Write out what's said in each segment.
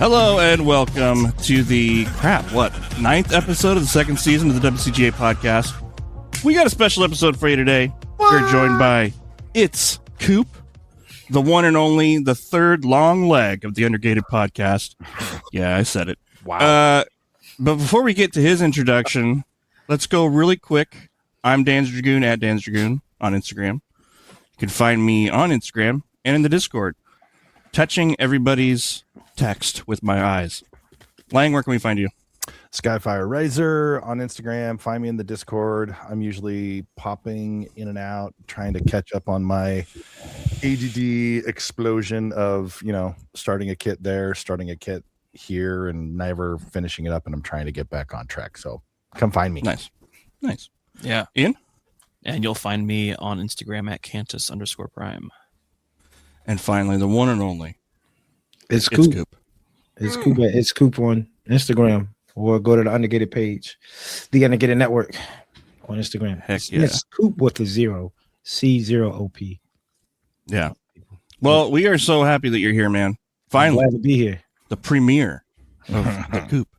Hello and welcome to the ninth episode of the second season of the WCGA podcast. We got a special episode for you today. We're joined by It's Coop, the one and only, the third long leg of the Undergated podcast. Yeah, I said it. Wow. But before we get to his introduction, let's go really quick. I'm Dan's Dragoon at Dan's Dragoon on Instagram. You can find me on Instagram and in the Discord, touching everybody's text with my eyes. Lang, where can we find you? Skyfire Razor on Instagram. Find me in the Discord. I'm usually popping in and out, trying to catch up on my ADD explosion of, starting a kit there, starting a kit here, and never finishing it up. And I'm trying to get back on track. So come find me. Nice. Yeah. Ian? And you'll find me on Instagram at Cantus_Prime. And finally, the one and only. It's Coop. It's Coop on Instagram, or go to the Undergated page, the Undergated Network on Instagram. Heck yeah. It's Coop with a 0, C0OP. Yeah. Well, we are so happy that you're here, man. Finally. I'm glad to be here. The premiere of the Coop.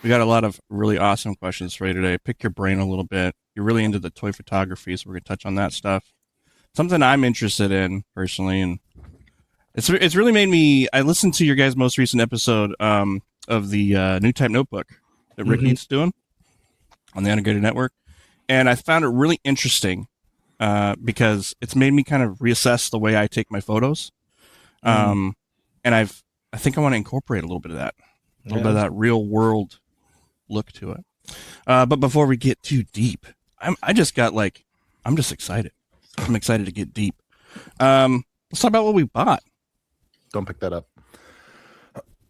We got a lot of really awesome questions for you today. Pick your brain a little bit. You're really into the toy photography, so we're going to touch on that stuff. Something I'm interested in personally, and it's really made me. I listened to your guys' most recent episode of the New Type Notebook that Rick Neat's doing on the Undergated Network, and I found it really interesting because it's made me kind of reassess the way I take my photos, and I think I want to incorporate a little bit of that, bit of that real world look to it. But before we get too deep, I'm just excited. I'm excited to get deep. Let's talk about what we bought. Don't pick that up.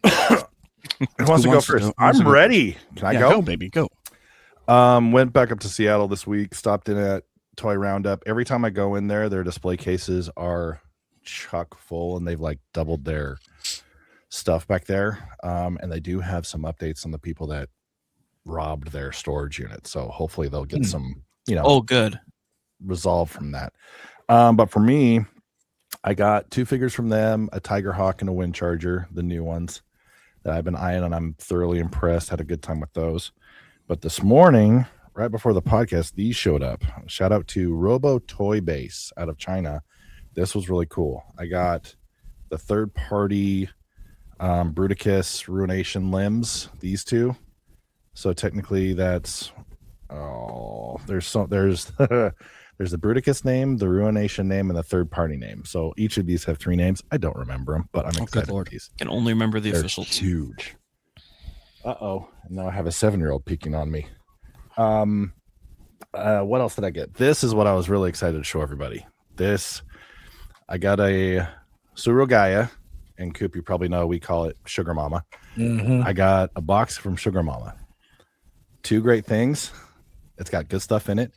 Who wants to go first? I'm ready. Can I go? Go, baby, go. Went back up to Seattle this week, stopped in at Toy Roundup. Every time I go in there, their display cases are chock full, and they've doubled their stuff back there. And they do have some updates on the people that robbed their storage unit. So hopefully they'll get some, good resolve from that. But for me, I got 2 figures from them, a Tiger Hawk and a Wind Charger, the new ones that I've been eyeing, and I'm thoroughly impressed. Had a good time with those. But this morning, right before the podcast, these showed up. Shout out to Robo Toy Base out of China. This was really cool. I got the third-party Bruticus Ruination limbs, these 2. So technically that's there's the Bruticus name, the Ruination name, and the third-party name. So each of these have 3 names. I don't remember them, but I'm excited for these. Can only remember the They're official huge. And now I have a 7-year-old peeking on me. What else did I get? This is what I was really excited to show everybody. I got a Surugaya, and Coop, you probably know we call it Sugar Mama. I got a box from Sugar Mama. 2 great things. It's got good stuff in it,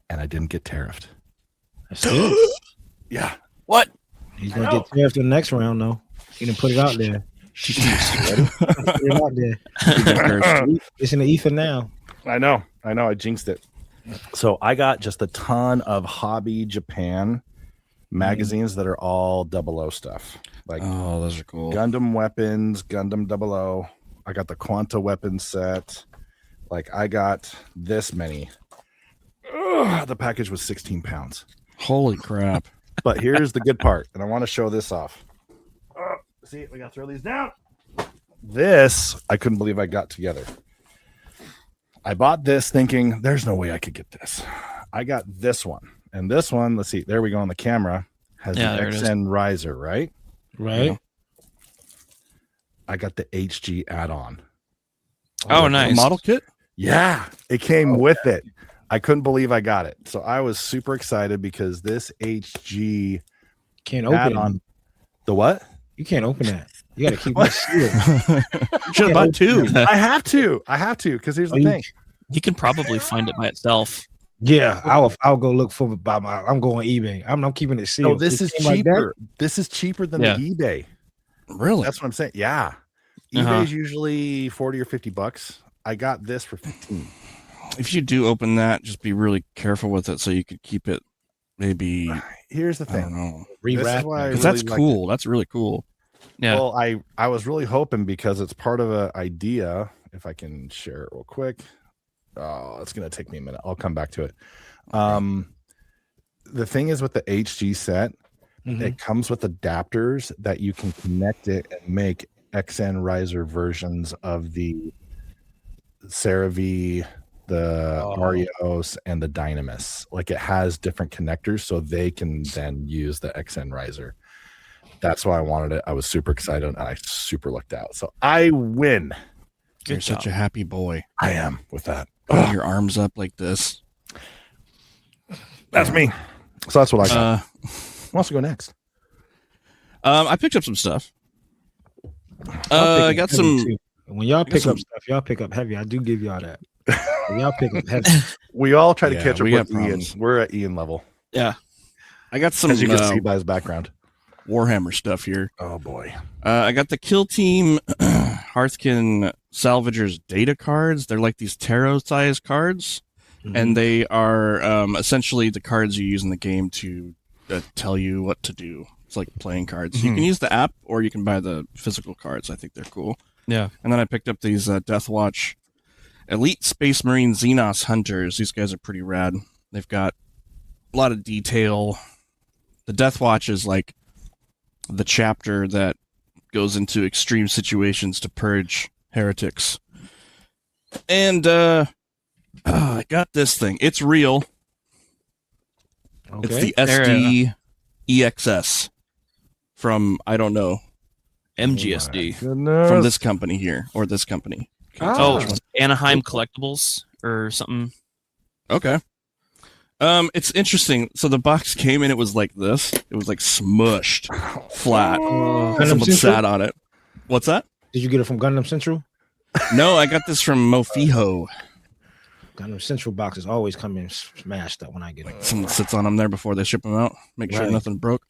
and I didn't get tariffed. That's good. Yeah. What? He's going to get tariffed in the next round, though. He didn't put it out there. Put it out there. It's in the ether now. I know. I jinxed it. So I got just a ton of Hobby Japan magazines that are all 00 stuff. Those are cool. Gundam weapons, Gundam 00. I got the Quanta weapons set. I got this many. The package was 16 pounds. Holy crap. But here's the good part, and I want to show this off. See, we got to throw these down. This, I couldn't believe I got together. I bought this thinking, there's no way I could get this. I got this one. And this one, let's see, there we go on the camera, has the XN riser, right? Right. I got the HG add-on. Oh, nice. Model kit? Yeah, it came with it. I couldn't believe I got it. So I was super excited because this HG can't open on the what? You can't open that. You got to keep it sealed. Should have bought 2. I have to because here's the thing. You can probably find it by itself. Yeah, I'll go look for it I'm going eBay. I'm keeping it sealed. No, this is cheaper. This is cheaper than the eBay. Really? That's what I'm saying. Yeah. eBay's usually $40 or $50. I got this for 15. If you do open that, just be really careful with it so you could keep it maybe. Here's the thing. I don't know. Rewrap. Really that's cool. That's really cool. Yeah. Well, I was really hoping because it's part of an idea. If I can share it real quick. Oh, it's gonna take me a minute. I'll come back to it. The thing is with the HG set, it comes with adapters that you can connect it and make XN riser versions of the CeraVe, the Arios, and the Dynamis. Like it has different connectors so they can then use the XN riser. That's why I wanted it. I was super excited and I super lucked out. So I win. You're such a happy boy. I am with that. Put your arms up like this. That's me. So that's what I got. Who wants to go next? I picked up some stuff. I got some. Too. When y'all pick up stuff, y'all pick up heavy. I do give y'all that. When y'all pick up heavy. We all try to catch up we with got Ian. problems. We're at Ian level. Yeah. I got some. As you can see by his background. Warhammer stuff here. Oh boy. I got the Kill Team Hearthkin Salvagers data cards. They're like these tarot-sized cards, and they are essentially the cards you use in the game to tell you what to do. It's like playing cards. You can use the app, or you can buy the physical cards. I think they're cool. Yeah. And then I picked up these Death Watch Elite Space Marine Xenos Hunters. These guys are pretty rad. They've got a lot of detail. The Death Watch is like the chapter that goes into extreme situations to purge heretics. And I got this thing. It's real. Okay. It's the SD EXS from, I don't know, MGSD. from this company here, or this company. Oh, Anaheim Collectibles or something. Okay. It's interesting. So the box came in, it was like this. It was like smushed flat. Someone sat on it. What's that? Did you get it from Gundam Central? No, I got this from Mofiho. Gundam Central boxes always come in smashed up when I get them. Someone sits on them there before they ship them out. Make sure nothing broke.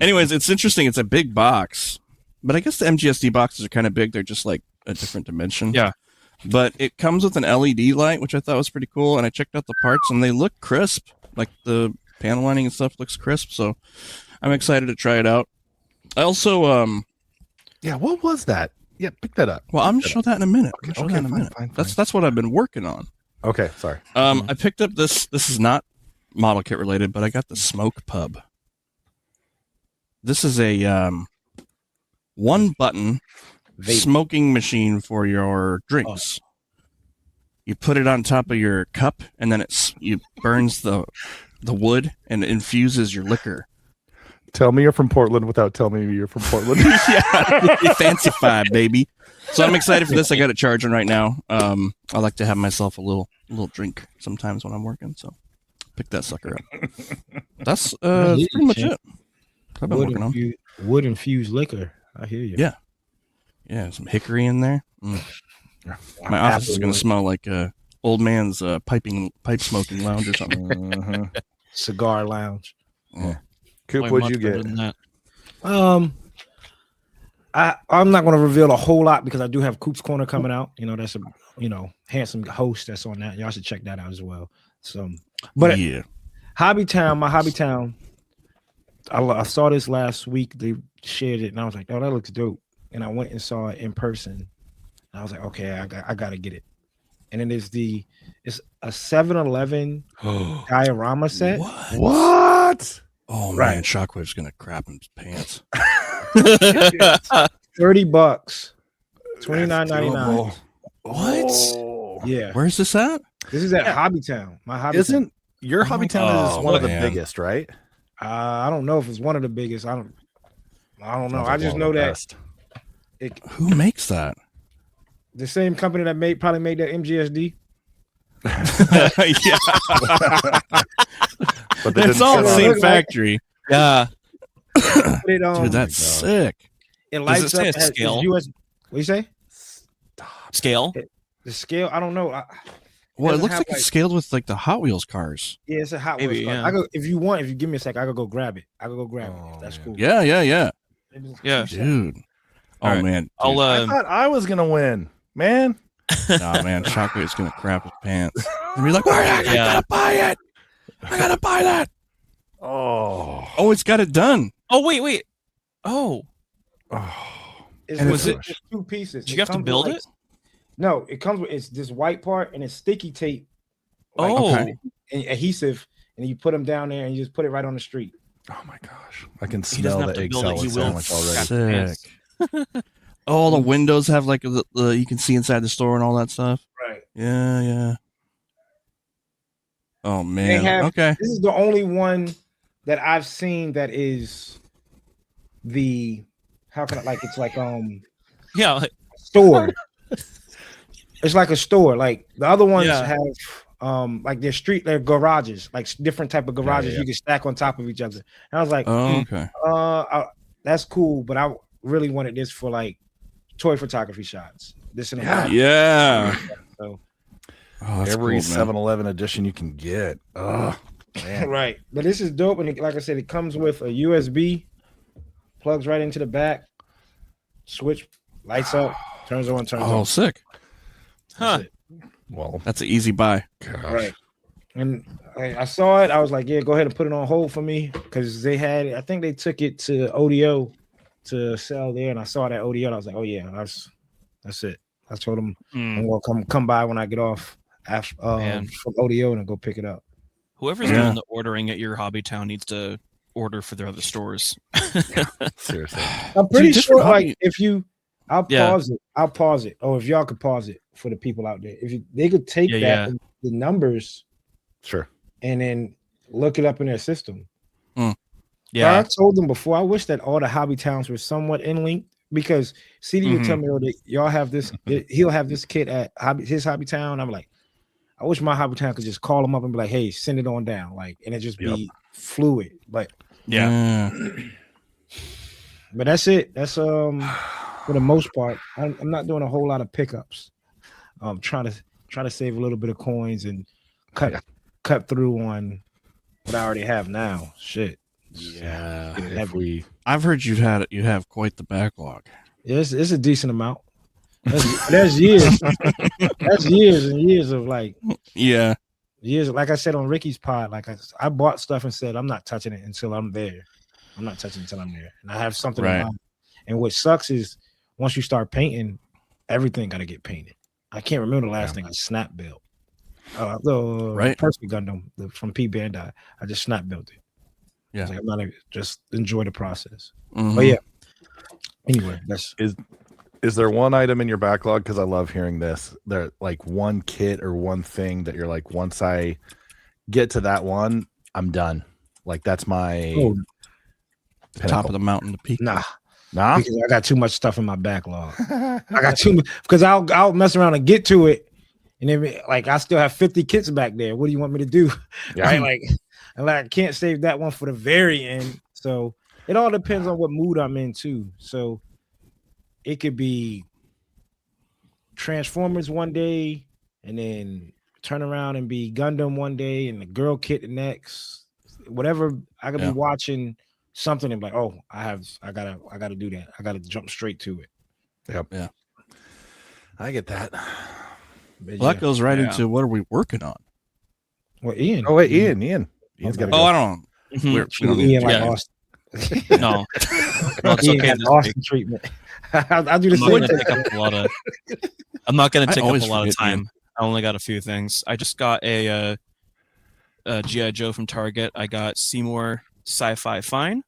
Anyways, it's interesting. It's a big box. But I guess the MGSD boxes are kind of big. They're just like a different dimension. Yeah. But it comes with an LED light, which I thought was pretty cool. And I checked out the parts, and they look crisp. Like the panel lining and stuff looks crisp. So I'm excited to try it out. I also, yeah, what was that? Yeah, pick that up. well, I'm gonna show that in a minute. Fine. That's what I've been working on. Okay, sorry. I picked up this. This is not model kit related, but I got the Smoke Pub. This is a one button smoking machine for your drinks. You put it on top of your cup, and then you burns the wood and it infuses your liquor. Tell me you're from Portland without telling me you're from Portland. Yeah, fancy-fied, baby. So I'm excited for this. I got it charging right now. I like to have myself a little drink sometimes when I'm working, so pick that sucker up. That's pretty much it. I've been working on wood infused liquor. I hear you. Yeah, some hickory in there. My office is going to smell like old man's pipe smoking lounge or something. Cigar lounge. Yeah. Coop, what'd you get? I'm not going to reveal a whole lot because I do have Coop's Corner coming out. You know, that's a handsome host that's on that. Y'all should check that out as well. So, but yeah, my Hobby Town. I saw this last week. They shared it, and I was like, "Oh, that looks dope." And I went and saw it in person. And I was like, "Okay, I got to get it." And then it's a 7-Eleven diorama set. What? Oh Right. man, Shockwave's gonna crap in his pants. $30, $29.99. What? Yeah, Where's this at? this is at Hobby Town. My Hobby Isn't your Hobby Town is one of the man. biggest, right? Town. I don't know if it's one of the biggest. I don't know. I just know that Who makes that? the same company that probably made that MGSD. Yeah, But they it's didn't all the sit on same it. factory. Yeah. Dude, that's sick. It Does lights it say up a as scale? US. What you say? Scale. The scale? I don't know. Well, it doesn't looks have, like it's scaled with like the Hot Wheels cars. Yeah, it's a Hot Maybe, Wheels. yeah. I go if you give me a sec, I could go grab it. If that's cool. Yeah. Yeah. Dude. Oh All right. man. Dude. I'll I thought I was gonna win, man. Nah, man, Shockwave's gonna crap his pants. And be like, I gotta buy it. I gotta buy that. Oh, Oh, it's got it done. Oh wait. Oh, Oh, It's, And was it- it's two pieces. did you have to comes with, build like, it? No, it comes with it's this white part and it's sticky tape. Oh, Okay. And adhesive, and you put them down there and you just put it right on the street. oh my gosh! I can He doesn't smell have the to egg build it, salad he will sandwich already. craft Sick. Oh, the windows have like the you can see inside the store and all that stuff. Right. Yeah, yeah. Oh They man. have Okay. this is the only one that I've seen that is the how can I like it's like yeah. Like, store. It's like a store. Like the other ones Yeah. have like their garages, like different type of garages yeah. you can stack on top of each other. And I was like, Oh, okay. that's cool, but I really wanted this for like toy photography shots. This and that. Yeah. So Oh, that's Every cool, man. 7-Eleven edition you can get. Oh man. right. But this is dope. And like I said, it comes with a USB, plugs right into the back, switch, lights up, turns on, turns Oh, off. sick. Huh. That's it. Well, That's an easy buy. gosh. Right. And I saw it. I was like, yeah, go ahead and put it on hold for me because they had, I think they took it to ODO to sell there. And I saw that ODO. And I was like, oh, yeah, that's it. I told them Hmm. I'm going to come by when I get off after, Man. from ODO and go pick it up. Whoever's Yeah. doing the ordering at your hobby town needs to order for their other stores. Seriously. I'm pretty different sure, hobby- like, if you, I'll Yeah. pause it. Or if y'all could pause it for the people out there. If they could take Yeah, that, yeah. and the numbers, Sure. and then look it up in their system. Yeah. I told them before, I wish that all the hobby towns were somewhat in link because CD would tell me, oh, that y'all have this, he'll have this kit at his hobby town. I'm like, I wish my hobby town could just call them up and be like, hey, send it on down. Like, and it just be fluid. But but that's it. That's for the most part. I'm not doing a whole lot of pickups. Trying to save a little bit of coins and cut through on what I already have now. Shit. Yeah. Get it If heavy. we I've heard you have quite the backlog. Yeah, it's a decent amount. There's years. That's years and years of like Yeah. years. Like I said on Ricky's pod, like I bought stuff and said I'm not touching it until I'm there. I'm not touching it until I'm there, and I have something. Right. In mind. And what sucks is once you start painting, everything got to get painted. I can't remember the last thing I snap built. The Right. Percy Gundam from P Bandai. I just snap built it. Yeah. I was like, I'm not just enjoy the process. Mhm. But yeah. Anyway, that's is there one item in your backlog? Because I love hearing this. There like one kit or one thing that you're like, once I get to that one, I'm done. Like that's my Top of the mountain, the peak. nah. nah. Because I got too much stuff in my backlog. I got too much because I'll mess around and get to it, and then like I still have 50 kits back there. What do you want me to do? Yeah. Right? Like I can't save that one for the very end. So it all depends on what mood I'm in too. So it could be Transformers one day, and then turn around and be Gundam one day, and the girl kit the next. Whatever I could be watching something and be like, oh, I gotta do that. I gotta jump straight to it. Yep. Yeah. I get that. But Well, that yeah. goes right Yeah. into what are we working on? Well, Ian. Oh wait, Ian's got to Oh, go. I don't know. Mhm. We don't need Ian to like do Austin. No, no, it's Ian okay. got this Austin week. treatment. I'll do the I'm not same gonna thing. take up a lot of. I'm not gonna I take up a always lot of forget, Ian. time. I only got a few things. I just got a GI Joe from Target. I got Seymour Sci-Fi Fine,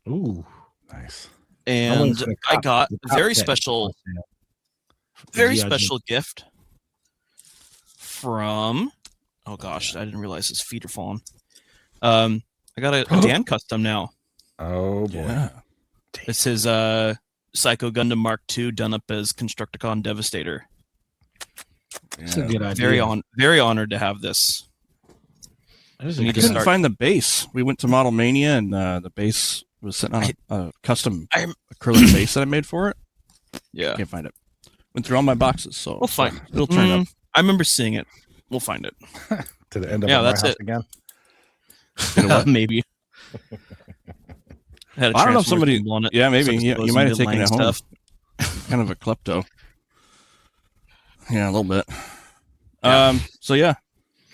Ooh. Nice. and for the I cop- got the a cop very set. special, The very G.I. Joe. special gift from. Oh gosh, I didn't realize his feet are falling. I got a Dan custom now. Oh boy. Yeah. This is Psycho Gundam Mark II done up as Constructicon Devastator. That's a good idea. Very honored to have this. That's We a need I to good couldn't start- find the base. We went to Model Mania and the base was sitting on a custom I'm- acrylic base that I made for it. Yeah, Can't find it. Went through all my boxes, so we'll find. it'll turn up. I remember seeing it. We'll find it. To the end of Yeah, my that's house it. again. Maybe. Had a I don't know if Transformers somebody- symbol on it, Yeah, maybe. so it's Yeah, those you might have midline taken it home. stuff. Kind of a klepto. Yeah, a little bit. Yeah. So yeah,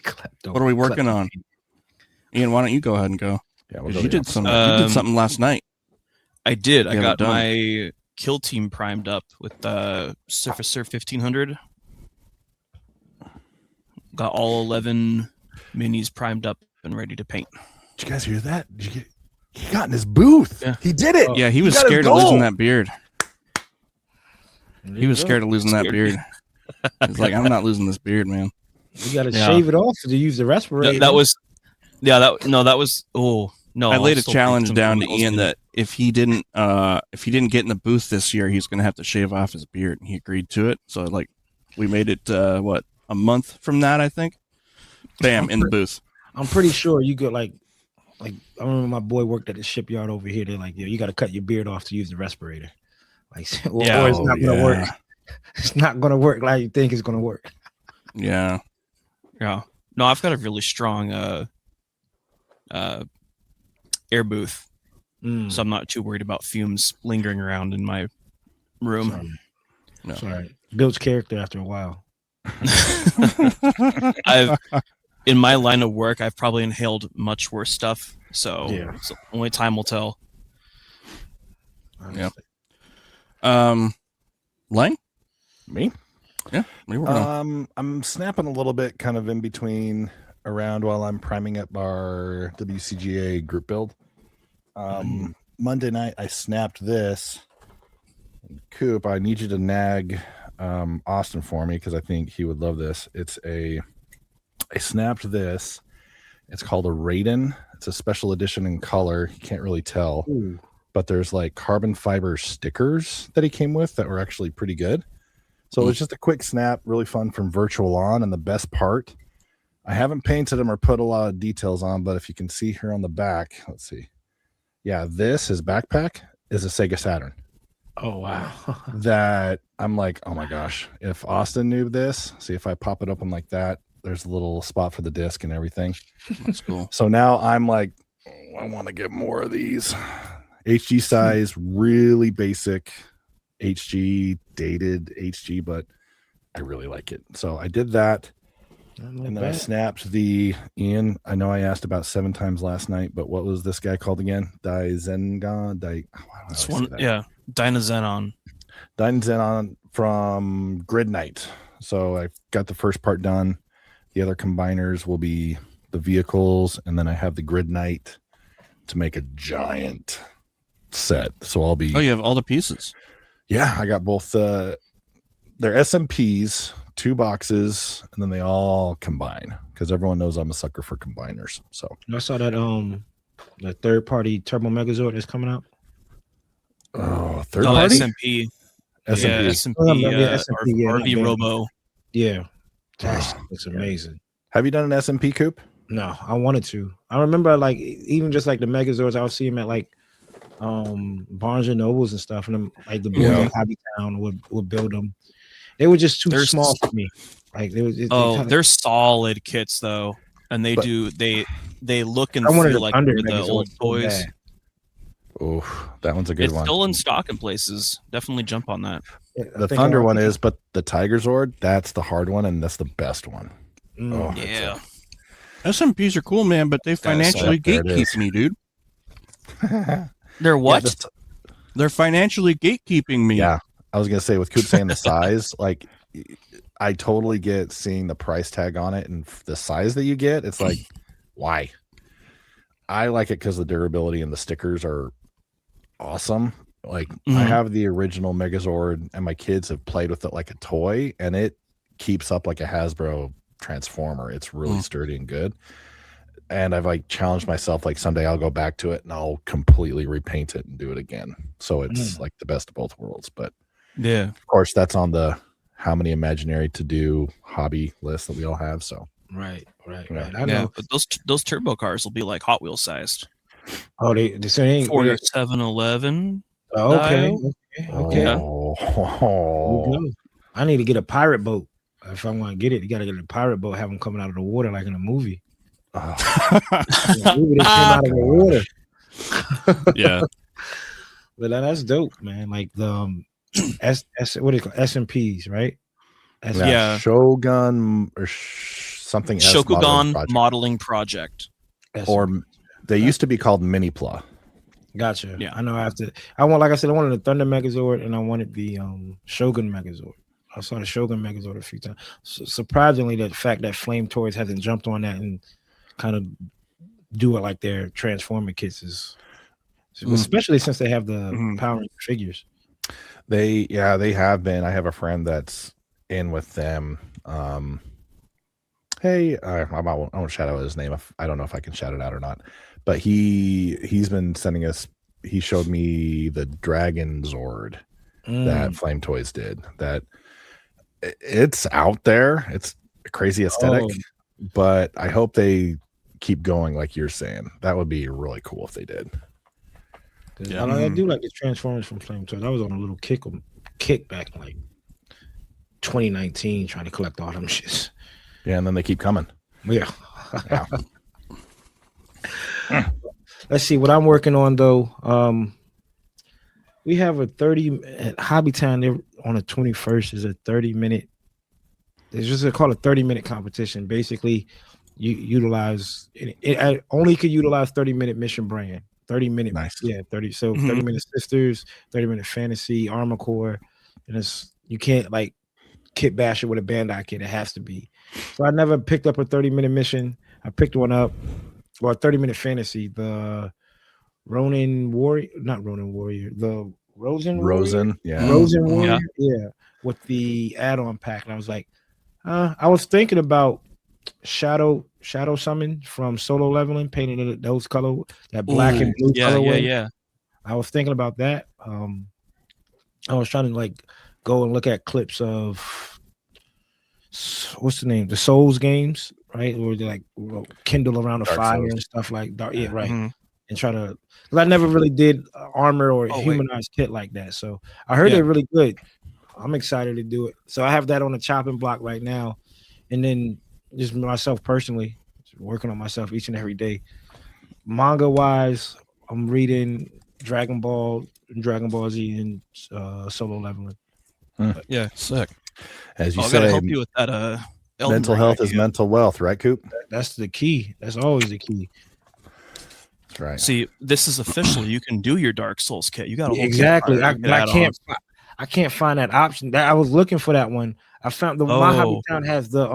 Klepto. what are we working on? Ian, why don't you go ahead and go? Yeah, we'll 'Cause go you to did the some. opposite. You did something last night. I did. I Yeah, got they're done. my kill team primed up with the Surfacer 1500. Got all 11 minis primed up and ready to paint. Did you guys hear that? He got in his booth. Yeah. He did it. Oh, Yeah, he was got his scared of losing goal. that beard. He was scared of losing that Scared beard. He's like, I'm not losing this beard, man. You got to Yeah. shave it off to use the respirator. That was, that was. Oh no! I laid I'll a still challenge paint down to something Ian else. that if he didn't get in the booth this year, he's gonna have to shave off his beard, and he agreed to it. So like, we made it a month from that, I think. Bam, in the booth. I'm pretty sure you could like I remember my boy worked at the shipyard over here. They're like, you got to cut your beard off to use the respirator. Like, or it's not gonna work. It's not gonna work like you think it's gonna work. Yeah. Yeah. No, I've got a really strong air booth, so I'm not too worried about fumes lingering around in my room. Sorry. No. Sorry. Builds character after a while. In my line of work, I've probably inhaled much worse stuff. So, Yeah. so only time will tell. Yep. Lang? Me? Yeah. What are you working on? I'm snapping a little bit kind of in between around while I'm priming up our WCGA group build. Monday night I snapped this. Coop, I need you to nag Austin for me because I think he would love this. I snapped this. It's called a Raiden. It's a special edition in color. You can't really tell. Ooh. But there's like carbon fiber stickers that he came with that were actually pretty good. So it was just a quick snap, really fun from virtual on. And the best part, I haven't painted them or put a lot of details on, but if you can see here on the back, let's see. Yeah, his backpack is a Sega Saturn. Oh wow. That I'm like, oh my gosh, if Austin knew this, see if I pop it open like that, there's a little spot for the disc and everything. That's cool. So now I'm like, I want to get more of these. HG size, really basic HG, dated HG, but I really like it. So I did that. And then I snapped the Ian. I know I asked about 7 times last night, but what was this guy called again? Dynazenon from Grid Night. So I got the first part done. The other combiners will be the vehicles, and then I have the Grid Night to make a giant set. So I'll be. Oh, you have all the pieces. Yeah, I got both. They're SMPs, 2 boxes, and then they all combine because everyone knows I'm a sucker for combiners. So I saw that the third party Turbo Megazord is coming out. oh, third No, party SMP. SMP. Yeah, SMP, SMP, yeah, RV not Robo. Yeah, that looks amazing. Have you done an SMP, Coop? No, I wanted to. I remember like even just like the Megazords, I would see them at like Barnes and Nobles and stuff, and them, like the boys at Hobby Town would build them. They were just too small for me. Like they was. They're solid kits though, and they look and feel like they're the old toys. Oh, that one's a good It's one. still in stock in places. Definitely jump on that. The Thunder one is, but the Tiger Zord, that's the hard one, and that's the best one. Oh, Yeah. SMPs are cool, man, but they financially there it gatekeep is. me, dude. They're what? Yeah, They're financially gatekeeping me. yeah, I was gonna say with Coop saying the size, like I totally get seeing the price tag on it and the size that you get. It's like, why? I like it because the durability and the stickers are awesome. Like I have the original Megazord, and my kids have played with it like a toy, and it keeps up like a Hasbro Transformer. It's really sturdy and good. And I've like challenged myself, like someday I'll go back to it and I'll completely repaint it and do it again. So it's like the best of both worlds. But Yeah. of course, that's on the how many imaginary to do hobby list that we all have. So right. Yeah. I know. But those turbo cars will be like Hot Wheels sized. Oh, they saying For your 7-Eleven. Oh, okay. Oh. I need to get a pirate boat. If I want to get it, you got to get a pirate boat. Have them coming out of the water like in a movie. The movie that came out of the water. Yeah. But that's dope, man. Like the what do you call SMPs, right? Yeah. Shogun or something. Shokugan modeling project. Or they used to be called Mini Pla. Gotcha. Yeah. I know I have to. I want, like I said, I wanted the Thunder Megazord and I wanted the Shogun Megazord. I saw the Shogun Megazord a few times. Surprisingly, the fact that Flame Toys hasn't jumped on that and kind of do it like their Transformer kits is, especially since they have the Power Ranger figures. They have been. I have a friend that's in with them. Hey, I won't shout out his name. I don't know if I can shout it out or not, but he's been sending us. He showed me the Dragon Zord that Flame Toys did. That it's out there. It's a crazy aesthetic, but I hope they keep going like you're saying. That would be really cool if they did. Yeah. I do like the Transformers from Flame Toys. I was on a little kick back in like 2019 trying to collect all them shits. Yeah, and then they keep coming. Yeah. Let's see what I'm working on though. We have a 30 at Hobbytown on the 21st is a 30-minute. It's just called a 30-minute competition. Basically, you utilize it only could utilize 30-minute mission brand. 30-minute, nice. Yeah, 30. So 30-minute sisters, 30-minute fantasy, armor core, and it's you can't like kit bash it with a Bandai kit. It has to be. So I never picked up a 30-minute mission. I picked one up, well, 30-minute fantasy, the Ronin Warrior, not Ronin Warrior, the Rosen Warrior? Yeah. Rosen Warrior, yeah, with the add-on pack. And I was like, I was thinking about Shadow Summon from Solo Leveling, painted those color, that black and blue colorway. Yeah. I was thinking about that. I was trying to like go and look at clips of what's the name, the Souls games, right? Or they like kindle around a Dark fire Souls. and stuff like that. Yeah, right. And try to, because I never really did armor or humanized kit like that. So I heard they're really good. I'm excited to do it. So I have that on the chopping block right now, and then just myself personally working on myself each and every day. Manga wise, I'm reading Dragon Ball Z, and Solo Leveling. Yeah, sick. As you I say, gotta help you with that. mental health is mental wealth, right, Coop? That's the key. That's always the key. That's right. See, this is official. You can do your Dark Souls kit. You got to exactly. I can't find that option. That I was looking for that one. I found my Hobby Town has the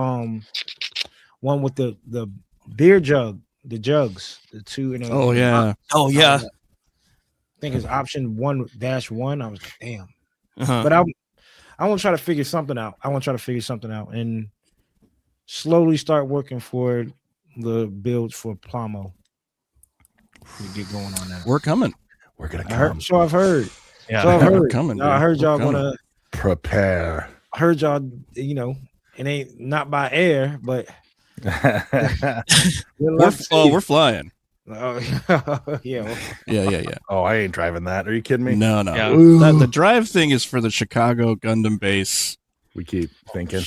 one with the beer jug, the jugs, the two. In a, yeah. I think it's option 1-1. I was like, damn. But I want to try to figure something out. And slowly start working for the builds for Plamo. We get going on that. We're coming. We're gonna come. I've heard. Yeah, so I've heard. We're coming. I heard y'all wanna prepare. I heard y'all. It ain't not by air, but we're flying. Yeah. Oh, I ain't driving that. Are you kidding me? No. Yeah. The drive thing is for the Chicago Gundam base. We keep thinking.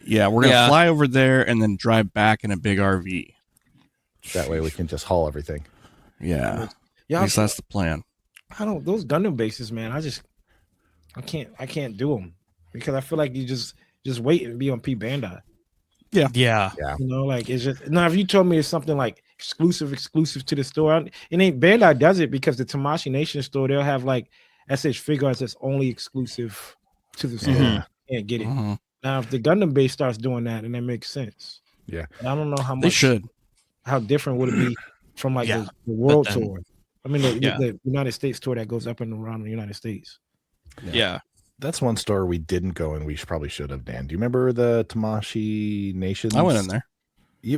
Yeah, we're gonna fly over there and then drive back in a big RV. That way we can just haul everything. Yeah. At least that's the plan. I don't. Those Gundam bases, man. I can't do them because I feel like you just wait and be on P Bandai. Yeah. Like it's just now. If you told me it's something like exclusive to the store, it ain't. Bandai does it because the Tamashii Nation store, they'll have like SH figures that's only exclusive to the store. You can't get it. Now, if the Gundam base starts doing that, then that makes sense. Yeah. And I don't know how much they should. How different would it be from like the world tour? I mean, the United States tour that goes up and around the United States. Yeah. That's one store we didn't go and we probably should have, Dan. Do you remember the Tamashii Nations? I went in there.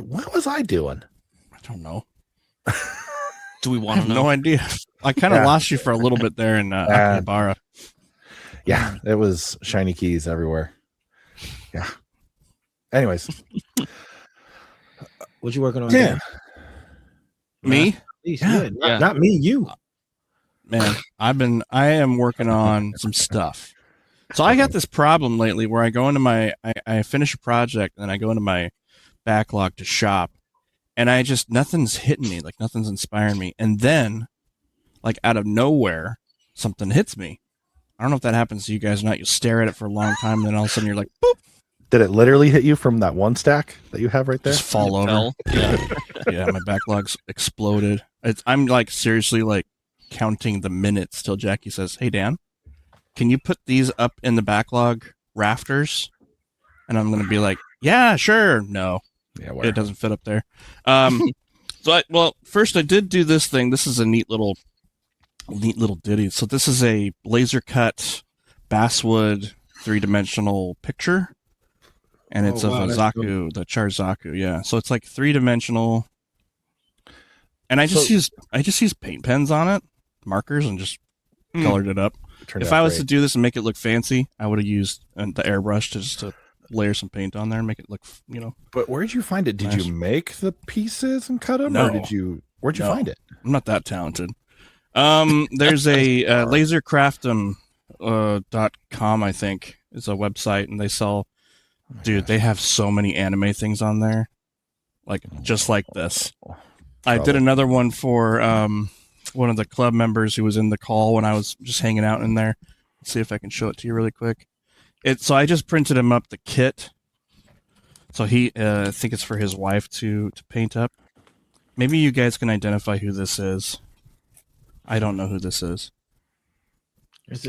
What was I doing? I don't know. Do we want to know? No idea. I kind of lost you for a little bit there in Akihabara. Yeah, it was shiny keys everywhere. Yeah. Anyways. What you working on? Dan? Me? Not me, you. Man, I am working on some stuff. So I got this problem lately where I go into I finish a project and then I go into my backlog to shop and nothing's hitting me, like nothing's inspiring me. And then like out of nowhere, something hits me. I don't know if that happens to you guys or not. You stare at it for a long time and then all of a sudden you're like, boop. Did it literally hit you from that one stack that you have right there? Just fall over. Yeah. Yeah, my backlog's exploded. I'm like seriously like counting the minutes till Jackie says, "Hey Dan, can you put these up in the backlog rafters?" And I'm going to be like, "Yeah, sure." No, Yeah, it doesn't fit up there. So first I did do this thing. This is a neat little ditty. So this is a laser cut basswood 3-dimensional picture, and it's of a Zaku, the Char Zaku. Yeah, so it's like 3-dimensional, and I just used paint pens on it, markers, and just colored it up. If I was to do this and make it look fancy, I would have used the airbrush to layer some paint on there and make it look, But where'd you find it? Did nice. you make the pieces and cut them, No. or where'd you find it? I'm not that talented. There's a lasercraftem.com, I think, is a website, and they sell. Dude, they have so many anime things on there, like just like this. I did another one for one of the club members who was in the call when I was just hanging out in there. Let's see if I can show it to you really quick. So I just printed him up the kit. So he, I think it's for his wife to paint up. Maybe you guys can identify who this is. I don't know who this is.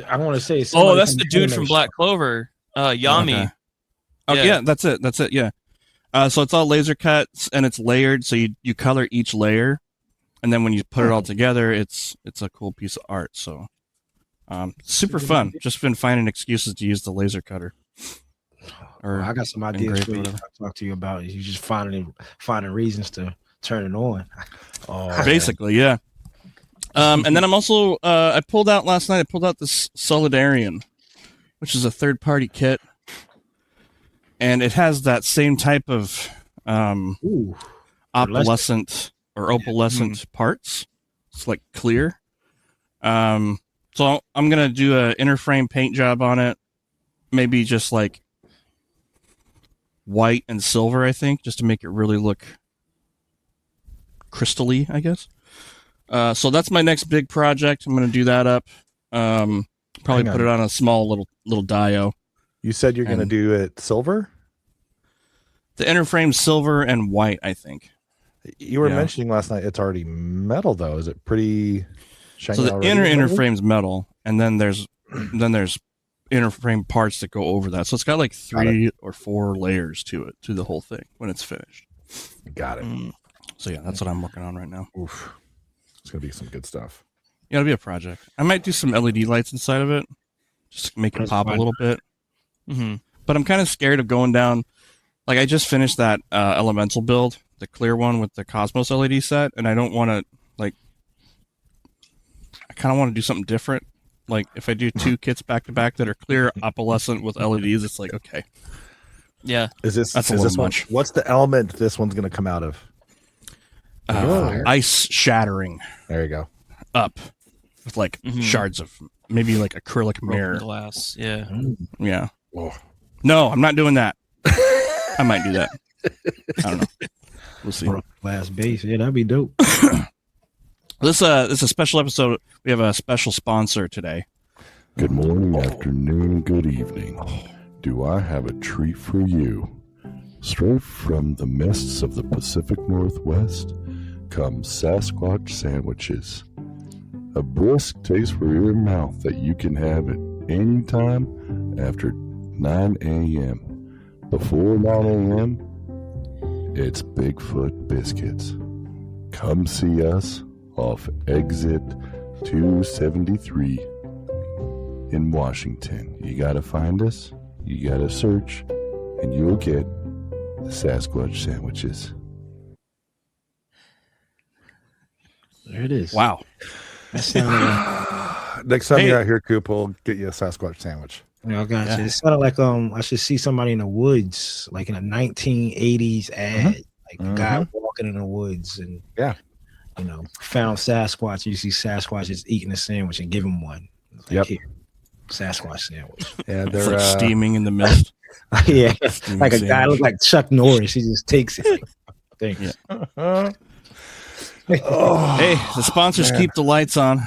I want to say. Oh, that's the dude from Black Clover, Yami. Okay. Oh yeah, that's it. That's it. Yeah. So it's all laser cuts and it's layered. So you color each layer, and then when you put it all together, it's a cool piece of art. So, super fun. Just been finding excuses to use the laser cutter. Or I got some ideas for you to talk to you about. You just finding reasons to turn it on. Basically, yeah. And then I'm also I pulled out last night. I pulled out this Solidarian, which is a third-party kit, and it has that same type of opalescent parts. It's like clear. So I'm gonna do a inner frame paint job on it. Maybe just like white and silver, I think, just to make it really look crystal-y, I guess. So that's my next big project. I'm going to do that up. Probably put it on a small little dio. You said you're going to do it silver? The inner frame silver and white, I think. You were mentioning last night it's already metal, though. Is it pretty shiny? So the inner frame's metal, and then there's inner frame parts that go over that. So it's got like 3 or 4 layers to the whole thing when it's finished. Got it. So yeah, that's what I'm working on right now. Oof. It's going to be some good stuff. Yeah, it'll be a project. I might do some LED lights inside of it, just to make it pop a little bit. Mm-hmm. But I'm kind of scared of going down. Like, I just finished that Elemental build, the clear one with the Cosmos LED set, and I don't want to, I kind of want to do something different. Like, if I do 2 kits back-to-back that are clear opalescent with LEDs, it's like, okay. Yeah. That's a little much. What's the element this one's going to come out of? Ice shattering. There you go. Up with shards of maybe like acrylic mirror glass. Yeah. Yeah. Oh. No, I'm not doing that. I might do that. I don't know. We'll see. Glass base. Yeah, that'd be dope. This is a special episode. We have a special sponsor today. Good morning, afternoon, good evening. Do I have a treat for you? Straight from the mists of the Pacific Northwest come Sasquatch sandwiches. A brisk taste for your mouth that you can have at any time after 9 a.m. Before 9 a.m., it's Bigfoot Biscuits. Come see us off exit 273 in Washington. You gotta find us, you gotta search, and you'll get the Sasquatch sandwiches. There it is. Wow. That sounded Next time you're out here, Coop, we'll get you a Sasquatch sandwich. I got you. It sounded like I should see somebody in the woods, like in a 1980s ad, like a guy walking in the woods and found Sasquatch. You see Sasquatch just eating a sandwich and give him one. Like, here, Sasquatch sandwich. Yeah, It's they're like steaming in the mist. Yeah, Steaming like a sandwich. guy look like Chuck Norris. He just takes it. Like, thanks. Yeah. Hey, the sponsors keep the lights on.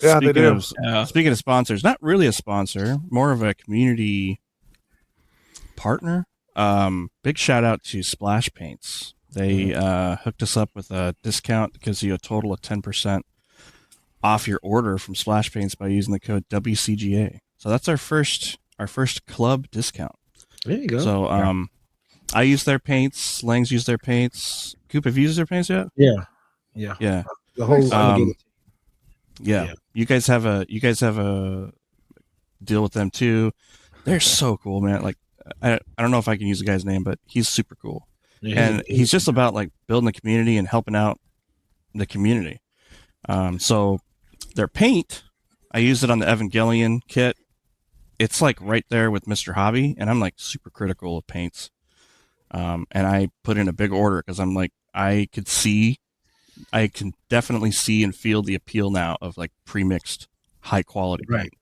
Yeah, they do. Speaking of sponsors, not really a sponsor, more of a community partner. Big shout out to Splash Paints. They hooked us up with a discount that gives you a total of 10% off your order from Splash Paints by using the code WCGA. So that's our first club discount. There you go. So I use their paints. Lang's used their paints. Coop, have you used their paints yet? Yeah. Yeah. The whole Yeah. You guys have a deal with them too. They're so cool, man. Like I don't know if I can use the guy's name, but he's super cool. And he's just about like building the community and helping out the community. So their paint, I used it on the Evangelion kit. It's like right there with Mr. Hobby, and I'm like super critical of paints. And I put in a big order because I'm like, I can definitely see and feel the appeal now of like pre-mixed high quality paint. Right.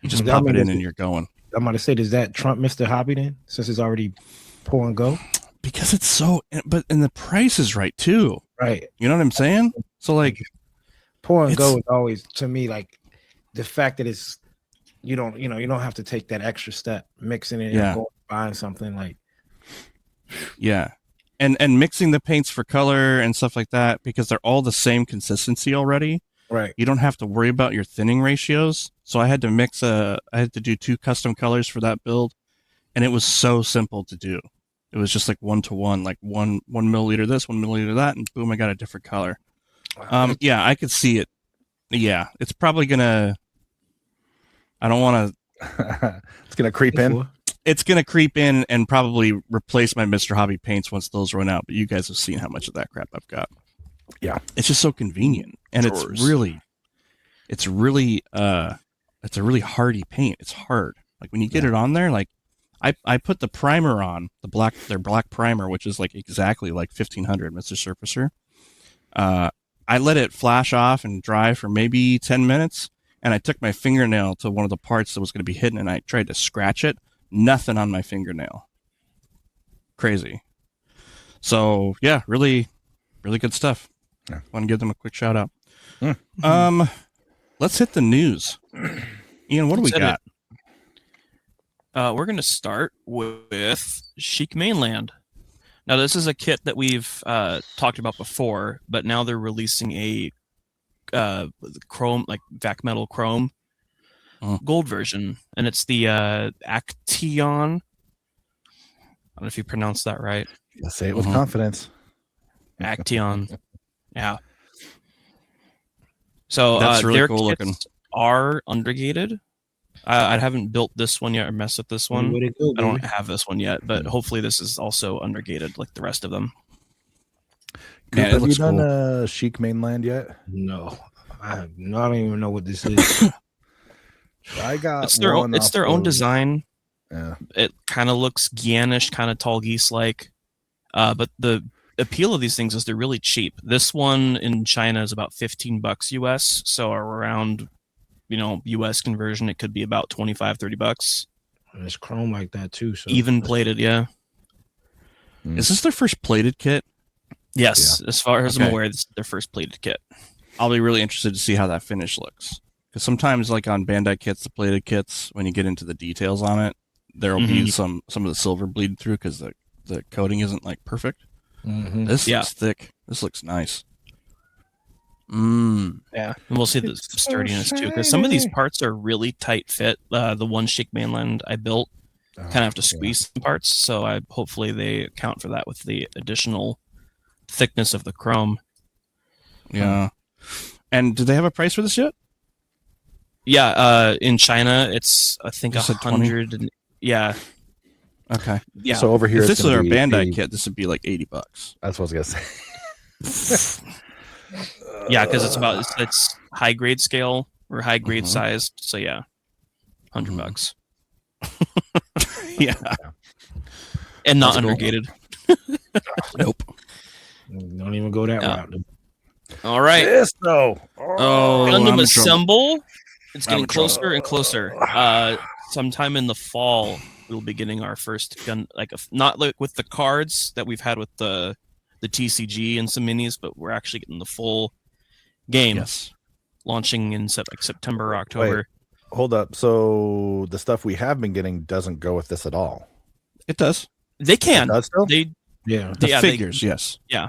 You just pop it in and you're going. I'm about to say, does that trump Mr. Hobby then, since it's already pour and go? Because it's so, and the price is right too. Right. You know what I'm saying? So like, pour and go is always, to me, like the fact that it's, you don't have to take that extra step mixing it and going buying something like. Yeah. And mixing the paints for color and stuff like that, because they're all the same consistency already. Right. You don't have to worry about your thinning ratios. So I had to do 2 custom colors for that build, and it was so simple to do. It was just like 1-to-1, like 1 milliliter this, 1 milliliter that, and boom, I got a different color. Yeah, I could see it. Yeah, it's probably gonna. I don't want to. It's gonna creep in. It's gonna creep in and probably replace my Mr. Hobby paints once those run out. But you guys have seen how much of that crap I've got. Yeah, it's just so convenient, and it's a really hardy paint. It's hard. Like when you get it on there, like I put the primer on their black primer, which is like exactly like 1500 Mr. Surfacer. I let it flash off and dry for maybe 10 minutes, and I took my fingernail to one of the parts that was going to be hidden, and I tried to scratch it. Nothing on my fingernail. Crazy. So yeah, really, really good stuff. Yeah. Want to give them a quick shout out. Let's hit the news. Ian, what do we got? We're going to start with Chic Mainland. Now, this is a kit that we've talked about before, but now they're releasing a chrome, like vac metal chrome gold version, and it's the Action. I don't know if you pronounced that right. Yeah, say it with confidence. Action. Yeah. So that's really their cool kits looking. Are undergated. I haven't built this one yet or messed with this one. I don't have this one yet, but hopefully this is also undergated like the rest of them. Man, have you done Chic Mainland yet? No, I don't even know what this is. I got it's their own design. Yeah, it kind of looks Gyanish, kind of tall geese like, but the appeal of these things is they're really cheap. This one in China is about $15 US, so around, US conversion, it could be about $25-$30. And it's chrome like that too. So even plated, yeah. Is this their first plated kit? Yes, as far as I'm aware, this is their first plated kit. I'll be really interested to see how that finish looks. Because sometimes, like on Bandai kits, the plated kits, when you get into the details on it, there will be some of the silver bleed through because the coating isn't like perfect. This looks thick. This looks nice. Yeah, and we'll see the sturdiness too, because some of these parts are really tight fit. The one Chic Mainland I built kind of have to squeeze some parts, so hopefully they account for that with the additional thickness of the chrome. Yeah. And do they have a price for this yet? Yeah, in China it's I think 100. Yeah. Okay. Yeah. So over here, if this was our Bandai kit, this would be like $80. That's what I was gonna say. Yeah, because it's high grade scale or high grade sized. So yeah, $100. Yeah. And not undergated. Nope. Don't even go that route. All right. Yes, no. Gundam Assemble. It's getting closer and closer. Sometime in the fall, we'll be getting our first gun, not like with the cards that we've had with the TCG and some minis, but we're actually getting the full game. Yes. Launching in September or October. Wait, hold up. So the stuff we have been getting doesn't go with this at all. It does. They can. It does still? The figures, yes. Yeah.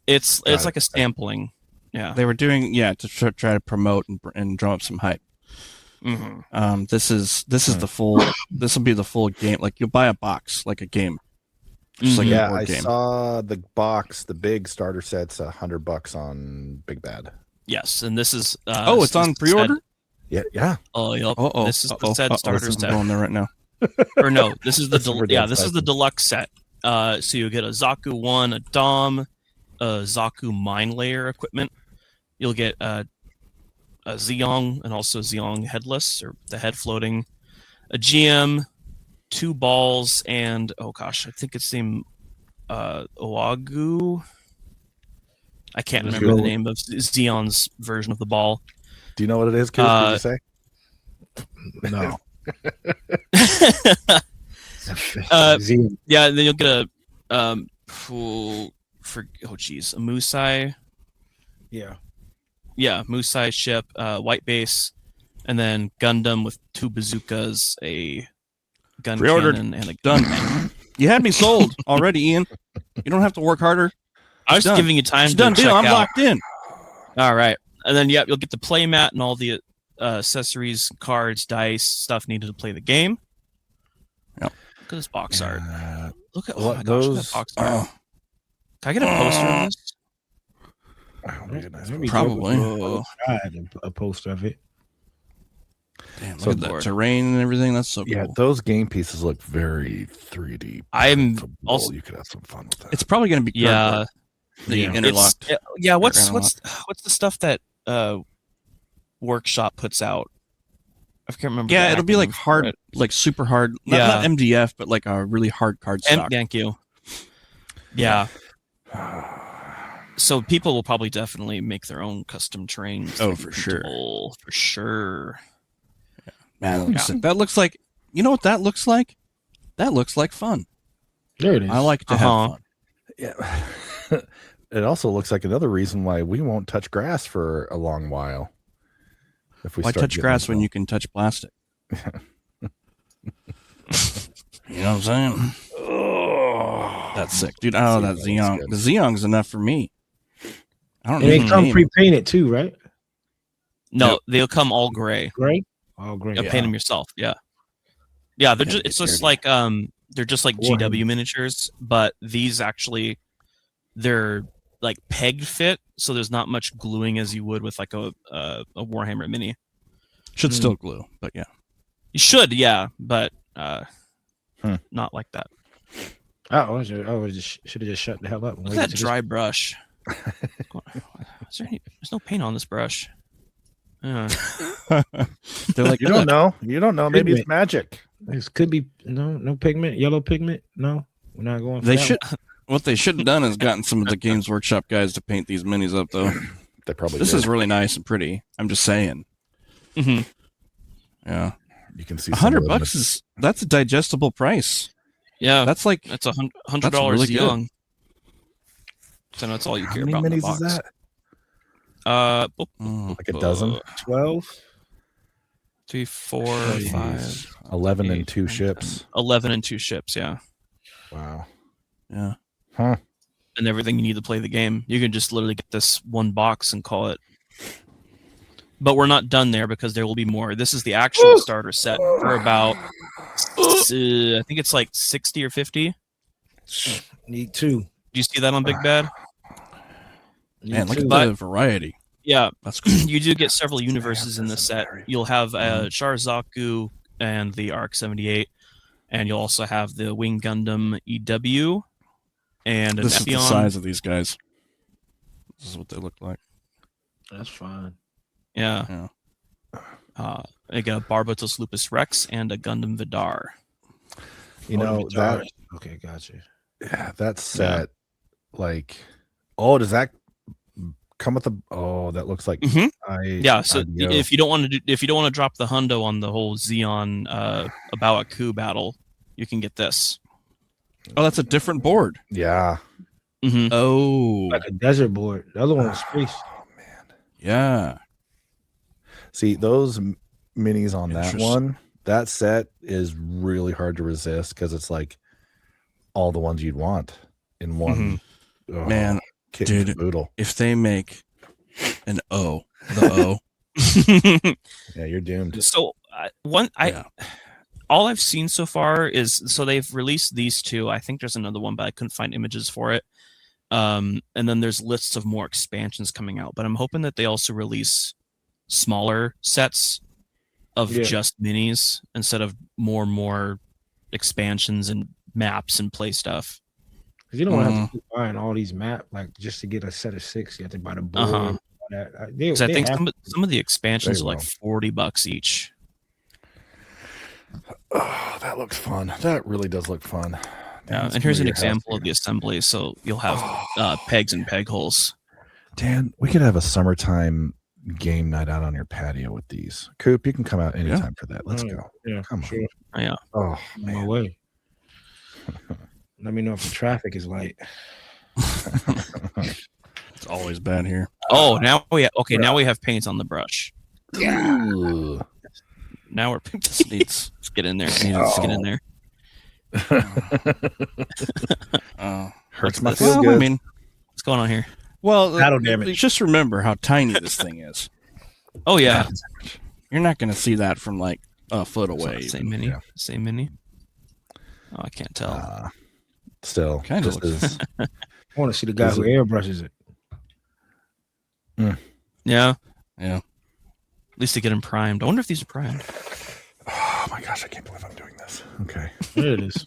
It's like a sampling. Yeah. They were doing to try to promote and draw up some hype. Mm-hmm. This is the full. This will be the full game. Like you'll buy a box, like a game, just like a Yeah, board I game. saw the box, the big starter set's $100 on Big Bad. Yes, and this is. It's on pre-order. Yeah. Oh, yep. This is the said starter set. I'm going there right now. Or no, this is the Super this is the deluxe set. So you get a Zaku 1, a Dom, a Zaku Mine Layer equipment. You'll get a Zeong and also Zeong headless, or the head floating, a GM, 2 balls, and I think it's named Oagu. I can't remember the name of Zeon's version of the ball. Do you know what it is, Coop? Did you say? No. Yeah, then you'll get a Musai. Yeah, Musai ship, white base, and then Gundam with 2 bazookas, a gun Pre-ordered. cannon, and a Done. You had me sold already, Ian. You don't have to work harder. I was done. giving you time It's to done check deal. I'm out. locked in. All right, and then you'll get the play mat and all the accessories, cards, dice, stuff needed to play the game. Yep. Look at this box art. Look at what my gosh, look at those- that box art. Can I get a poster of this? Oh, my goodness. Probably. I had a poster of it. Damn, So look at that Lord. terrain and everything. That's so cool. Yeah, those game pieces look very 3D. I'm printable. also- You could have some fun with that. It's probably going to be Yeah, the Yeah. interlocked. What's the stuff that Workshop puts out? I can't remember. Yeah, the it'll be like acronym for hard, it. like super hard. Not MDF, but like a really hard card stock. Thank you. Yeah. So people will probably definitely make their own custom trains. Oh, for sure. For sure. Man, that looks like. You know what that looks like? That looks like fun. There it is. I like to have fun. Yeah. It also looks like another reason why we won't touch grass for a long while. If we Why start touch getting grass when into- you can touch plastic? You know what I'm saying? That's sick, dude. Oh, that That's Zeong. good. The Zeong's enough for me. I don't And need they a come name. pre-painted too, right? No, Yep. they'll come all gray. Gray. Oh, great. You paint them yourself. Yeah. Yeah, they're Yeah, just it's they're just dirty. like they're just like Warhammer. GW miniatures, but these actually they're like peg fit, so there's not much gluing as you would with like a Warhammer mini. Should still glue, but yeah. You should, yeah, but not like that. I should have just shut the hell up. and Look waited at that till dry brush. There's no paint on this brush. They're like, You don't know. You don't know. Maybe it's magic. This could be no pigment, yellow pigment. No, we're not going. For they that should. What they should have done is gotten some of the Games Workshop guys to paint these minis up, though. They probably This did. is really nice and pretty. I'm just saying. Mm-hmm. Yeah, You can see some of them. $100 that's a digestible price. Yeah, That's like that's $100 That's really good. young. So that's all you How care many about in the minis box. is that? mm, Like a dozen? 12. 3, 4, Jeez. 5, 11 and 8, 2 9, ships. 11 and 2 ships, yeah. Wow. yeah. Huh. And everything you need to play the game. You can just literally get this one box and call it. But we're not done there because there will be more. This is the actual starter set for about, I think it's like 60 or 50. Do Need 2. you see that on Big Bad? Need Man, look 2. at the variety. Yeah, That's cool. you do get several universes in this set. You'll have Sharzaku and the Arc 78, and you'll also have the Wing Gundam EW and an This is the Epyon. size of these guys. This is what they look like. That's fine. Yeah. I got a Barbatos Lupus Rex and a Gundam Vidar. You know, that Okay, gotcha. yeah, that set, like, oh, does that come with the? Oh, that looks like Mhm. Yeah, so IDO. if you don't want to drop the hundo on the whole Xeon Abawa Ku battle, you can get this. Oh, that's a different board. Yeah. Mm-hmm. Oh, Like a desert board. The other one was space. Oh man. yeah. See those minis on that Interesting. one. That set is really hard to resist because it's like all the ones you'd want in one. Oh, Man, kit dude. and caboodle. If they make An O. The O. Yeah, you're doomed. So Yeah. all I've seen so far is so they've released these two. I think there's another one, but I couldn't find images for it. And then there's lists of more expansions coming out. But I'm hoping that they also release smaller sets of just minis instead of more expansions and maps and play stuff. Because you don't have to keep buying all these maps, like just to get a set of 6. You have to buy the board. All that. Because I think some of the expansions are like $40 each. Oh, that looks fun. That really does look fun. Yeah, and here's an example of the assembly. So you'll have pegs and peg holes. Dan, we could have a summertime game night out on your patio with these. Coop, you can come out anytime for that. Let's go. Yeah, come on. Sure. Yeah. Oh, On man. my way. Let me know if the traffic is light. It's always bad here. Oh, now we have paint on the brush. Ugh. Now we're Needs. let's get in there. Let's get in there. Hurts my this? feel Well, good. I mean, What's going on here? well, Battle damage. just remember how tiny this thing is. Oh yeah, You're not going to see that from like a foot It's not away. the same mini. Yeah. Same mini. Oh, I can't tell. Still, Kinda just looks- as I want to see the guy Is who airbrushes it. Yeah. Yeah. At least to get them primed. I wonder if these are primed. oh my gosh, I can't believe I'm doing this. Okay. There it is.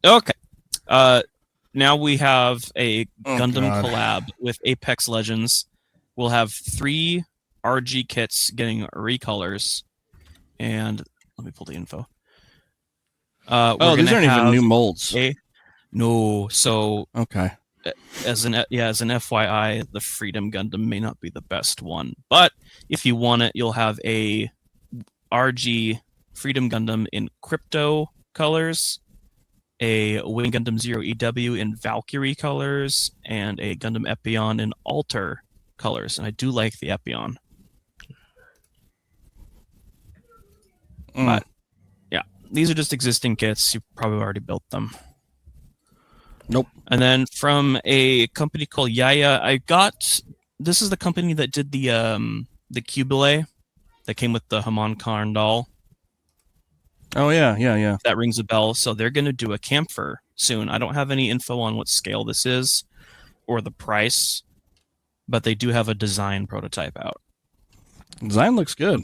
Okay. Now we have a Gundam God. collab with Apex Legends. We'll have 3 RG kits getting recolors. And let me pull the info. Oh, these aren't even new molds. No, so Okay. as an FYI, the Freedom Gundam may not be the best one, but if you want it, you'll have a RG Freedom Gundam in Crypto colors, a Wing Gundam Zero EW in Valkyrie colors, and a Gundam Epion in Alter colors. And I do like the Epion. But yeah, these are just existing kits. You've probably already built them. Nope. And then from a company called Yaya, I got this is the company that did the Cubile that came with the Haman Karn doll. Oh yeah. That rings a bell. So they're going to do a camphor soon. I don't have any info on what scale this is or the price, but they do have a design prototype out. Design looks good.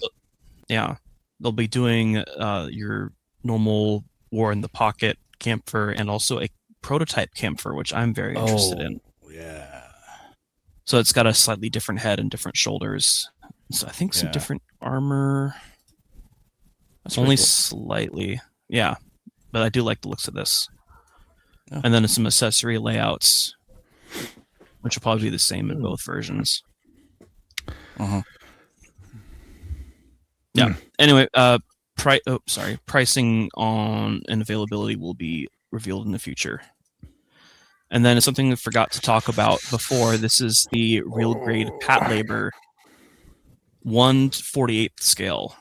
Yeah, they'll be doing your normal War in the Pocket camphor and also a prototype camphor, which I'm very interested in. Yeah. So it's got a slightly different head and different shoulders. So I think some Yeah. different armor. That's Only pretty cool. slightly. Yeah. But I do like the looks of this. Yeah. And then some accessory layouts, which will probably be the same in both versions. Uh-huh. Yeah. Anyway, pricing on and availability will be revealed in the future. And then something we forgot to talk about before. This is the real grade Pat Labor 1/48 scale.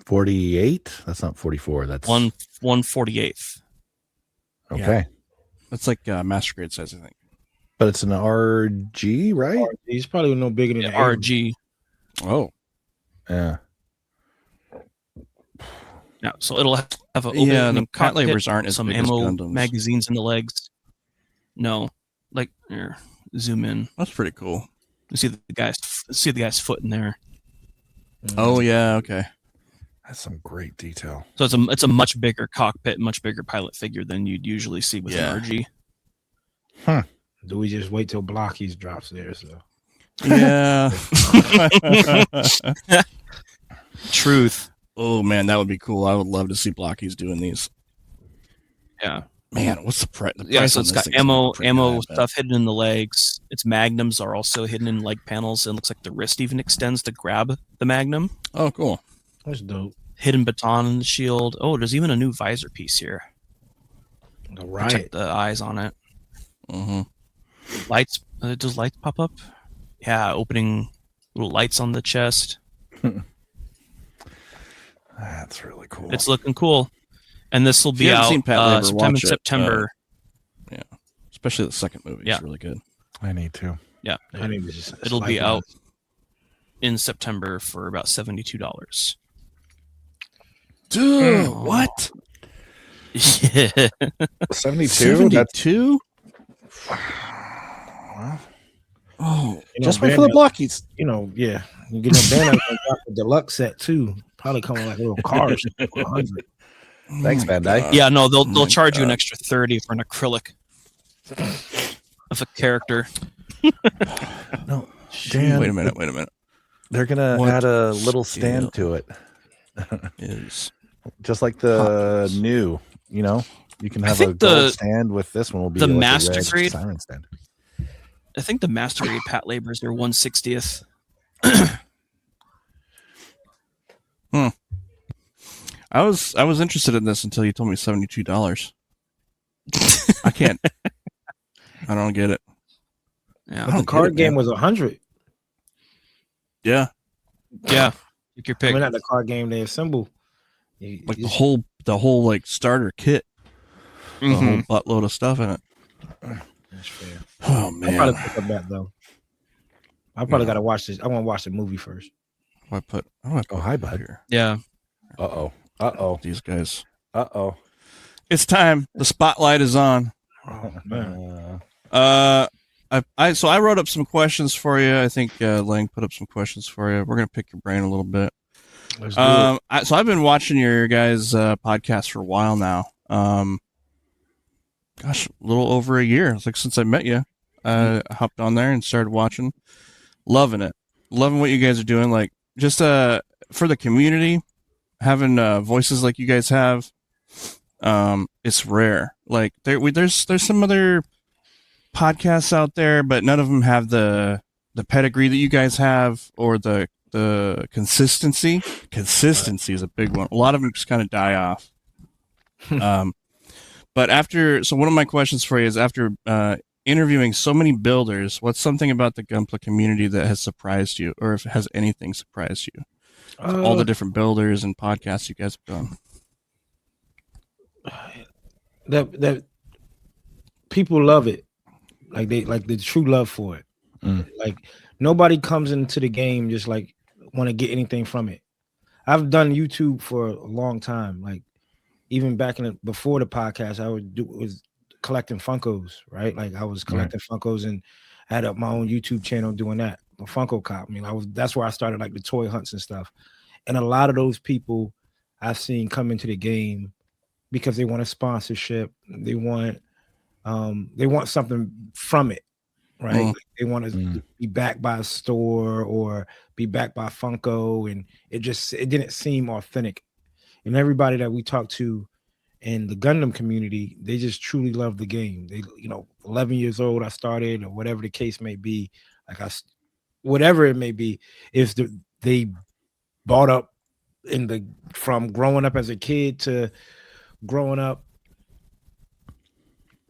48? That's not 44. That's 1/48. okay. That's like master grade size, I think. But it's an RG, right? He's probably no bigger than the RG. Oh. Yeah. Yeah, so it'll have an Yeah, open the Pat cockpit, Labors aren't as some big as ammo Gundams. magazines in the legs. No, like here, zoom in. That's pretty cool. You see the guy's foot in there. Oh yeah, okay. That's some great detail. So it's a much bigger cockpit, much bigger pilot figure than you'd usually see with Yeah. an RG. Do we just wait till Blockies drops there? So Yeah. Truth. Oh man, that would be cool. I would love to see Blockies doing these. Yeah. Man, what's the price? Yeah, so it's got ammo stuff hidden in the legs. Its magnums are also hidden in leg panels, and it looks like the wrist even extends to grab the magnum. Oh, cool. that's dope. Hidden baton in the shield. Oh, there's even a new visor piece here. All Protect right. the eyes on it. Mm-hmm. Lights. Does lights pop up? Yeah, opening little lights on the chest. That's really cool. It's looking cool. And this will If be you haven't out seen Pat Labor, sometime in watch it. September. especially the second movie. Yeah. It's really good. I need to. Yeah, I mean, it's just, it'll be likewise. out in September for about $72. Dude, Oh. what? Yeah. 72? That's 72? well, Oh, You know, just wait for the Bandai- blockies. You know, yeah. You get no Bandai gonna drop the deluxe set too. Probably come with like a little car or something for 100. Thanks, my Bandai. God. Yeah, no, they'll my charge you an God. extra 30 for an acrylic of a character. No, Dan, Dan, wait a minute. they're gonna What add a little scale? stand to it, Is just like the Poppers. new. You know, you can I have a think gold the- stand with this one. Will be the like Master a red Grade- siren stand. I think the Master Grade Pat Labors are 1/60th. I was interested in this until you told me $72. I can't. I don't get it. Yeah, I The don't card get it, game was 100. Yeah, yeah. Pick your I pick. mean, not the card game they assemble. You- like you the whole like starter kit, the whole Mhm. buttload of stuff in it. That's fair. Oh I'll man, probably pick up that though. I probably Yeah. gotta watch this. I want to watch the movie first. what I put? Oh, I put hi, bud. here. Yeah. These guys. Uh-oh. It's time. The spotlight is on. Oh man. So I wrote up some questions for you. I think Lang put up some questions for you. We're gonna pick your brain a little bit. Let's do it. So I've been watching your guys' podcast for a while now. Gosh, a little over a year. It's like since I met you. I hopped on there and started watching. Loving it. Loving what you guys are doing. Like just for the community, having voices like you guys have. It's rare. Like there's some other podcasts out there, but none of them have the pedigree that you guys have or the consistency. Consistency is a big one. A lot of them just kind of die off. But one of my questions for you is after interviewing so many builders, what's something about the Gunpla community that has surprised you, or if has anything surprised you? All the different builders and podcasts you guys have done. That people love it, like they like the true love for it. Like nobody comes into the game just like want to get anything from it. I've done YouTube for a long time, like even back before the podcast, I was collecting Funkos, right? Like I was collecting Funkos and had up my own YouTube channel doing that. A Funko Cop. I mean, that's where I started like the toy hunts and stuff. And a lot of those people I've seen come into the game because they want a sponsorship. They want something from it, right? Like they want to be backed by a store or be backed by Funko, and it didn't seem authentic. And everybody that we talked to in the Gundam community, they just truly love the game. They, 11 years old, I started, or whatever the case may be. Whatever it may be, they bought up from growing up as a kid to growing up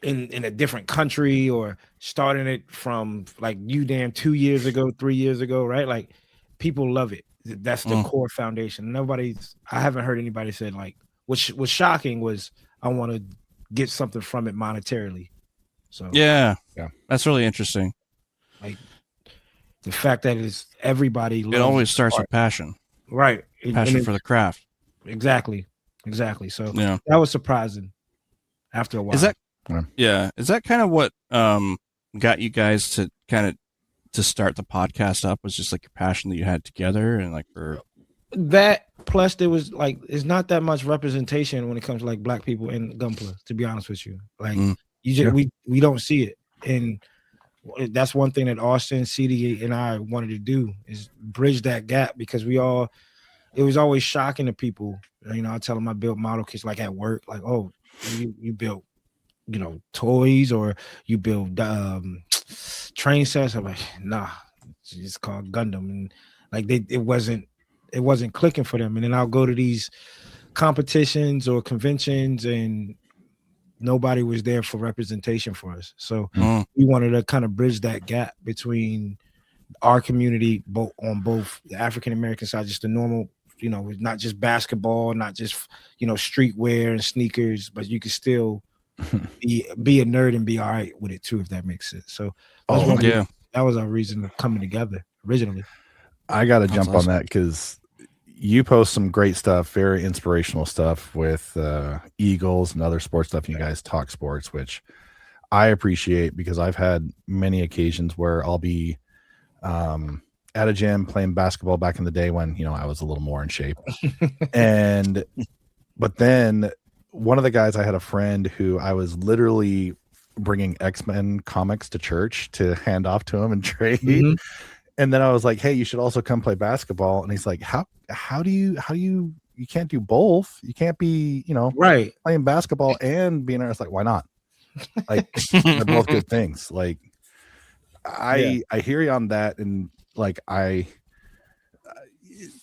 in a different country, or starting it from like 2 years ago, 3 years ago, right? Like people love it. That's the core foundation. I haven't heard anybody said like, which was shocking was I want to get something from it monetarily. So yeah, that's really interesting. Like the fact that it's everybody loves It always starts art. with passion, Right? passion for the craft. Exactly. So Yeah, that was surprising after a while. is that kind of what got you guys to start the podcast up? Was just like your passion that you had together, and like for that, plus there was like it's not that much representation when it comes to like black people in Gunpla, to be honest with you. Like you just we don't see it. And that's one thing that Austin, CD, and I wanted to do is bridge that gap, because it was always shocking to people. I tell them I built model kits like at work, like, oh, you built toys, or you build train sets. I'm like, nah, it's called Gundam. And like it wasn't clicking for them. And then I'll go to these competitions or conventions, and nobody was there for representation for us. So we wanted to kind of bridge that gap between our community, on both the African American side, just the normal, not just basketball, not just streetwear and sneakers, but you could still be a nerd and be all right with it too, if that makes sense. So that's Oh, one yeah. that was our reason of coming together originally. I got to That's jump on awesome. that because you post some great stuff, very inspirational stuff with Eagles and other sports stuff. You guys talk sports, which I appreciate because I've had many occasions where I'll be at a gym playing basketball back in the day when, I was a little more in shape. But then one of the guys, I had a friend who I was literally bringing X-Men comics to church to hand off to him and trade. Mhm. And then I was like, hey, you should also come play basketball. And he's like, how do you can't do both. You can't be, Right. playing basketball and being honest. Like, why not? Like, they're both good things. Like, I hear you on that. And like,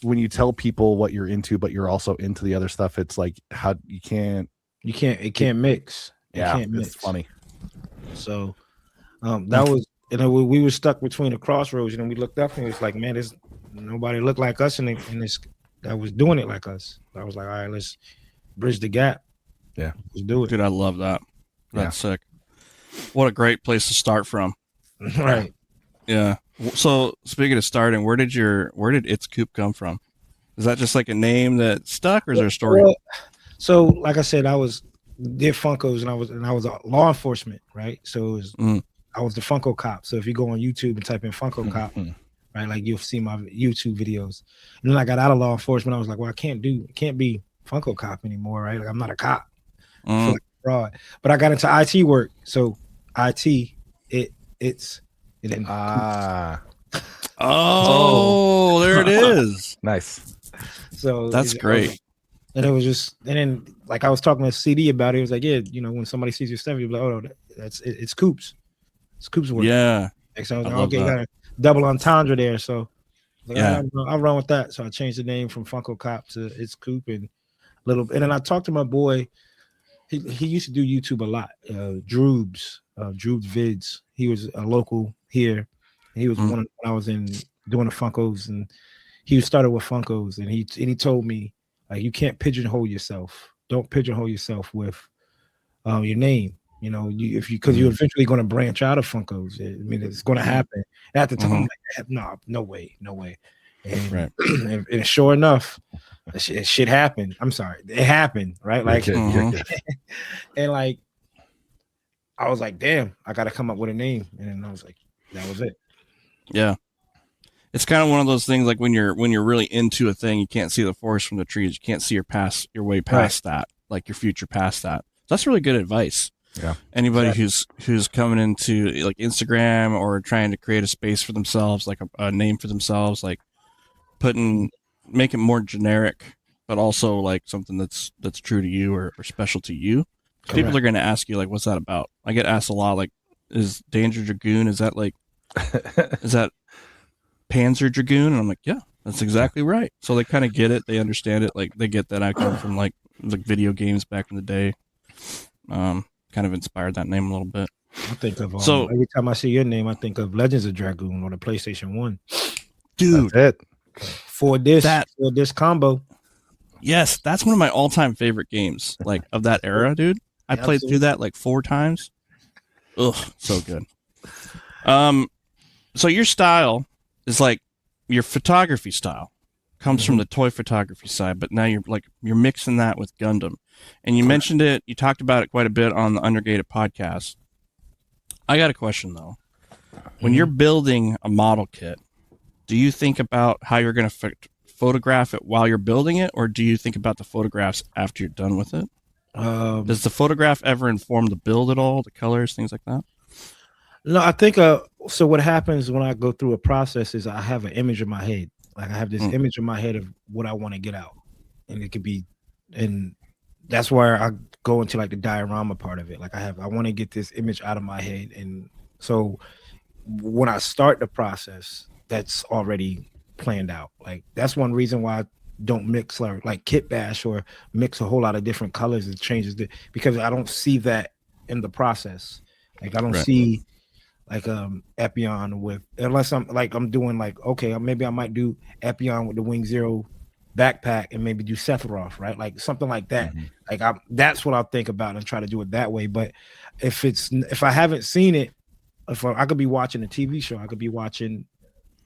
when you tell people what you're into, but you're also into the other stuff, it's like, how it can't mix. It yeah, can't mix. it's funny. So that was, we were stuck between the crossroads, and we looked up and it was like, man, there's nobody looked like us in this that was doing it like us. I was like, all right, let's bridge the gap. Yeah, let's do it. Dude, I love that. That's sick. What a great place to start from. Right. Yeah. So speaking of starting, where did It's Coop come from? Is that just like a name that stuck, or is there a story? Well, so like I said, I did Funkos, and I was a law enforcement, right? So it was, I was the Funko cop. So if you go on YouTube and type in Funko cop, right, like you'll see my YouTube videos. And then I got out of law enforcement. I was like, well, I can't be Funko cop anymore, right? Like I'm not a cop. I feel like fraud. But I got into IT work. So IT, it's Oh, there it is. Nice. So that's great. And it was just, and then like I was talking to CD about it. It was like, yeah, when somebody sees your stuff, you're like, oh, it's Coop's. It's Coop's work. Yeah. So I was I like, love okay, that. got a double entendre there. So like, Yeah. I'll run with that. So I changed the name from Funko Cop to It's Coop, and then I talked to my boy. He used to do YouTube a lot. Droobs Vids. He was a local here. He was one of, when I was doing the Funkos, and he started with Funkos, and he told me, like, you can't pigeonhole yourself. Don't pigeonhole yourself with your name. Because you're eventually going to branch out of Funkos. I mean, it's going to happen. At the time, I'm like, no way. And, Right. and sure enough, it shit happened. I'm sorry, it happened, right? Like, You're good. and like, I was like, damn, I got to come up with a name, and then I was like, that was it. Yeah. It's kind of one of those things, like when you're really into a thing, you can't see the forest from the trees. You can't see your way past that, like your future past that. So that's really good advice. Yeah. Anybody who's coming into like Instagram or trying to create a space for themselves, like a name for themselves, like make it more generic, but also like something that's true to you or special to you. People are going to ask you, like, what's that about? I get asked a lot, like, is Danger Dragoon, is that Panzer Dragoon? And I'm like, yeah, that's exactly right. So they kind of get it. They understand it. Like, they get that I come from like video games back in the day. Kind of inspired that name a little bit. I think of every time I see your name, I think of Legends of Dragoon on the PlayStation 1. Dude, that's it. For this combo. Yes, that's one of my all-time favorite games, like of that era, dude. I played through that like 4 times. Ugh, so good. So your style is like your photography style comes from the toy photography side, but now you're mixing that with Gundam. And you mentioned it, you talked about it quite a bit on the Undergated podcast. I got a question though. When you're building a model kit, do you think about how you're going to photograph it while you're building it, or do you think about the photographs after you're done with it? Does the photograph ever inform the build at all, the colors, things like that? No, I think so what happens when I go through a process is I have an image in my head. Like I have this image in my head of what I want to get out. And it could be, and that's where I go into like the diorama part of it. Like I want to get this image out of my head. And so when I start the process, that's already planned out. Like that's one reason why I don't mix like kit bash or mix a whole lot of different colors. It changes because I don't see that in the process. Like I don't see like Epion with, unless I'm doing like, okay, maybe I might do Epion with the Wing Zero backpack and maybe do Sephiroth, right? Like something like that. Mhm. Like that's what I'll think about and try to do it that way. But if I haven't seen it, if I could be watching a TV show, I could be watching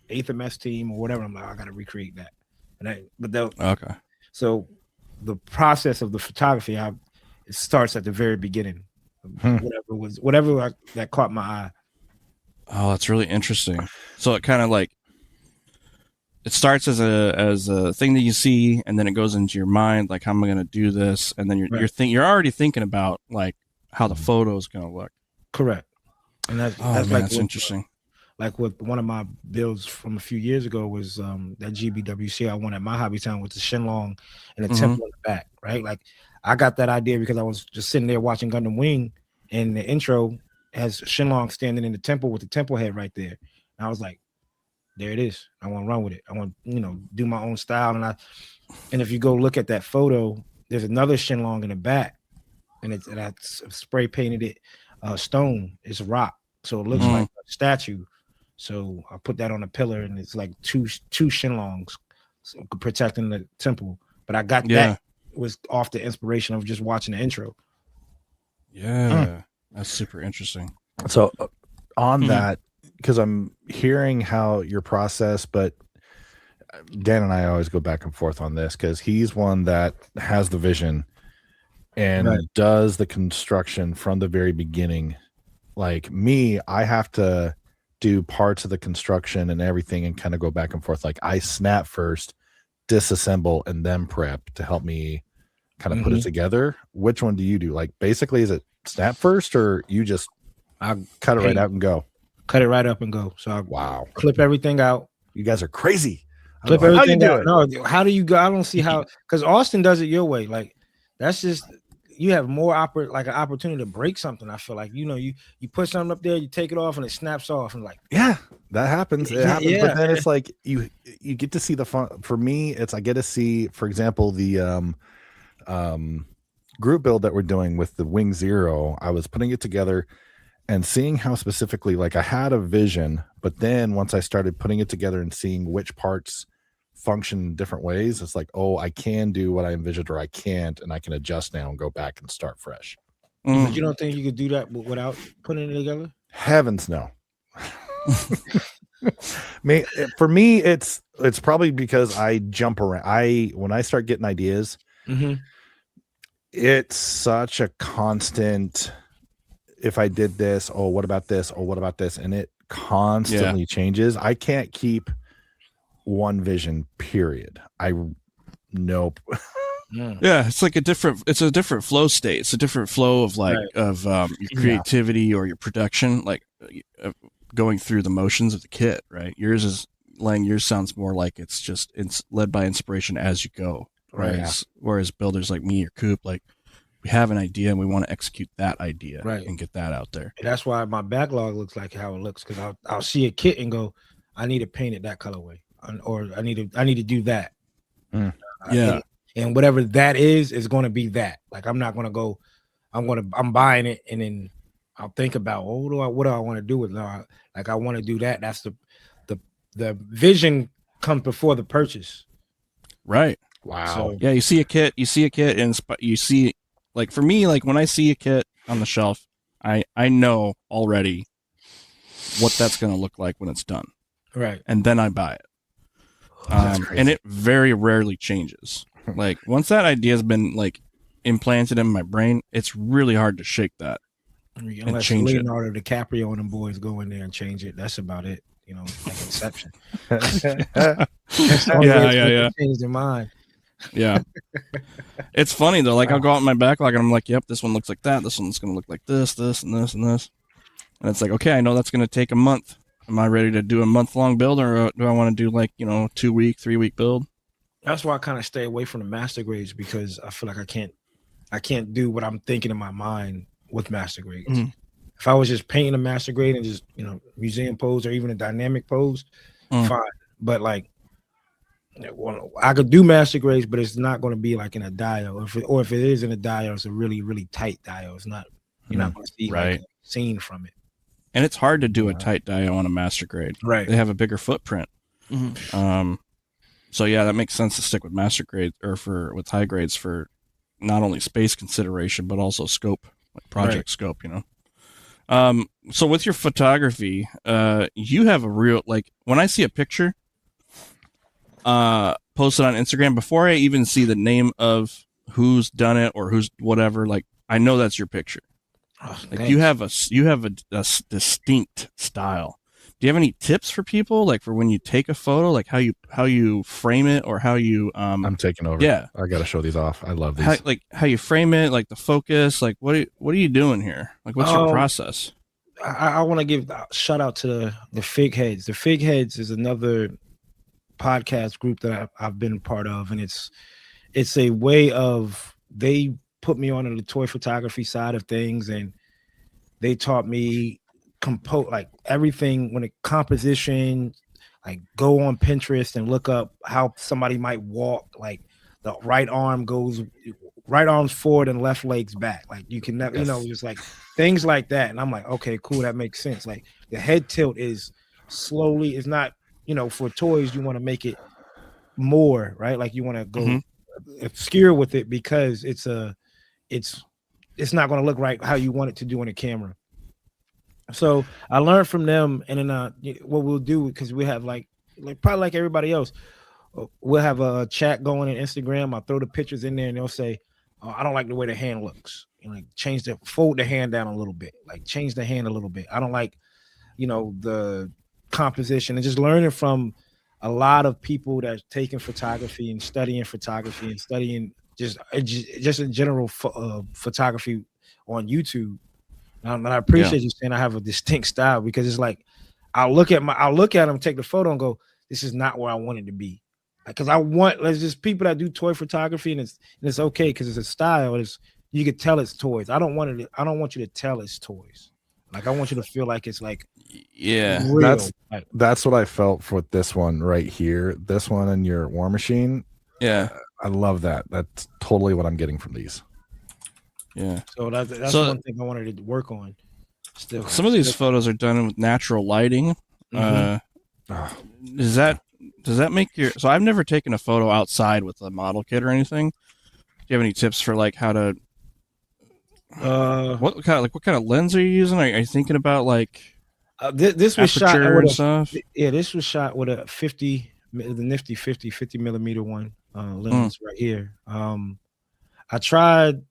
8th MS Team or whatever. I'm like, I got to recreate that. Okay. So the process of the photography, it starts at the very beginning. Whatever that caught my eye. Oh, that's really interesting. So it kind of like it starts as a thing that you see, and then it goes into your mind, like how am I going to do this, and then you're already thinking about like how the photo is going to look. Correct. And that's interesting. Like with one of my builds from a few years ago was that GBWC I won at my hobby town with the Shenlong and the temple in the back, right? Like I got that idea because I was just sitting there watching Gundam Wing, and the intro has Shenlong standing in the temple with the temple head right there. And I was like, there it is. I want to run with it. I want do my own style. And if you go look at that photo, there's another Shenlong in the back, and I spray painted it stone. It's rock, so it looks like a statue. So I put that on a pillar, and it's like two Shenlongs protecting the temple. But I got that was off the inspiration of just watching the intro. Yeah, that's super interesting. So on that, because I'm hearing how your process, but Dan and I always go back and forth on this because he's one that has the vision and does the construction from the very beginning. Like me, I have to do parts of the construction and everything and kind of go back and forth. Like I snap first, disassemble, and then prep to help me kind of put it together. Which one do you do? Like basically, is it snap first, or you just cut it right out and go? Cut it right up and go. So wow, clip everything out. You guys are crazy. Clip everything out. No, how do you go? I don't see how, because Austin does it your way. Like that's just, you have more an opportunity to break something. I feel like you put something up there, you take it off, and it snaps off, and like that happens. It happens. But then it's like you get to see the fun. For me, it's I get to see, for example, the group build that we're doing with the Wing Zero. I was putting it together and seeing how specifically, like I had a vision, but then once I started putting it together and seeing which parts function in different ways, it's like, oh, I can do what I envisioned, or I can't, and I can adjust now and go back and start fresh. But you don't think you could do that without putting it together? Heavens no. For me, it's probably because I jump around. When I start getting ideas, it's such a constant. If I did this, oh, what about this? Oh, what about this? And it constantly changes. I can't keep one vision, period. Nope. Yeah, it's like a different flow state. It's a different flow of your creativity or your production, like going through the motions of the kit, right? Yours sounds more like it's led by inspiration as you go. Whereas builders like me or Coop, like we have an idea and we want to execute that idea and get that out there. And that's why my backlog looks like how it looks, because I'll see a kit and go, I need to paint it that colorway, or I need to do that. And whatever that is going to be that. Like I'm not going to go. I'm buying it, and then I'll think about, what do I want to do with it? Like I want to do that. That's the vision comes before the purchase. Right. Wow. So, yeah, you see a kit, and you see, like for me, like when I see a kit on the shelf, I know already what that's going to look like when it's done. Right. And then I buy it. And it very rarely changes. Like once that idea has been like implanted in my brain, it's really hard to shake that. Unless Leonardo DiCaprio and them boys go in there and change it, that's about it. Like Inception. Yeah. Change their mind. Yeah. It's funny though. Like I'll go out in my backlog and I'm like, yep, this one looks like that. This one's going to look like this, this, and this, and this. And it's like, okay, I know that's going to take a month. Am I ready to do a month-long build, or do I want to do like 2-week, 3-week build? That's why I kind of stay away from the master grades, because I feel like I can't do what I'm thinking in my mind with master grades. If I was just painting a master grade and just museum pose or even a dynamic pose, fine. But like, I could do master grades, but it's not going to be like in a dial. Or if it is in a dial, it's a really, really tight dial. It's not. You're not going to see like a scene from it. And it's hard to do a tight dial on a master grade. Right. They have a bigger footprint. So yeah, that makes sense to stick with master grade or with high grades for not only space consideration but also scope, like project scope. So with your photography, you have a real, like, when I see a picture posted on Instagram, before I even see the name of who's done it or who's whatever, like, I know that's your picture. Oh, Like you have a distinct style. Do you have any tips for people, like for when you take a photo, like how you frame it or how you I'm taking over. Yeah, I got to show these off. I love these. how you frame it, like the focus, like what are you doing here? Like what's your process? I want to give a shout out to the Fig Heads. The Fig Heads is another podcast group that I've been part of, and it's a way of, they put me on the toy photography side of things, and they taught me like everything when it composition, like go on Pinterest and look up how somebody might walk, like the right arm's forward and left leg's back, like you can never, just like things like that. And I'm like, okay, cool, that makes sense. Like the head tilt is slowly, it's not, for toys you want to make it more right, like you want to go obscure with it because it's not going to look right how you want it to do on a camera. So I learned from them, and then what we'll do, because we have like probably like everybody else, we'll have a chat going in Instagram. I'll throw the pictures in there, and they'll say, "Oh, I don't like the way the hand looks. Like fold the hand down a little bit, like change the hand a little bit. I don't like, the composition." And just learning from a lot of people that's taking photography and studying just in general photography on YouTube. And I appreciate you saying I have a distinct style, because it's like I'll look at them, take the photo, and go, "This is not where I want it to be." Because there's just people that do toy photography, and it's okay because it's a style. You could tell it's toys. I don't want you to tell it's toys. Like I want you to feel like it's like real. That's what I felt for this one right here. This one and your War Machine. Yeah, I love that. That's totally what I'm getting from these. Yeah. So that's one thing I wanted to work on. Still, some of these photos are done with natural lighting. Does that make your? So I've never taken a photo outside with a model kit or anything. Do you have any tips for like how to? What kind of lens are you using? Are you thinking about like? This was shot with stuff. Yeah, this was shot with a 50 millimeter one lens right here. I tried.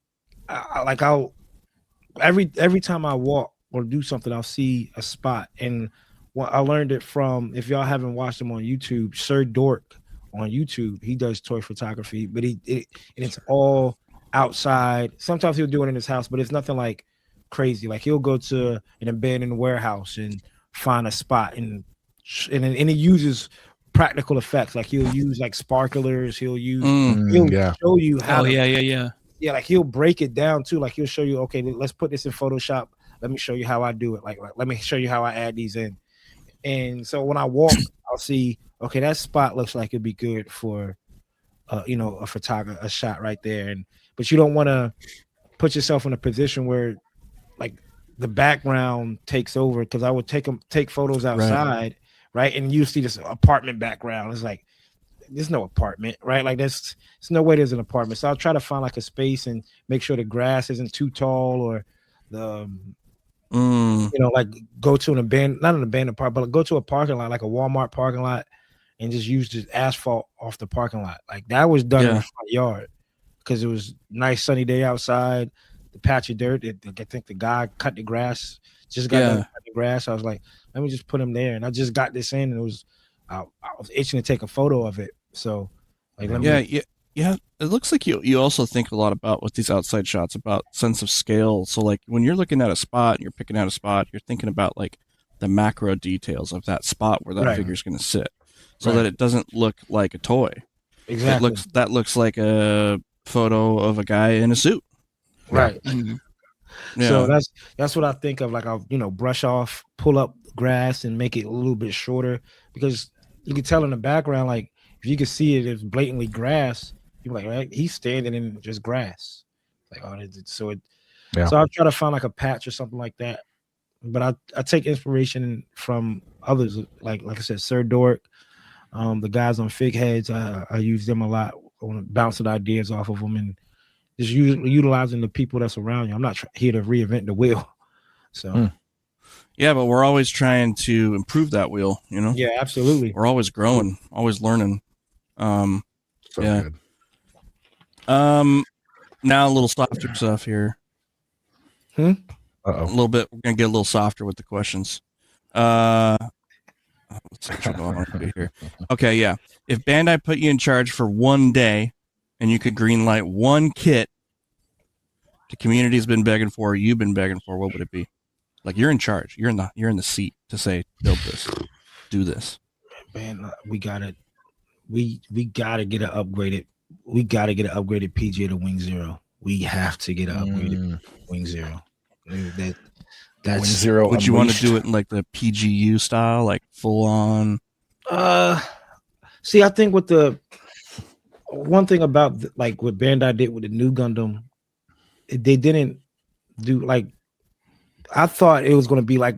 Every time I walk or do something, I'll see a spot, and I learned it from, if y'all haven't watched him on YouTube, Sir Dork on YouTube. He does toy photography, but it's all outside. Sometimes he'll do it in his house, but it's nothing like crazy. Like he'll go to an abandoned warehouse and find a spot, and he uses practical effects. Like he'll use like sparklers. He'll show you how. Yeah, like he'll break it down too. Like he'll show you, okay, let's put this in Photoshop. Let me show you how I do it. Like let me show you how I add these in. And so when I walk, I'll see, okay, that spot looks like it'd be good for, a shot right there. But you don't want to put yourself in a position where, like, the background takes over. Because I would take photos outside, right? And you see this apartment background. It's like, there's no apartment, right? Like there's no way there's an apartment. So I'll try to find like a space and make sure the grass isn't too tall, or the like go to not an abandoned park, but go to a parking lot, like a Walmart parking lot, and just use the asphalt off the parking lot. Like that was done in the front yard because it was nice sunny day outside. The patch of dirt, I think the guy cut the grass, just got done cutting the grass. I was like, let me just put him there, and I just got this in, and it was I was itching to take a photo of it. So, like, it looks like you also think a lot about, with these outside shots, about sense of scale. So like when you're looking at a spot and you're picking out a spot, you're thinking about like the macro details of that spot where that figure's going to sit, so that it doesn't look like a toy. Exactly. That looks like a photo of a guy in a suit. Right. Yeah. So that's what I think of. Like I'll brush off, pull up grass, and make it a little bit shorter, because you can tell in the background, like if you can see it, it's blatantly grass. You're like, right, he's standing in just grass. Like, so I'll try to find like a patch or something like that. But I take inspiration from others, like I said, Sir Dork. The guys on Fig Heads, I use them a lot, bouncing ideas off of them, and just utilizing the people that's around you. I'm not here to reinvent the wheel. So Yeah, but we're always trying to improve that wheel, you know? yeah, absolutely. We're always growing, always learning. So Yeah. good. Now a little softer stuff here. A Uh-oh. little bit. We're gonna get a little softer with the questions. Let's see what I want to do here. Okay, yeah. If Bandai put you in charge for one day, and you could greenlight one kit the community's been begging for, you've been begging for, what would it be? Like you're in charge. You're in the seat to say, build this, do this. Man, we gotta get an upgraded. We gotta get an upgraded PGA to Wing Zero. We have to get an upgraded Wing Zero. That's Wing Zero. Would you want to Unleashed. do it in like the PGU style, like full on? See, I think with the one thing about like what Bandai did with the new Gundam, they didn't do like. I thought it was going to be like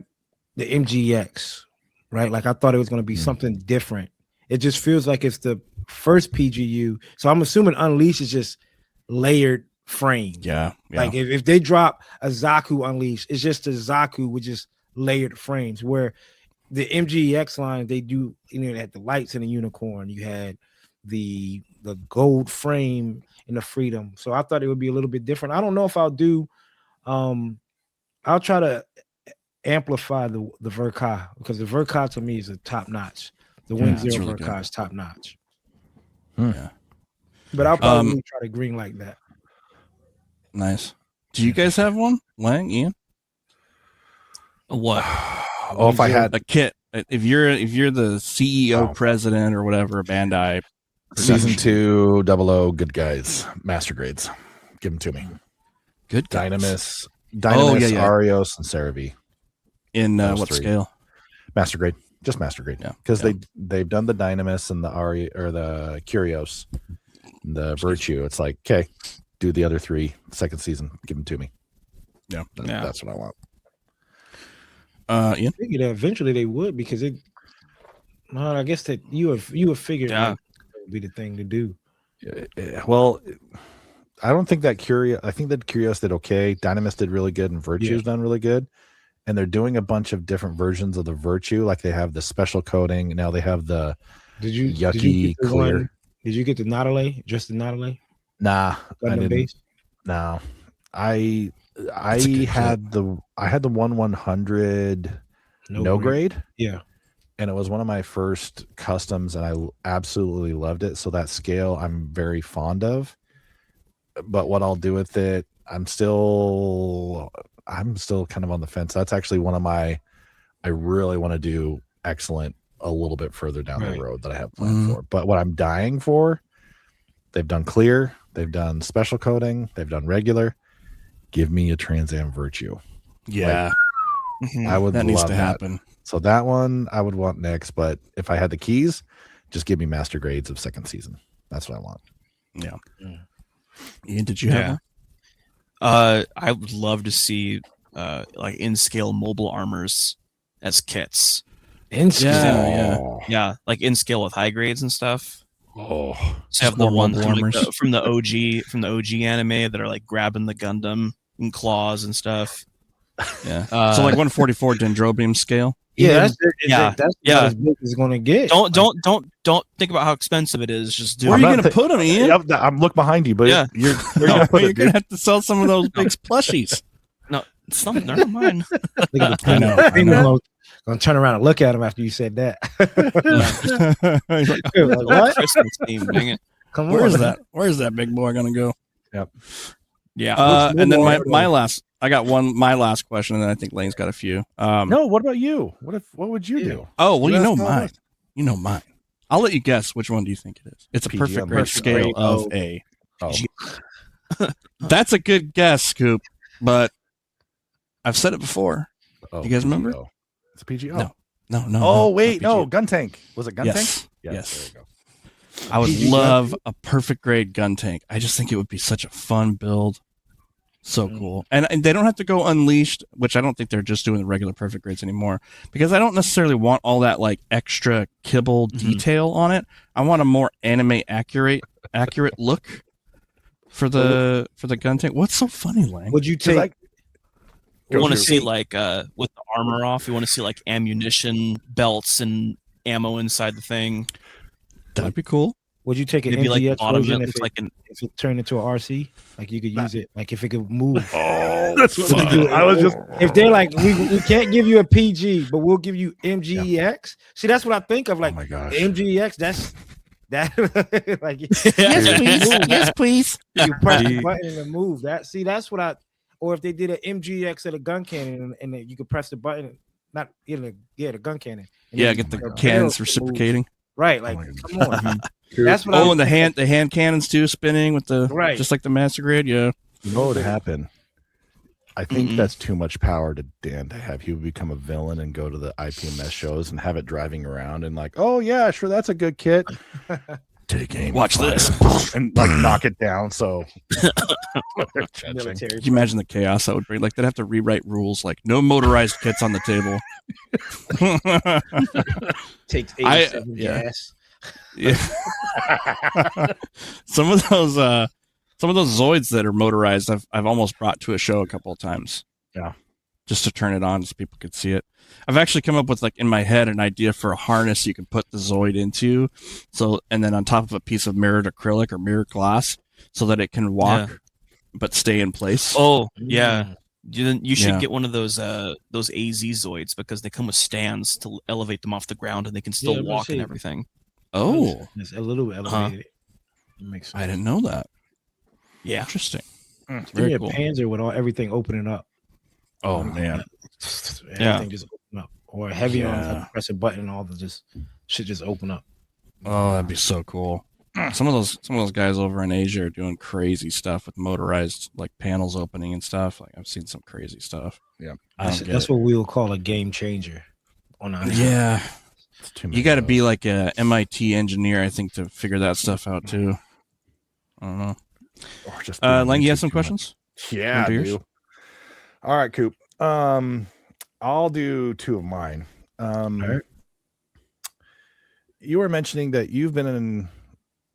the MGX, right? Like I thought it was going to be something different. It just feels like it's the first PGU. So I'm assuming Unleashed is just layered frame. Yeah. Like if they drop a Zaku Unleashed, it's just a Zaku with just layered frames. Where the MGX line, they do, they had the lights in the unicorn. You had the gold frame in the Freedom. So I thought it would be a little bit different. I don't know if I'll do. I'll try to amplify the Verka, because the Verka to me is a top notch. The Wing Zero really Verka is top notch. Yeah. But I'll probably try to green like that. Nice. Do you guys have one, Lang, Ian? What? Oh, if I had A kit. If you're the CEO, president, or whatever, Bandai. Season 2, 00, good guys, master grades, give them to me. Good guys. Dynamis, yeah. Arios, and Cerevi. In Those what three. scale? Master grade, just master grade. Yeah, Because yeah. they've done the Dynamis and the Ari or the Curios, the Virtue. It's like, okay, do the other 3 second season, give them to me. Yeah. That's what I want. Ian? I figured that eventually they would, because it. No, I guess that you have figured that would be the thing to do. Well, I don't think that Curios. I think that Curios did okay. Dynamis did really good, and Virtue's done really good. And they're doing a bunch of different versions of the Virtue. Like they have the special coating. Now they have the yucky clear. Did you get the Nautilus? Just the Nautilus? Nah, I Gundam didn't. base? No, I a good had the 1/100 no grade. Yeah. And it was one of my first customs, and I absolutely loved it. So that scale I'm very fond of. But what I'll do with it, I'm still kind of on the fence. That's actually one of I really want to do excellent a little bit further down the road that I have planned for. But what I'm dying for, they've done clear, they've done special coating, they've done regular. Give me a Trans Am Virtue. Yeah. I would that love needs to that. happen. So that one I would want next. But if I had the keys, just give me master grades of second season. That's what I want. Yeah. Ian, did you have one? I would love to see like in scale mobile armors as kits. In scale. Yeah. Yeah, like in scale with high grades and stuff. Oh, So have the more ones mobile from, like, armors. from the OG anime that are like grabbing the Gundam and claws and stuff. Yeah. So like 144 Dendrobium scale. Yeah, Yeah, that's yeah. about as big as it's gonna get. Don't think about how expensive it is. Just do Where are it. you I'm going to not put them, Ian? I'm look behind you, but Yeah. you're where you gonna put You're it, going dude? to have to sell some of those big plushies. No, some they're not mine. Look at the I know. premium. Gonna turn around and look at him after you said that. He's like, Like, what? Christmas theme, dang it. Come on, where's man. that? Where's that big boy going to go? Yeah. And then mobile my last, I got my last question, and then I think Lane's got a few. No, what about you? What would you do? Oh, well, You you know asked all mine. of us. You know mine. I'll let you guess which one do you think it is. It's a PG perfect on grade perfect scale grade. of Oh. A. Oh, That's a good guess, Scoop, but I've said it before. oh, You guys remember? PGO. It's a PGO. No. No. Oh, wait, not no, PG. gun tank. Was it gun Yes. tank? Yes. There you go. I would PG love a perfect grade gun tank. I just think it would be such a fun build. So cool. And they don't have to go unleashed, which I don't think they're just doing the regular perfect grades anymore, because I don't necessarily want all that like extra kibble detail on it. I want a more anime accurate look for the gun tank. What's so funny, Lang? Would you take? You want to see like with the armor off, you want to see like ammunition belts and ammo inside the thing. That'd be cool. Would you take an Maybe like the MGX bottom of version it if looks like an if it turned into an RC? Like you could use it, like if it could move. Oh, that's what we do. I was just. If they're like, we can't give you a PG, but we'll give you MGEX. See, that's what I think of. Like, Oh my gosh. MGEX. That's that. Like, Yes, please. Yes, please. you press the button and move. That's what I. Or if they did an MGX at a gun cannon, and then you could press the button, not the gun cannon. And Yeah, then get the barrel cannons moves. reciprocating. Right, like, my come on. That's what. Oh, and the hand cannons too, spinning with the Right. just like the Master Grade. Yeah. You know what would happen? I think that's too much power to Dan to have. He would become a villain and go to the IPMS shows and have it driving around and like, oh yeah, sure, that's a good kit. Take aim. Watch this. And like knock it down. So military. Can you imagine the chaos that would bring? Like they'd have to rewrite rules, like no motorized kits on the table. Takes I- 87 yeah. gas. Yeah. some of those Zoids that are motorized, I've almost brought to a show a couple of times. Yeah. Just to turn it on so people could see it. I've actually come up with like in my head an idea for a harness you can put the Zoid into. So and then on top of a piece of mirrored acrylic or mirrored glass so that it can walk but stay in place. Oh yeah. You should Yeah. get one of those AZ Zoids because they come with stands to elevate them off the ground and they can still Yeah, I was walk and saying. everything. Oh, It's a little elevated. Makes sense. I didn't know that. Yeah. Interesting. Give me Very a cool. Panzer with everything opening up. Oh man. Everything just open up. Or a heavy arms, Yeah. have to press a button, and all the shit just open up. Oh, that'd be so cool. Some of those guys over in Asia are doing crazy stuff with motorized like panels opening and stuff. Like I've seen some crazy stuff. Yeah. I don't get That's it. what we will call a game changer. On our Yeah, it's too you many got to of be those. like a MIT engineer, I think, to figure that stuff out too. I don't know. Or just Lang, doing you YouTube have some too much. questions? Yeah, I beers? do. All right, Coop. I'll do two of mine. right. You were mentioning that you've been in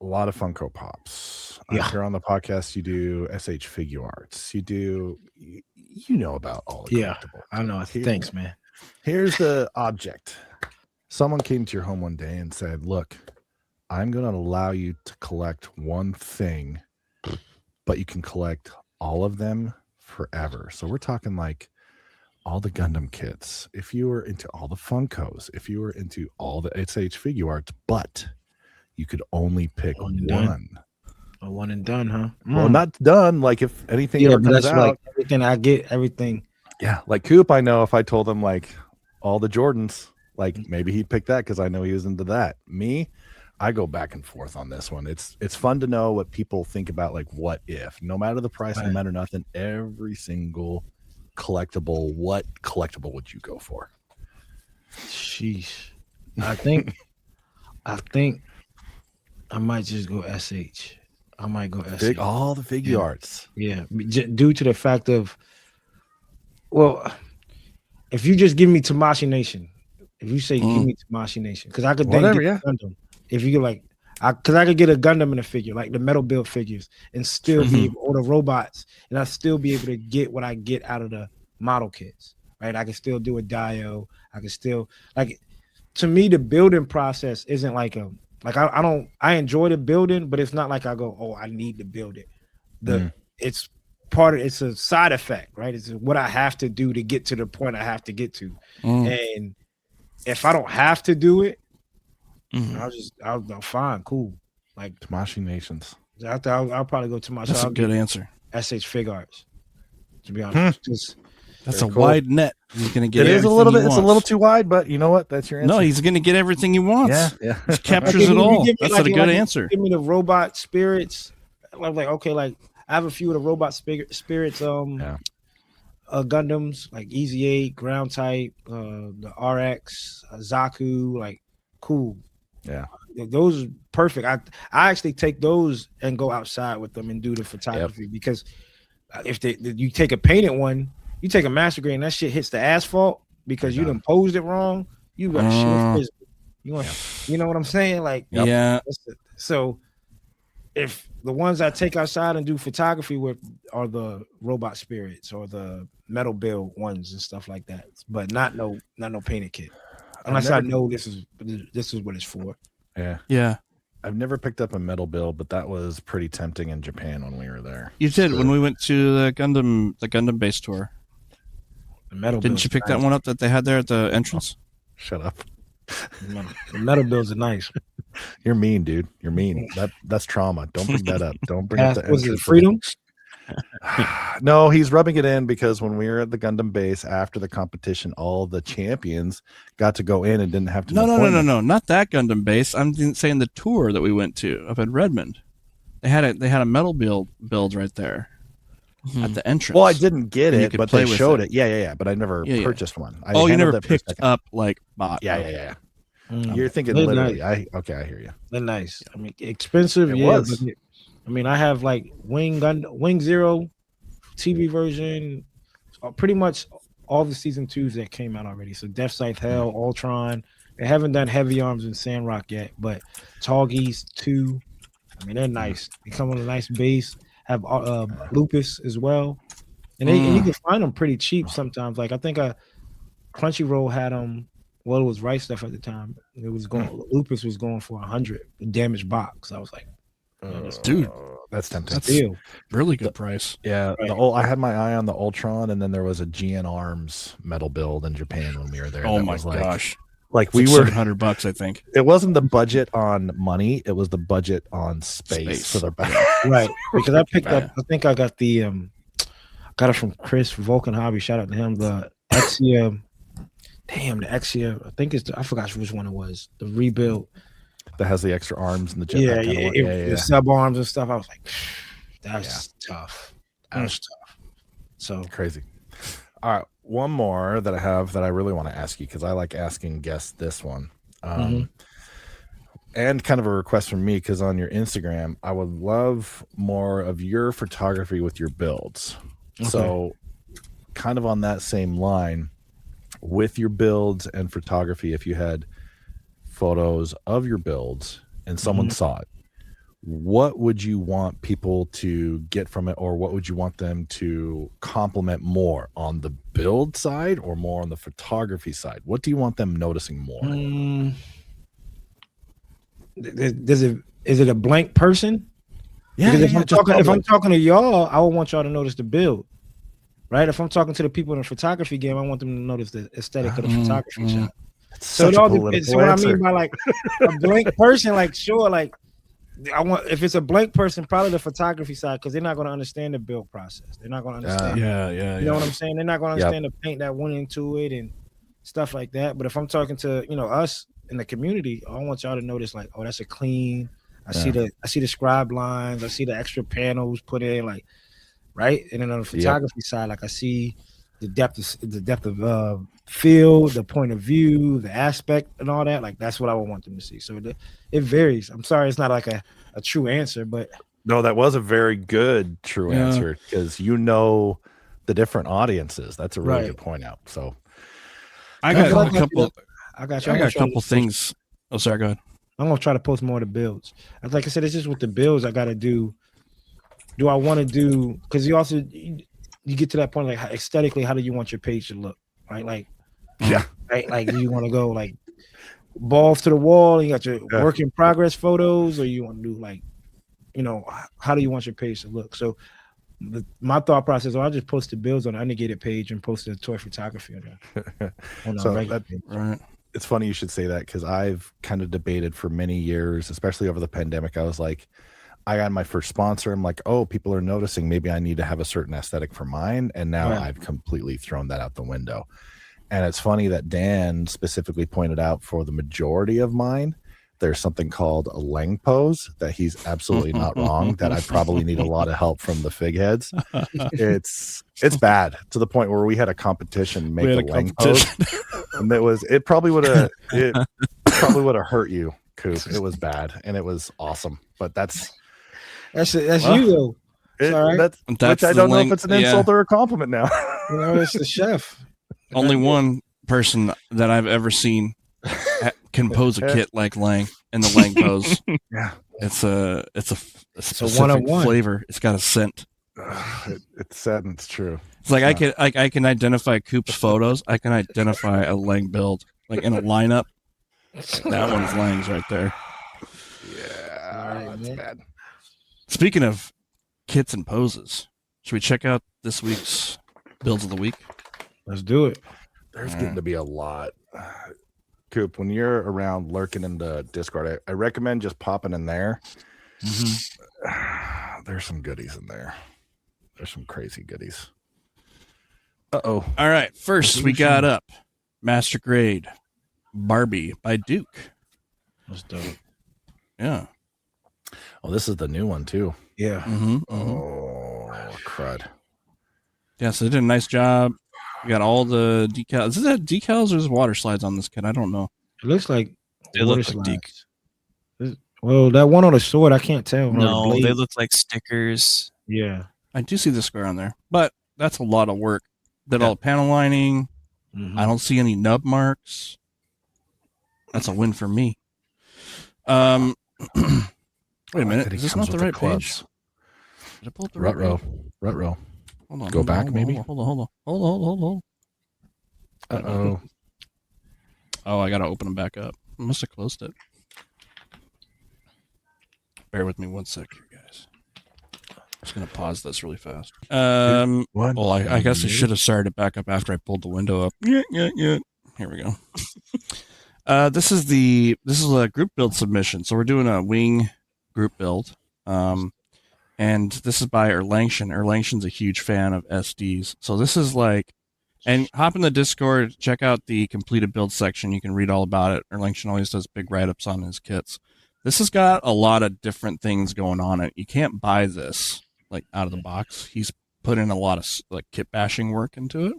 a lot of Funko Pops. Yeah. Here on the podcast, you do SH Figure Arts. You do, you know about all the Yeah. collectibles. I know. Here- Thanks, man. Here's the object. Someone came to your home one day and said, look, I'm going to allow you to collect one thing, but you can collect all of them forever. So we're talking like all the Gundam kits. If you were into all the Funkos, if you were into all the SH Figure Arts, but you could only pick One and done. one. A one and done, huh? Well, not done. Like if anything yeah, ever but comes that's out. like everything I get, everything. Yeah, like Coop, I know if I told him like all the Jordans, like maybe he'd pick that because I know he was into that. Me, I go back and forth on this one. It's fun to know what people think about like what if, no matter the price, no Right. matter nothing, every single collectible, what collectible would you go for? Sheesh. I think I might just go SH. I might go SH. All the figure Yeah. arts. Yeah, due to the fact of, well, if you just give me Tamashii Nation, if you say give me Tamashii Nation, because I could then Whatever, get a Gundam. If you get like, because I could get a Gundam in a figure, like the metal build figures, and still be able, or the robots, and I still be able to get what I get out of the model kits, right? I can still do a Dio. I can still like. To me, the building process isn't like a like I enjoy the building, but it's not like I go, oh, I need to build it. It's it's a side effect, right? It's what I have to do to get to the point I have to get to. And if I don't have to do it, I'll fine, cool. Like Tamashii Nations. I'll probably go to my That's a good answer. SH Fig Arts. To be honest, just That's Very a cool. wide net. He's going to get It is a everything little he bit. It's a wants. little too wide, but you know what? That's your answer. No, he's going to get everything he wants. yeah, yeah. He Like, captures if it you all. give me, That's like, a good like, answer. Give me the robot spirits. I'm like, okay, like I have a few of the robot spirits. Gundams like Easy 8, Ground Type, the RX, Zaku, like cool. Yeah. Those are perfect. I actually take those and go outside with them and do the photography because if you take a painted one, you take a master grade and that shit hits the asphalt because you done posed it wrong, you got shit frisbee. You know what I'm saying? Like, Yeah. So if the ones I take outside and do photography with are the robot spirits or the metal build ones and stuff like that, but not no painted kit, unless I know this is what it's for. Yeah. I've never picked up a metal build, but that was pretty tempting in Japan when we were there. You did when we went to the Gundam base tour. The metal Didn't you pick that one up that they had there at the entrance? Shut up. The metal builds are nice. You're mean, dude. You're mean. That's trauma. Don't bring that up. Don't bring up the was it freedom? No, he's rubbing it in because when we were at the Gundam base after the competition, all the champions got to go in and didn't have to. No, not that Gundam base. I'm saying the tour that we went to up in Redmond. They had a metal build right there at the entrance. Well, I didn't get And you it, could but play they with showed it. it. Yeah. But I never purchased one. I you handled never that for a picked second. up like bot. Yeah. You're thinking They're literally. nice. I hear you. They're nice. I mean, expensive. It Yeah. was. But I mean, I have like Wing Zero TV version, pretty much all the season 2s that came out already. So Death Scythe, Hell, Ultron. They haven't done Heavy Arms and Sandrock yet, but Tallgeese 2. I mean, they're nice. They come on a nice base. Have Lupus as well, and you can find them pretty cheap sometimes. Like I think Crunchyroll had them. Well, it was Right Stuff at the time. It was going. Lupus was going for 100 damaged box. I was like, Dude, that's tempting. that's deal. really good price. Yeah, Right. I had my eye on the Ultron, and then there was a GN Arms metal build in Japan when we were there. Oh that my was like, gosh. Like It's we like were, $700, I think. it wasn't the budget on money; it was the budget on space. For the Right, because I picked up. I think I got got it from Chris Vulcan Hobby. Shout out to him. The Exia. Damn, the Exia. I think I forgot which one it was. The rebuild. that has the extra arms and the jetpack. The sub arms and stuff. I was like, that's tough. That's tough. So Crazy. All right, one more that I have that I really want to ask you because I like asking guests this one. And kind of a request from me because on your Instagram, I would love more of your photography with your builds. Okay. So, kind of on that same line, with your builds and photography, if you had photos of your builds and someone saw it, what would you want people to get from it, or what would you want them to compliment more on the build side or more on the photography side? What do you want them noticing more? Is it a blank person? Yeah, Because if I'm public. talking to y'all, I would want y'all to notice the build, right? If I'm talking to the people in the photography game, I want them to notice the aesthetic of the photography shot. So Such it a all political depends. So what I answer. mean by like a blank person, like sure, like I want if it's a blank person, probably the photography side, because they're not going to understand the build process. They're not going to understand. Yeah. You know what I'm saying? They're not going to understand the paint that went into it and stuff like that. But if I'm talking to us in the community, I want y'all to notice like, oh, that's a clean. I see the scribe lines. I see the extra panels put in, like, right. And then on the photography side, like I see the depth of field, the point of view, the aspect, and all that. Like that's what I would want them to see. So it varies. I'm sorry, it's not like a true answer, but No, that was a very good true answer because the different audiences. That's a really good point out. So I got a couple. I got you. I got a couple things. Oh, sorry. Go ahead. I'm gonna try to post more of the builds. Like I said, it's just with the builds I gotta do. Do I want to do? Because you get to that point, like aesthetically, how do you want your page to look? Right, like right, like do you want to go like balls to the wall? You got your work in progress photos, or you want to do like, how do you want your page to look? So my thought process, I just post the builds on the unnegated page and post the toy photography on the regular page. Right. It's funny you should say that because I've kind of debated for many years, especially over the pandemic. I was like, I got my first sponsor. I'm like, oh, people are noticing. Maybe I need to have a certain aesthetic for mine. And now I've completely thrown that out the window. And it's funny that Dan specifically pointed out for the majority of mine, there's something called a Lang pose that he's absolutely not wrong, that I probably need a lot of help from the fig heads. It's bad to the point where we had a competition make a Lang pose. And it probably would have hurt you, Coop. It was bad and it was awesome. But that's you though. It's all right. That's That's which I the don't know if length- it's an insult or a compliment now. You know, it's the chef. Only one person that I've ever seen can pose a kit like Lang in the Lang pose. Yeah. It's a specific one-on-one. flavor. It's got a scent. It's sad and it's true. It's like I can identify Coop's photos. I can identify a Lang build like in a lineup. That one's Lang's right there. Yeah, All right, that's man. bad. Speaking of kits and poses, should we check out this week's builds of the week? Let's do it. There's getting to be a lot. Coop, when you're around lurking in the Discord, I recommend just popping in there. There's some goodies in there. There's some crazy goodies. Uh-oh. All right, first we got up Master Grade Barbie by Duke. Let's do it. Yeah. Oh, this is the new one too. Yeah. Oh, crud. Yeah, so they did a nice job. We got all the decals. Is that decals or is water slides on this kit? I don't know. It looks like They look water like slides. Well, that one on the sword, I can't tell. Or the No, blade. they look like stickers. Yeah. I do see the square on there, but that's a lot of work. Did Yeah. all the panel lining. Mhm. I don't see any nub marks. That's a win for me. Wait a minute. That he Is this comes not the with right clubs. page? Did I pull up the right Rut row. page? Rut row. Hold on. Go back, maybe? Hold on. Uh-oh. Oh, I gotta open them back up. I must have closed it. Bear with me 1 sec here, guys. I'm just gonna pause this really fast. One. Well, I guess I should have started it back up after I pulled the window up. Yeah. Here we go. This is a group build submission. So we're doing a wing group build. And this is by Erlangshan. Erlangshan's a huge fan of SDs. So this is like, and hop in the Discord, check out the completed build section. You can read all about it. Erlangshan always does big write-ups on his kits. This has got a lot of different things going on. You can't buy this like out of the box. He's put in a lot of like kit bashing work into it.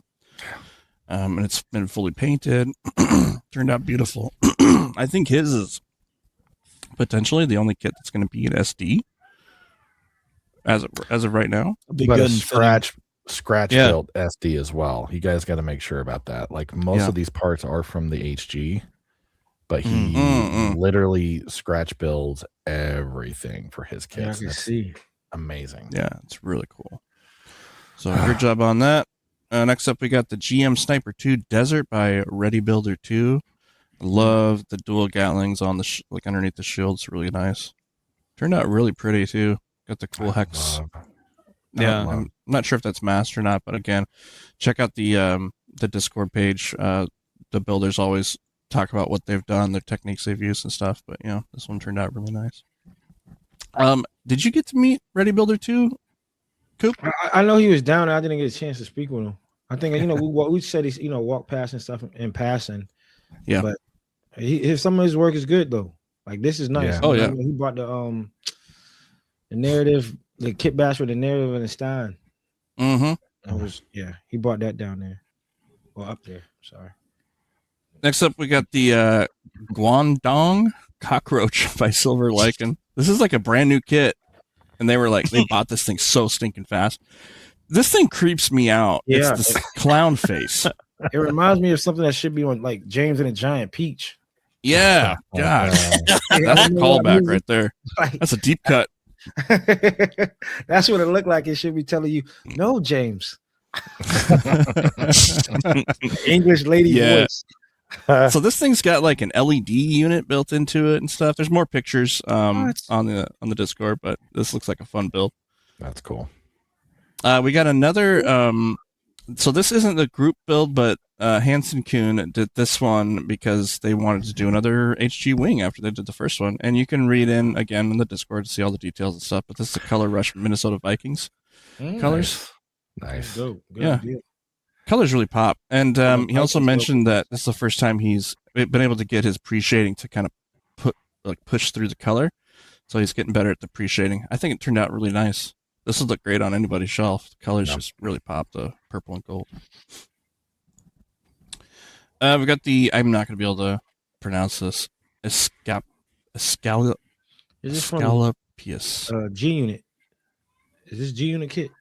And it's been fully painted. Turned out beautiful. I think his is potentially the only kit that's going to be an SD as of right now. Be But good a and fitting. scratch Yeah. built SD as well. You guys got to make sure about that. Like most Yeah. of these parts are from the HG, but he Mm. literally scratch builds everything for his Yeah, I kits. can That's see. amazing. Yeah, it's really cool. So good job on that. Next up, we got the GM Sniper 2 Desert by Ready Builder 2. Love the dual Gatlings on the like underneath the shield. It's really nice. Turned out really pretty too. Got the cool hex. Love. Yeah. love. I'm not sure if that's masked or not, but again, check out the Discord page. The builders always talk about what they've done, their techniques they've used and stuff. But you know, this one turned out really nice. Did you get to meet Ready Builder 2, Coop? I know he was down. I didn't get a chance to speak with him. I think we said he's walked past and stuff in passing. Yeah. But some of his work is good though. Like this is nice. Yeah. Oh, yeah. He brought the narrative, the kit bash with the narrative and the Stein. Mm-hmm. He brought that down there. Or up there. Sorry. Next up, we got the Guangdong Cockroach by Silver Lichen. This is like a brand new kit, and they bought this thing so stinking fast. This thing creeps me out. Yeah. It's this clown face. It reminds me of something that should be on like James and the Giant Peach. Yeah, God, that's a callback right there. That's a deep cut. That's what it looked like. It should be telling you, no, James. English lady Yeah. voice. So this thing's got like an LED unit built into it and stuff. There's more pictures on the Discord, but this looks like a fun build. That's cool. We got another. So this isn't the group build, but Hansen Kuhn did this one because they wanted to do another HG wing after they did the first one. And you can read in again in the Discord to see all the details and stuff. But this is the Color Rush Minnesota Vikings colors. Nice. Good Yeah. deal. Colors really pop. And he also Vikings mentioned that this is the first time he's been able to get his pre-shading to kind of push through the color. So he's getting better at the pre-shading. I think it turned out really nice. This would look great on anybody's shelf. The colors just really pop, the purple and gold. We got the, I'm not going to be able to pronounce this, Is this from Escalopius. G Unit? Is this G Unit kit?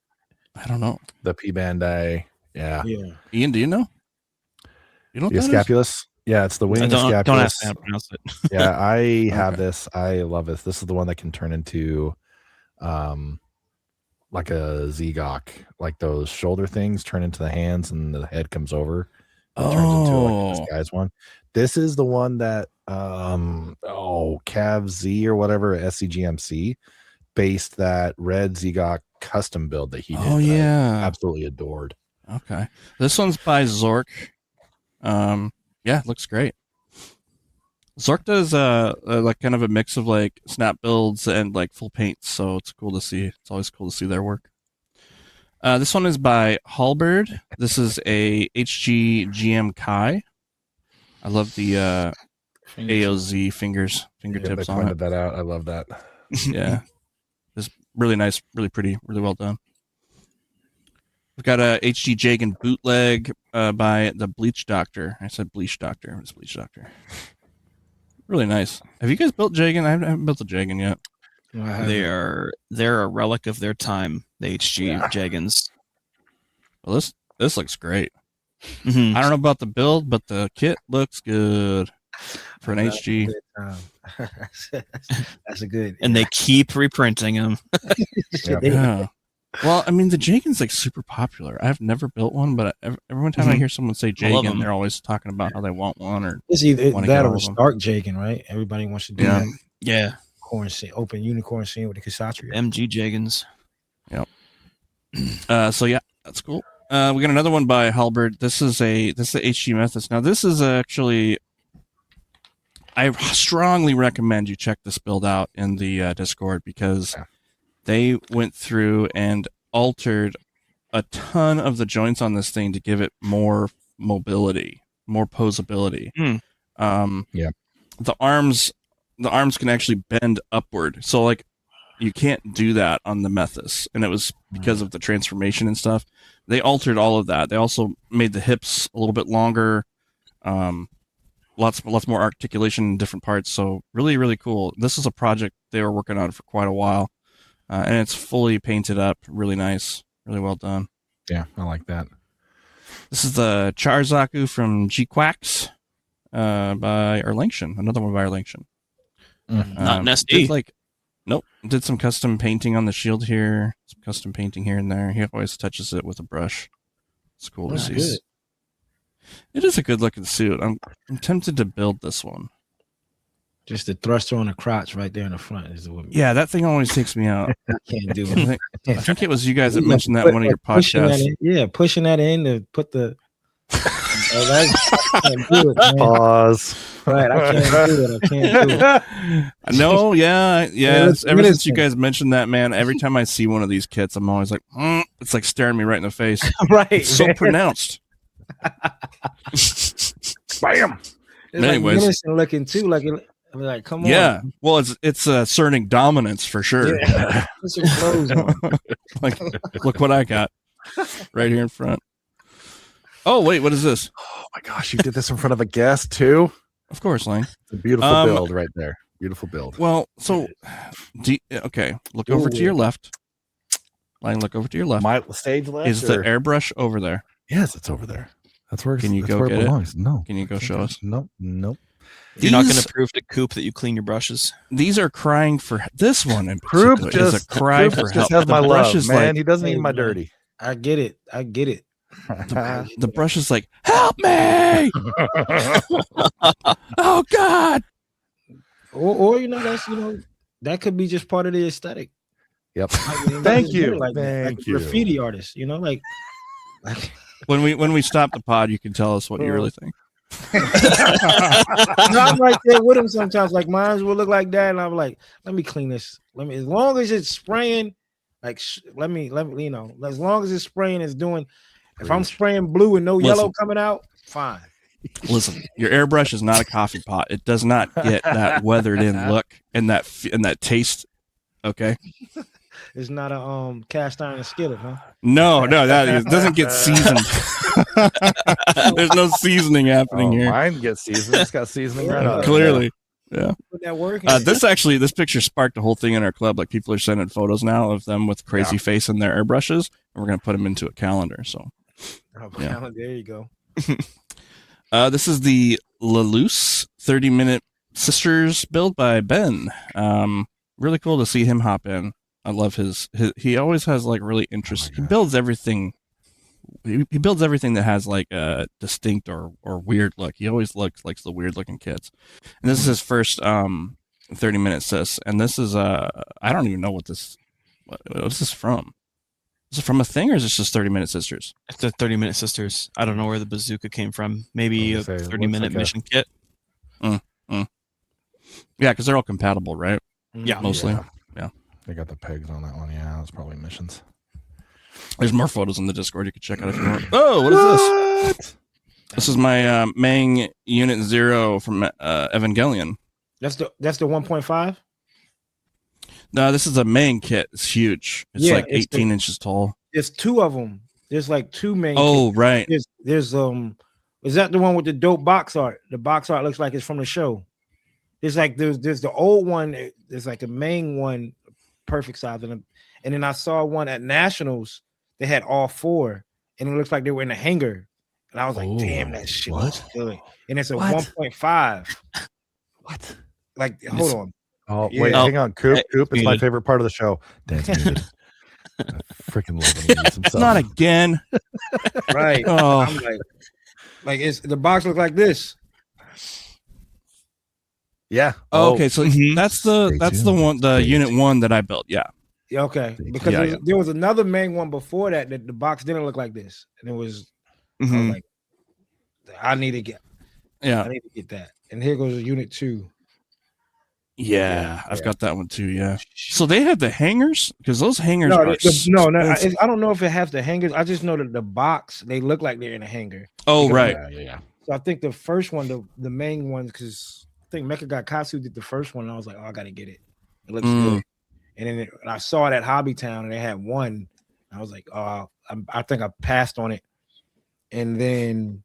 I don't know. The P Bandai. Yeah. Yeah. Ian, do you know? You know what The that is? Escapulus. Yeah, it's the wing Don't ask me Escapulus. how to pronounce it. Yeah, I have Okay. this. I love this. This is the one that can turn into like a Zegok, like those shoulder things turn into the hands and the head comes over. It turns into like this guy's one. This is the one that Cav Z or whatever SCGMC based that red Zegok custom build that he did. Oh, that I yeah. absolutely adored. Okay. This one's by Zork. Yeah, it looks great. Zork does like kind of a mix of like snap builds and like full paints, so it's cool to see. It's always cool to see their work. This one is by Halberd. This is a HG GM Kai. I love the AOZ fingertips They on pointed it. that out. I love that. Yeah, it's really nice, really pretty, really well done. We've got a HG Jagan bootleg by the Bleach Doctor. I said Bleach Doctor. It's Bleach Doctor. Really nice. Have you guys built Jagan? I haven't built a Jagan yet. No, I haven't. They're a relic of their time. The HG Jagans. Well, this looks great. Mhm. I don't know about the build, but the kit looks good for an That's a HG. good time. That's a good. And they keep reprinting them. Yep. Yeah. Well, I mean, the Jagan's like super popular. I've never built one, but every time I hear someone say I love Jagan, 'em. they're always talking about how they want one or It's either wanna that get or all a of 'em. Stark Jagan, right? Everybody wants to do Yeah. that Yeah. unicorn scene, open unicorn scene with the Kasatria. MG Jagans. So yeah, that's cool. We got another one by Halberd. This is the HG Methods. Now this is actually, I strongly recommend you check this build out in the Discord because they went through and altered a ton of the joints on this thing to give it more mobility, more posability. Yeah. The arms can actually bend upward. So like you can't do that on the Methus, and it was because of the transformation and stuff. They altered all of that. They also made the hips a little bit longer, lots more articulation in different parts. So really, really cool. This is a project they were working on for quite a while, and it's fully painted up, really nice, really well done. Yeah, I like that. This is the Charzaku from G Quacks by Erlington, another one by Erlington. Not an SD. Did some custom painting on the shield here, some custom painting here and there. He always touches it with a brush. It's cool to That's see. good. It is a good looking suit. I'm tempted to build this one. Just the thruster on the crotch right there in the front is what Yeah, that thing always takes me out. I can't do I it. think it was you guys that mentioned that in one of your Pushing that podcasts. in, yeah, pushing that in to put the. I can't do it, man. Pause. Right, I can't do it. I can't do it. No, yeah. it's Ever since you innocent. guys mentioned that, man, every time I see one of these kits, I'm always like, it's like staring me right in the face. Right, It's so man. pronounced. Bam. It's Anyways. like innocent looking too. Like come on. Yeah. Well, it's asserting dominance for sure. Yeah. Put some clothes on. Like, look what I got right here in front. Oh, wait, what is this? Oh my gosh, you did this in front of a guest too. Of course, Lane. It's a beautiful Um, build right there. Beautiful build. Well, so, okay, look over to your left. Lane, look over to your left. My stage left. Is the or- airbrush over there? Yes, it's over there. That's where. Can you that's go where get it it? belongs. No. Can you go show us? Nope. Nope. You're not going These- to prove to Coop that you clean your brushes. These are crying for this one in Croup particular is a just cry Croup for just help. has The my brush love, is man. like He doesn't Hey, need my man. dirty. I get it. I get it. the brush is like, help me! Oh God! Or that could be just part of the aesthetic. Yep. Like, you know, Thank just do you. it like Thank you. graffiti artists, like When we stop the pod, you can tell us what you really think. no, I'm right there with him sometimes. Like mine will look like that, and I'm like, let me clean this. As long as it's spraying, like let me, as long as it's spraying, it's doing. If I'm spraying blue and no yellow coming out, fine. Listen, your airbrush is not a coffee pot. It does not get that weathered in look and that taste. Okay. It's not a cast iron skillet, huh? No, it doesn't get seasoned. There's no seasoning happening here. Mine gets seasoned. It's got seasoning right on it. Clearly. Yeah. Put that work in. This picture sparked a whole thing in our club. Like people are sending photos now of them with crazy face in their airbrushes, and we're gonna put them into a calendar. So There you go. this is the Lalouse 30-minute Sisters build by Ben. Really cool to see him hop in. I love his he always has like really interesting. He builds everything. He builds everything that has like a distinct or weird look. He always likes the weird looking kits. And this is his first 30-minute sis. And this is I don't even know what's this from? Is it from a thing or is this just 30-minute sisters? It's the 30-minute sisters. I don't know where the bazooka came from. Maybe a 30-minute mission kit. Yeah, because they're all compatible, right? Yeah, mostly. Yeah. They got the pegs on that one. Yeah, that's probably missions. There's more photos in the Discord you can check out if you want. Oh, what is this? This is my Mang Unit 0 from Evangelion. That's the 1.5. No, this is a Mang kit. It's huge. It's like 18 inches tall. There's two of them. There's like two main. Oh, kits. right. There's is that the one with the dope box art? The box art looks like it's from the show. There's the old one. There's like a main one, perfect size, and then I saw one at Nationals. They had all four, and it looks like they were in a hangar. And I was like, "Damn, that shit looks good." And it's a 1.5. What? Like, hold on. Oh, wait, hang on. Coop, it's my favorite part of the show. Dan's muted. I freaking love when he mutes himself. Not again. Right. Oh. I'm like it's the box looks like this. Yeah. Oh, okay, so that's the one, the Unit 1 that I built. Yeah. Yeah, okay. Because there was another main one before that the box didn't look like this. And it was I was like, I need to get that. And here goes Unit 2. Yeah, I've got that one too. Yeah. So they have the hangers because those hangers No, are I don't know if it has the hangers. I just know that the box they look like they're in a hanger. Oh, right. Yeah. So I think the first one, the main one, because I think Mecha got Katsu did the first one. And I was like, oh, I gotta get it. It looks good. And then I saw it at Hobby Town and they had one. I was like, oh, I think I passed on it. And then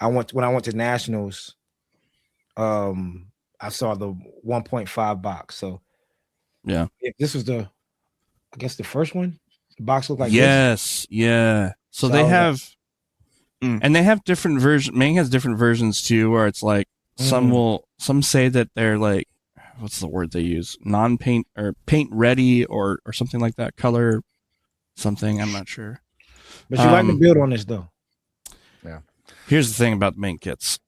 when I went to Nationals, I saw the 1.5 box. So yeah, if this was I guess the first one. The box looked like this. Yeah. So they have, and they have different versions. Mang has different versions too, where it's like some say that they're like, what's the word they use? Non-paint or paint ready or something like that. Color something. I'm not sure. But you like to build on this though. Yeah. Here's the thing about the main kits.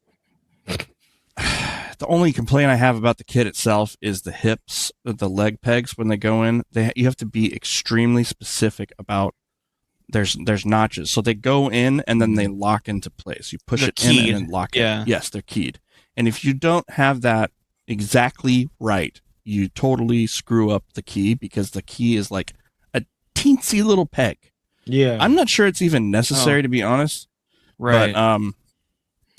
The only complaint I have about the kit itself is the hips, the leg pegs when they go in. You have to be extremely specific about. There's notches, so they go in and then they lock into place. You push it in and then lock it. Yes, they're keyed. And if you don't have that exactly right, you totally screw up the key because the key is like a teensy little peg. Yeah, I'm not sure it's even necessary to be honest. Right.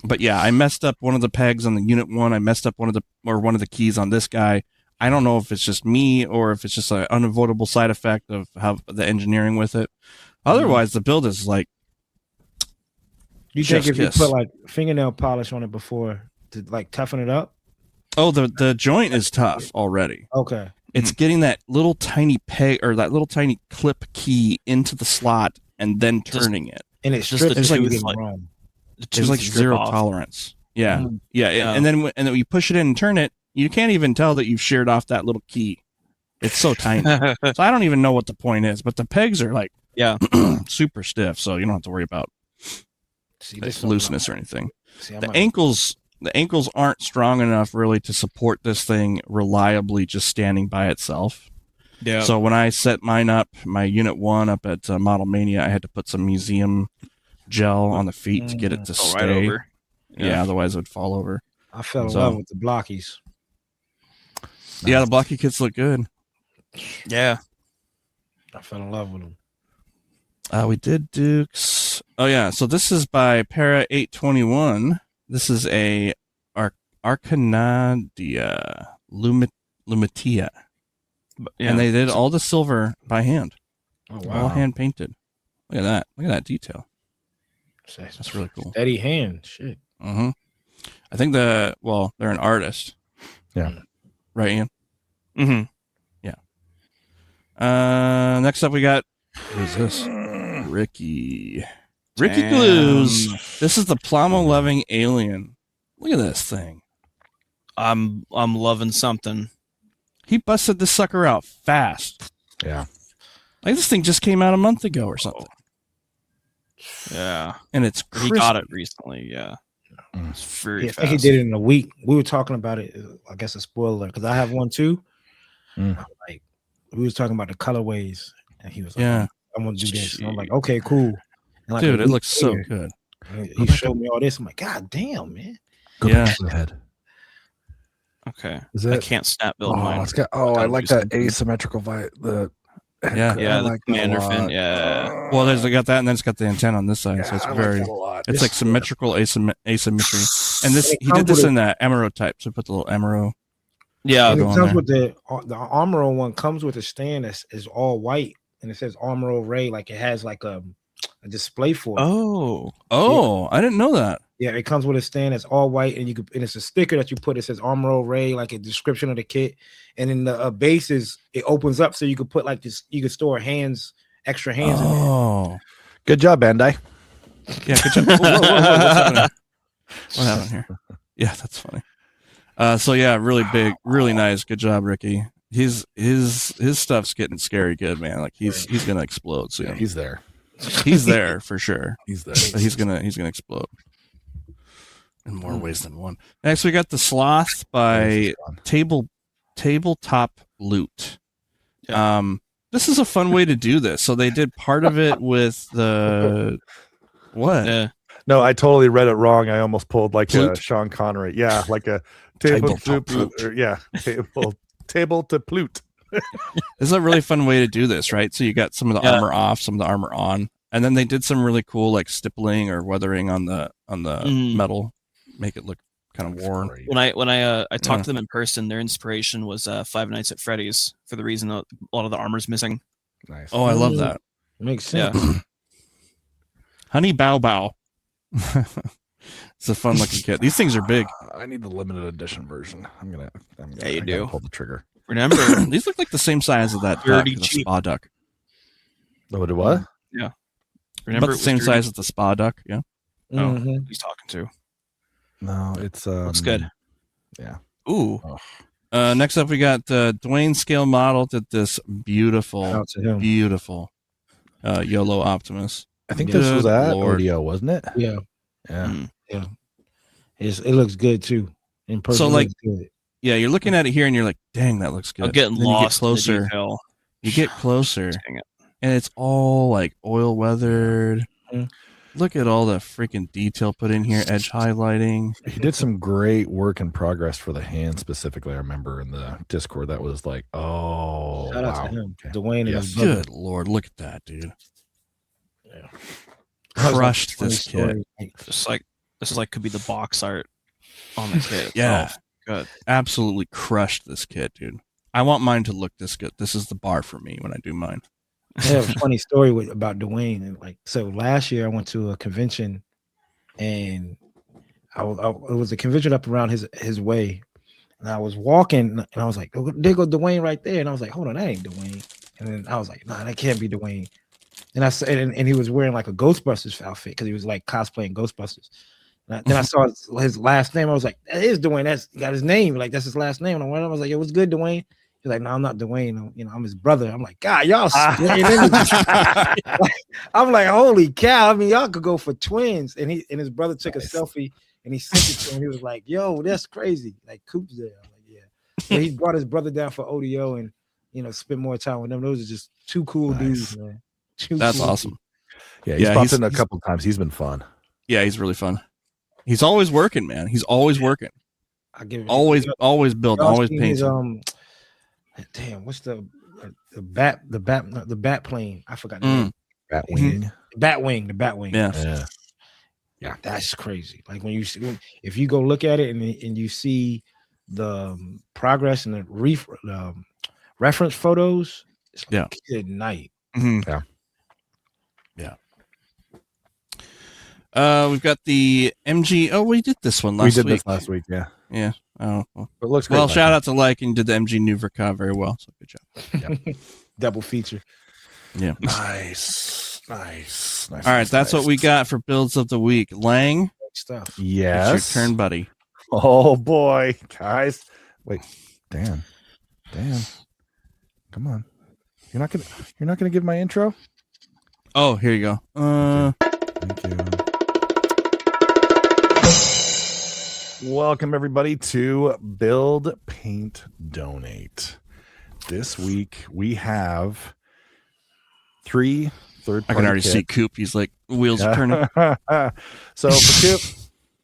But yeah, I messed up one of the pegs on the Unit 1. I messed up one of the keys on this guy. I don't know if it's just me or if it's just an unavoidable side effect of how the engineering with it. Otherwise, the build is like. You think if you put like fingernail polish on it before to like toughen it up? Oh, the joint is tough already. Okay. It's getting that little tiny peg or that little tiny clip key into the slot and then turning it. And it's just just like wrong. There's like zero tolerance. Yeah. And then when you push it in and turn it, you can't even tell that you've sheared off that little key. It's so tiny. So I don't even know what the point is, but the pegs are like super stiff, so you don't have to worry about looseness or anything. The ankles aren't strong enough really to support this thing reliably just standing by itself. Yeah. So when I set mine up, my Unit 1 up at Model Mania, I had to put some museum gel on the feet to get it to stay. Right over. Yeah, otherwise it would fall over. I fell in love with the blockies. Yeah, the blocky kits look good. Yeah. I fell in love with them. We did Dukes. Oh yeah, so this is by Para 821. This is a Arcanadia Lumitia. And they did all the silver by hand. Oh wow. All hand painted. Look at that. Look at that detail. That's really cool. Steady hand. Shit. I think they're an artist. Right, Ian? Mm-hmm. Next up, we got What is this? Ricky. Ricky Damn. Glues. This is the Plomo-loving alien. Look at this thing. I'm loving something. He busted this sucker out fast. Yeah. Like this thing just came out a month ago or something. Yeah. And it's He crispy. got it recently. Yeah. Mm. It's very I fast. think he did it in a week. We were talking about it. I guess a spoiler because I have one too. Mm. Like we was talking about the colorways, and he was like, Yeah. I'm gonna do this." And I'm like, "Okay, cool." And like Dude, a it week looks so later, good. He showed me all this. I'm like, "God damn, man!" Go Yeah. back to the head. Okay. Is I it? can't snap build Oh, mine. it's got. Oh, I Gotta like do that something. asymmetrical the. Yeah. Yeah, I the like that a commander fin. lot. Yeah. Well, there's got that, and then it's got the antenna on this side, so it's I very. like that a lot. It's like symmetrical asymmetry, and this It he did comes this with in the Emerald type. So put the little Emerald. Yeah. And it go on comes there. with the Armor one comes with a stand that's is all white, and it says Armor Ray, like it has like a display for it. Oh. Oh, I didn't know that. Yeah, it comes with a stand that's all white, and and it's a sticker that you put. It says Armor Ray, like a description of the kit, and in the bases it opens up so you could put like this. You could store extra hands. In there. Oh, Good job, Bandai. yeah. Good job. Whoa, what's happening? What happened here? Yeah, that's funny. So yeah, really big, really nice. Good job, Ricky. His stuff's getting scary good, man. Like he's gonna explode soon. Yeah, he's there. He's there for sure. He's there. But he's gonna explode in more ways than one. Next, we got the Sloth by Tabletop Loot. This is a fun way to do this. So they did part of it with the what? Yeah. No, I totally read it wrong. I almost pulled like a Flute? Sean Connery. Yeah, like a table Tabletop to flute. table to flute. This is a really fun way to do this, right? So you got some of the Yeah. armor off, some of the armor on, and then they did some really cool like stippling or weathering on the metal, make it look kind of worn. When I talked Yeah. to them in person, their inspiration was Five Nights at Freddy's for the reason that a lot of the armor's missing. Nice. Oh, I love that. Makes Yeah. sense. Honey Bow Bow. It's a fun looking kit. These things are big. I need the limited edition version. Yeah, you do. Pull the trigger. Remember, These look like the same size as that duck, Dirty the cheap. spa duck. Oh, what? What? remember About the same size as the spa duck. Yeah. Mhm. He's talking to. No, it's Looks good. Yeah. Ooh. Next up, we got Dwayne Scale Model did this beautiful, Out to him. beautiful YOLO Optimus. I think Good this was at Lord. ODO, wasn't it? Yeah, Mm. Yeah. it looks good too. In person, So, it like, looks good. Yeah, you're looking at it here and you're like, dang, that looks good. I'm getting Then you get lost closer. in the detail. You get closer, Dang it. and it's all like oil weathered. Mhm. Look at all the freaking detail put in here, edge highlighting. He did some great work in progress for the hand specifically. I remember in the Discord that was like, oh, Shout wow. out to him, Okay. Dwayne and Yes. his brother. Good Lord, look at that, dude. Yeah. Crushed Funny this kit. story. Like, Just like this is like could be the box art on the kit. Yeah. itself. Good. Absolutely crushed this kit, dude. I want mine to look this good. This is the bar for me when I do mine. I have a funny story about Dwayne. And like, so last year I went to a convention, and it was a convention up around his way, and I was walking, and I was like, oh, there go Dwayne right there, and I was like, hold on, that ain't Dwayne. And then I was like, nah, that can't be Dwayne. And I said, and he was wearing like a Ghostbusters outfit because he was like cosplaying Ghostbusters. Then I saw his last name. I was like, that is Dwayne. That's got his name. Like, that's his last name. And I was like, yo, what's good, Dwayne? He's like, no, I'm not Dwayne. I'm his brother. I'm like, God, y'all splitting images. I'm like, holy cow. I mean, y'all could go for twins. And his brother took a selfie and he sent it to him. He was like, yo, that's crazy. Like, Coop's there. I'm like, yeah. So he brought his brother down for ODO and, spent more time with them. Those are just two cool dudes, man. That's awesome. Yeah, he's popped in a couple times. He's been fun. Yeah, he's really fun. He's always working, man. He's always working. I give it Always building, y'all always seen painting. his, damn, what's the bat plane? I forgot the name. Batwing. The Batwing. Yeah. Yeah, that's crazy. Like when if you go look at it and you see the progress and the reference photos, it's like good night. Mm-hmm. Yeah. We've got the MG. Oh, we did this one last week. We did this last week. Yeah. Yeah. Oh, well, It looks great. well shout out to Lycan, did the MG Nuverca very well. So good job. Double feature. Yeah. Nice. All right, that's what we got for builds of the week. Lang, Stuff. Yes. it's your turn, buddy. Oh boy, guys. Wait, Dan. Come on. You're not gonna give my intro? Oh, here you go. Thank you. Welcome everybody to Build, Paint, Donate. This week we have 3 third-party I can already kits. see Coop. He's like, wheels are turning. So for Coop,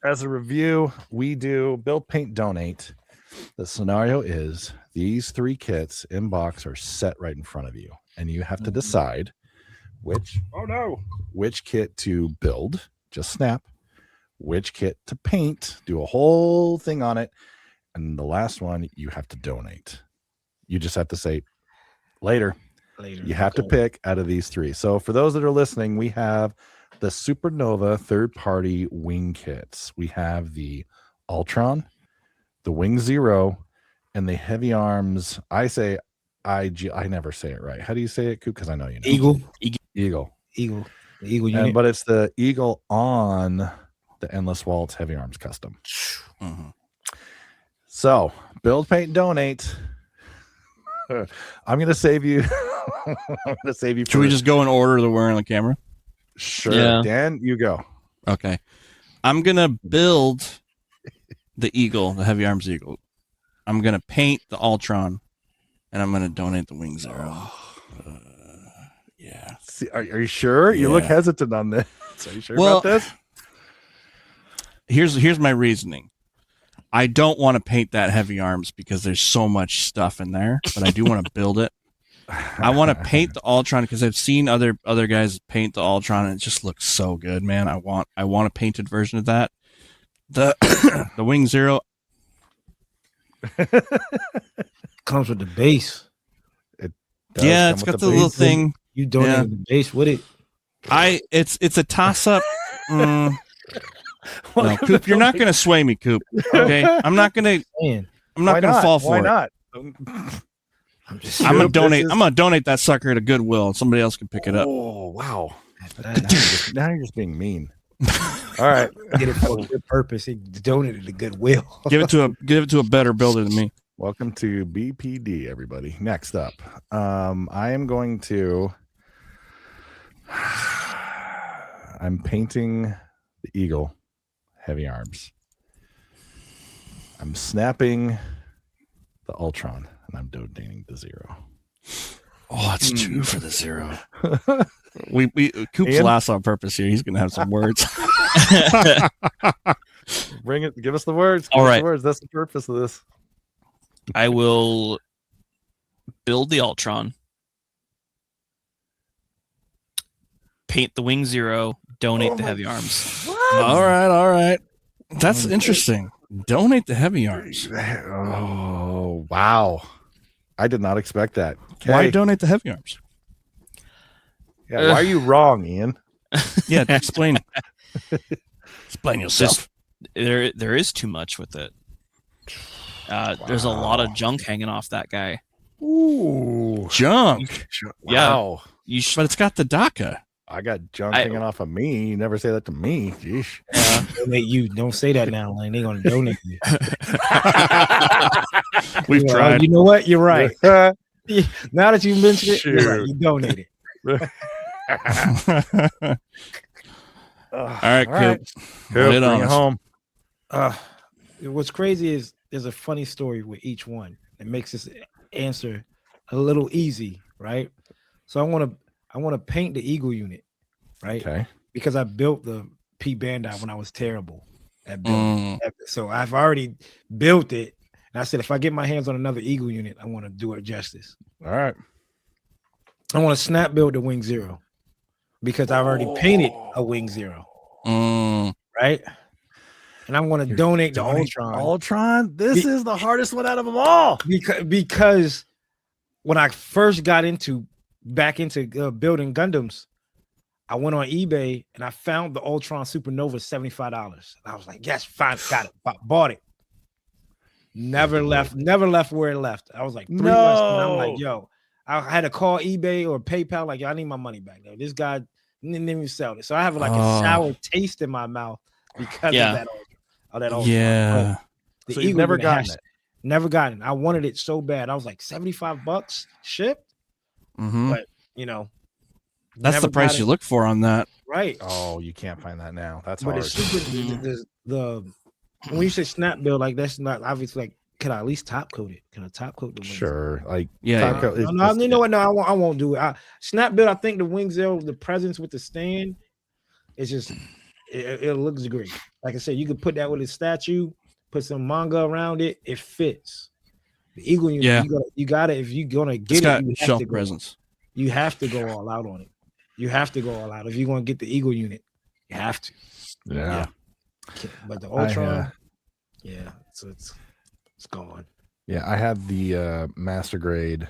as a review, we do Build, Paint, Donate. The scenario is these 3 kits in box are set right in front of you, and you have to decide which kit to build, just snap, which kit to paint, do a whole thing on it, and the last one you have to donate. You just have to say later. You have to pick out of these 3. So for those that are listening, we have the Supernova third-party wing kits. We have the Ultron, the Wing Zero, and the Heavy Arms. I say IG. I never say it right. How do you say it, Coop? Because I know you know. Eagle. The Eagle unit. But it's the Eagle on the Endless Waltz Heavy Arms Custom. Mm-hmm. So build, paint, donate. I'm gonna save you. Should we just go in order that we're on the camera? Sure. Yeah. Dan, you go. Okay. I'm going to build the Eagle, the Heavy Arms Eagle. I'm going to paint the Ultron, and I'm going to donate the Wing Zero. Yeah. See, are you sure? You look Yeah. hesitant on this. Are you sure Well, about this? Here's my reasoning. I don't want to paint that Heavy Arms because there's so much stuff in there, but I do want to build it. I want to paint the Ultron because I've seen other guys paint the Ultron and it just looks so good, man. I want a painted version of that. The the Wing Zero. Comes with the base. Does Yeah, come it's with got the base. little thing. You donated the base with it. It's a toss up. No, Coop, you're not gonna sway me, Coop. Okay, I'm not gonna Man, gonna fall for Why it. not? I'm just I'm gonna Coop, donate. this is- I'm gonna donate that sucker to Goodwill, and somebody else can pick it up. Oh wow! I Now you're just being mean. All right. did it for a good purpose. He donated to Goodwill. Give it to a better builder than me. Welcome to BPD, everybody. Next up, I am going to. I'm painting the Eagle Heavy Arms. I'm snapping the Ultron, and I'm donating the Zero. Oh, it's 2 for the Zero. we Coop's Ian? last on purpose here. He's gonna have some words. Bring it. Give us the words. All right. The words. That's the purpose of this. I will build the Ultron, paint the Wing Zero, donate the Heavy Arms. All right. That's interesting. Donate the Heavy Arms. Oh wow! I did not expect that. Why Okay. donate the Heavy Arms? Yeah, why are you wrong, Ian? Yeah, explain. Explain yourself. There is too much with it. There's a lot of junk hanging off that guy. Ooh, Junk, wow! but it's got the DACA. I got junk hanging off of me. You never say that to me. Jeez. Donate you. Don't say that now, Lane. They're gonna donate you. We've You're like, tried. "Oh, you know what? You're right. Now that you mentioned it, you're right. Shoot. You donated. All right, Coop. Coop, Lay it on bring it us. home. What's crazy is there's a funny story with each one that makes this answer a little easy, right? So I want to paint the Eagle unit, right? Okay. Because I built the P Bandai when I was terrible at building. So I've already built it, and I said if I get my hands on another Eagle unit, I want to do it justice. All right. I want to snap build the Wing Zero because I've already painted a Wing Zero, right? And I want to donate the Ultron. Ultron. This is the hardest one out of them all. Because when I first got back into building Gundams, I went on eBay and I found the Ultron Supernova $75. And I was like, yes, fine, got it, bought it. Never left where it left. I was like 3 months. And I'm like, yo, I had to call eBay or PayPal. Like, yo, I need my money back. Though. This guy didn't even sell it. So I have like a sour taste in my mouth because of that. Yeah. The So you've Eagle never unit gotten has- it. Never gotten it. I wanted it so bad. I was like $75 shipped. Mm-hmm. But you know, That's never the price got you it. look for on that. Right. Oh, you can't find that now. That's But hard. the when you say snap build, like that's not obviously like. Can I at least top coat it? Can I top coat the wings? Sure. Like Yeah. top coat is No, just- you know what? No, I won't do it. Snap build. I think the wings there, the presence with the stand, it's just it looks great. Like I said, you could put that with a statue, put some manga around it. It fits. The Eagle unit, Yeah. you got it. If you're gonna It's get got it, you have shelf to go. presence. You have to go all out on it. You have to go all out if you're gonna get the Eagle unit. You have to. yeah. But the I, Ultron, so it's gone. Yeah, I had the master grade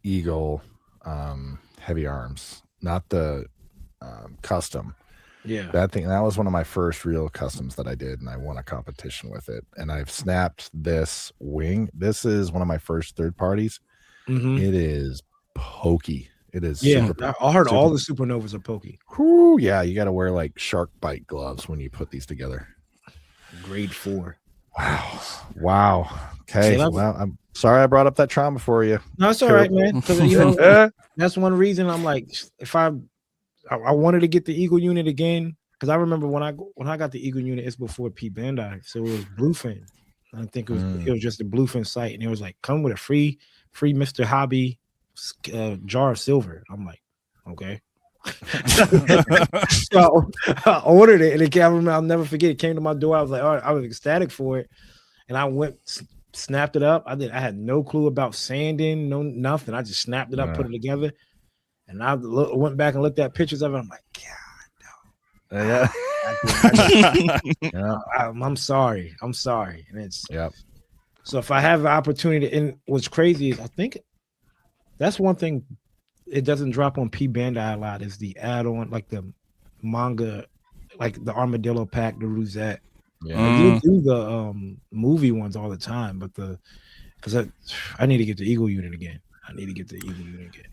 Eagle heavy arms, not the custom. Yeah. That was one of my first real customs that I did, and I won a competition with it. And I've snapped this wing. This is one of my first third parties. Mm-hmm. It is pokey. It is Yeah, I heard all the supernovas are pokey. Whew, yeah, you got to wear like shark bite gloves when you put these together. Grade 4. Wow. Okay. See, Well, I'm sorry I brought up that trauma for you. No, it's all right, man. 'Cause, you know, that's one reason I'm like, if I wanted to get the Eagle unit again, because I remember when I got the Eagle unit, it's before P Bandai, so it was Bluefin. I think it was just a Bluefin site, and it was like come with a free Mr. Hobby jar of silver. I'm like, okay. So I ordered it, and it came. I'll never forget. It came to my door. I was like, all right, I was ecstatic for it, and I went, snapped it up. I had no clue about sanding, nothing. I just snapped it up, put it together, and I went back and looked at pictures of it. I'm like, God, Yeah. I'm sorry. And it's Yep. so if I have the opportunity, and what's crazy is I think that's one thing. It doesn't drop on P Bandai a lot is the add-on, like the manga, like the Armadillo pack, the Rosette. Yeah. Like, you do the movie ones all the time, but because I need to get the Eagle unit again.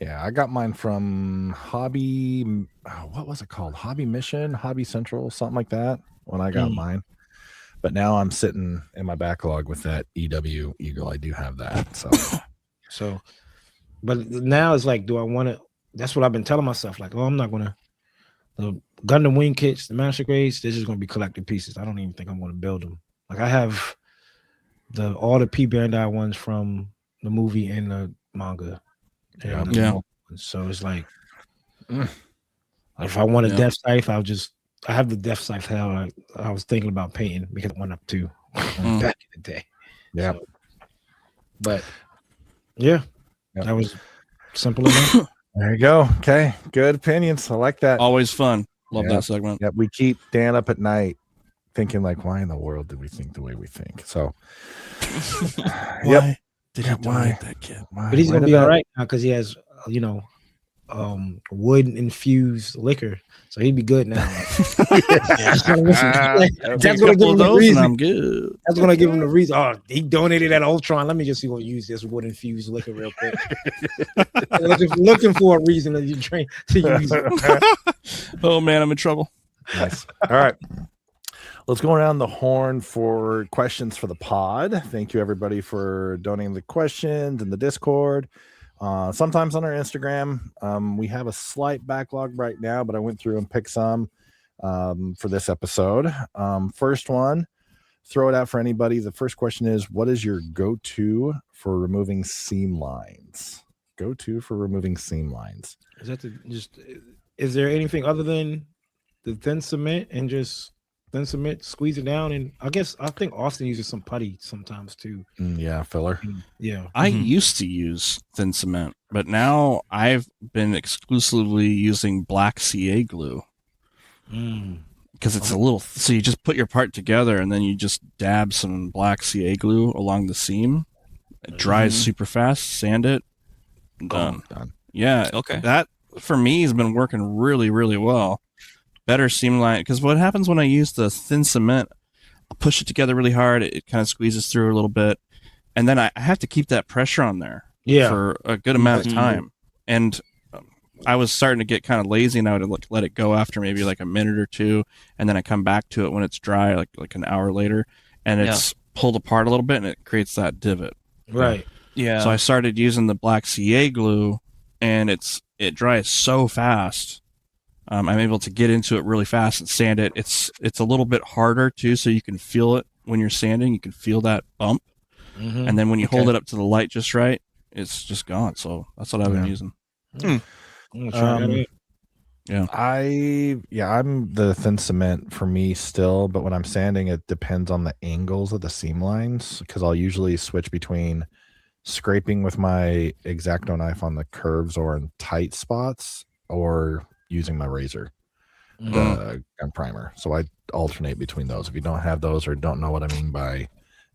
Yeah, I got mine from Hobby. What was it called? Hobby Mission, Hobby Central, something like that. When I got mine, but now I'm sitting in my backlog with that EW Eagle. I do have that, So, but now it's like, do I want to? That's what I've been telling myself. Like, I'm not gonna. The Gundam wing kits, the master grades, they're just gonna be collected pieces. I don't even think I'm gonna build them. Like I have all the P Bandai ones from the movie and the manga. Yeah. So it's like, if I want a Death Scythe, I have the Death Scythe. How I was thinking about painting because I went up to back in the day. Yeah. So, but yeah, that was simple enough. There you go. Okay, good opinions. I like that. Always fun. Love Yeah. that segment. Yeah, we keep Dan up at night thinking like, why in the world did we think the way we think? So, Why did he Yeah, why? donate that kid? But he's Why gonna did be that- all right now because he has, wood infused liquor, so he'd be good now. That's gonna give him the reason. I'm good. That's gonna give him the reason. Oh, he donated at Ultron. Let me just see what use this wood infused liquor real quick. looking for a reason to use it. Oh man, I'm in trouble. Nice. All right. Let's go around the horn for questions for the pod. Thank you, everybody, for donating the questions in the Discord. Sometimes on our Instagram. We have a slight backlog right now, but I went through and picked some for this episode. First one, throw it out for anybody. The first question is, what is your go-to for removing seam lines? Go-to for removing seam lines. Is that is there anything other than the thin cement and just thin cement, squeeze it down? And I think Austin uses some putty sometimes too. Yeah, filler. Yeah. I used to use thin cement, but now I've been exclusively using black CA glue because it's a little. So you just put your part together and then you just dab some black CA glue along the seam. It dries super fast. Sand it. Done. Yeah. Okay. That for me has been working really, really well. Better seam line, because what happens when I use the thin cement, I'll push it together really hard. It kind of squeezes through a little bit, and then I have to keep that pressure on there for a good amount of time. And I was starting to get kind of lazy, and I would let it go after maybe like a minute or two, and then I come back to it when it's dry, like an hour later, and it's pulled apart a little bit, and it creates that divot. Right. Yeah. So I started using the black CA glue, and it dries so fast. I'm able to get into it really fast and sand it. It's a little bit harder too, so you can feel it when you're sanding. You can feel that bump, and then when you hold it up to the light just right, it's just gone. So that's what I've been using. I'm gonna try that out. I'm the thin cement for me still, but when I'm sanding, it depends on the angles of the seam lines, because I'll usually switch between scraping with my X-Acto knife on the curves or in tight spots, or using my razor, the gun primer. So I alternate between those. If you don't have those or don't know what I mean by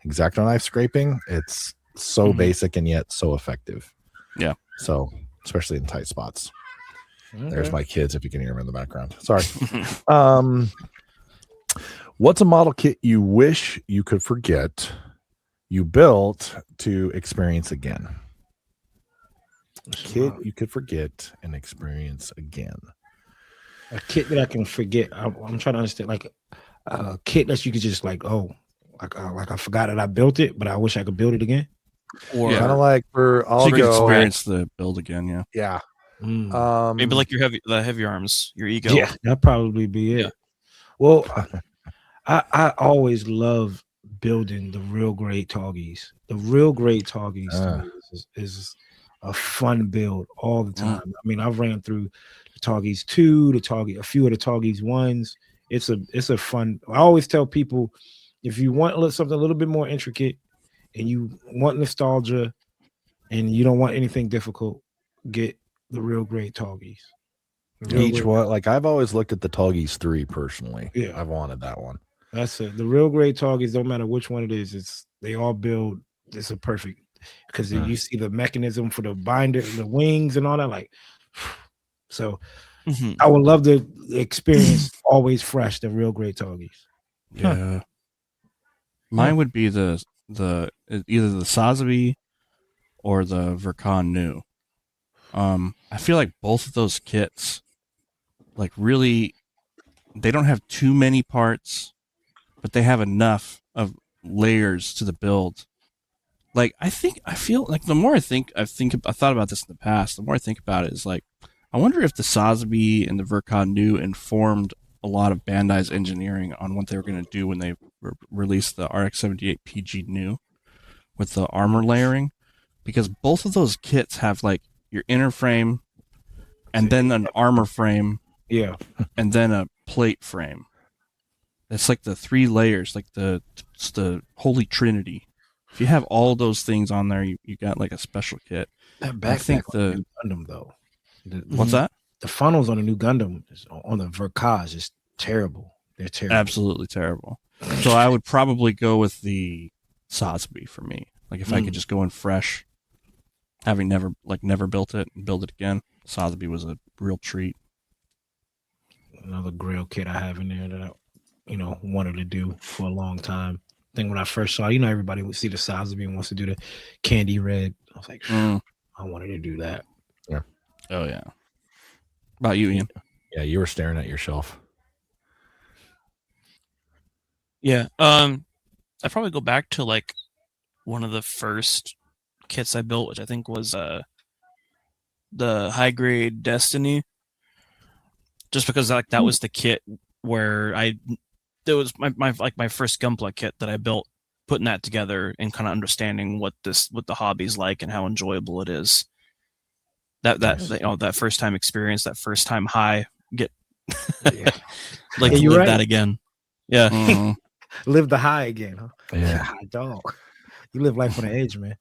X-Acto knife scraping, it's so basic and yet so effective. Yeah. So especially in tight spots. There's my kids, if you can hear them in the background. Sorry. What's a model kit you wish you could forget you built to experience again? Kit you could forget and experience again. A kit that I can forget. I'm trying to understand, like a kit that you could just like I forgot that I built it, but I wish I could build it again. Or Kind of like for all So you can go. experience the build again. Yeah. Yeah. maybe like the heavy arms, your ego. Yeah, that'd probably be it. Yeah. Well, I always love building the real great Toggies. The real great Toggies to me is a fun build all the time. I mean, I've ran through the Toggies 2, a few of the Toggies 1s. It's a fun. I always tell people, if you want something a little bit more intricate and you want nostalgia and you don't want anything difficult, get the real great Toggies. Each one, like I've always looked at the Toggies 3 personally. Yeah. I've wanted that one. That's it. The real great Toggies, don't matter which one it is, they all build. It's a perfect, because you see the mechanism for the binder, the wings, and all that. Like, so I would love to experience always fresh the real great Toggies. Yeah. Mine would be the either the Sazabi or the Vercon New. I feel like both of those kits, like really, they don't have too many parts, but they have enough of layers to the build. Like I feel like the more I thought about this in the past, the more I think about it is like, I wonder if the Sazabi and the Vercon New informed a lot of Bandai's engineering on what they were going to do when they released the RX-78 PG New with the armor layering, because both of those kits have like your inner frame and then an armor frame, and then a plate frame. It's like the 3 layers, like the Holy Trinity. If you have all those things on there, you got like a special kit. That backpack on the new Gundam though. What's that? The funnels on the new Gundam on the Verkaz is terrible. They're terrible. Absolutely terrible. So I would probably go with the Sazabi for me. Like if I could just go in fresh, having never built it and build it again, Sazabi was a real treat. Another Grail kit I have in there that I, wanted to do for a long time. I think when I first saw, everybody would see the Sazabi and wants to do the candy red. I was like, I wanted to do that. Yeah. Oh yeah. About you, Ian? Yeah, you were staring at your shelf. Yeah. I'd probably go back to like one of the first kits I built, which I think was the high grade Destiny. Just because like that was the kit where it was my first Gunpla kit that I built, putting that together and kind of understanding what the hobby's like and how enjoyable it is. That first time experience, that first time high, live that again. Yeah. Live the high again, huh? Yeah. Dog. You live life on the edge, man.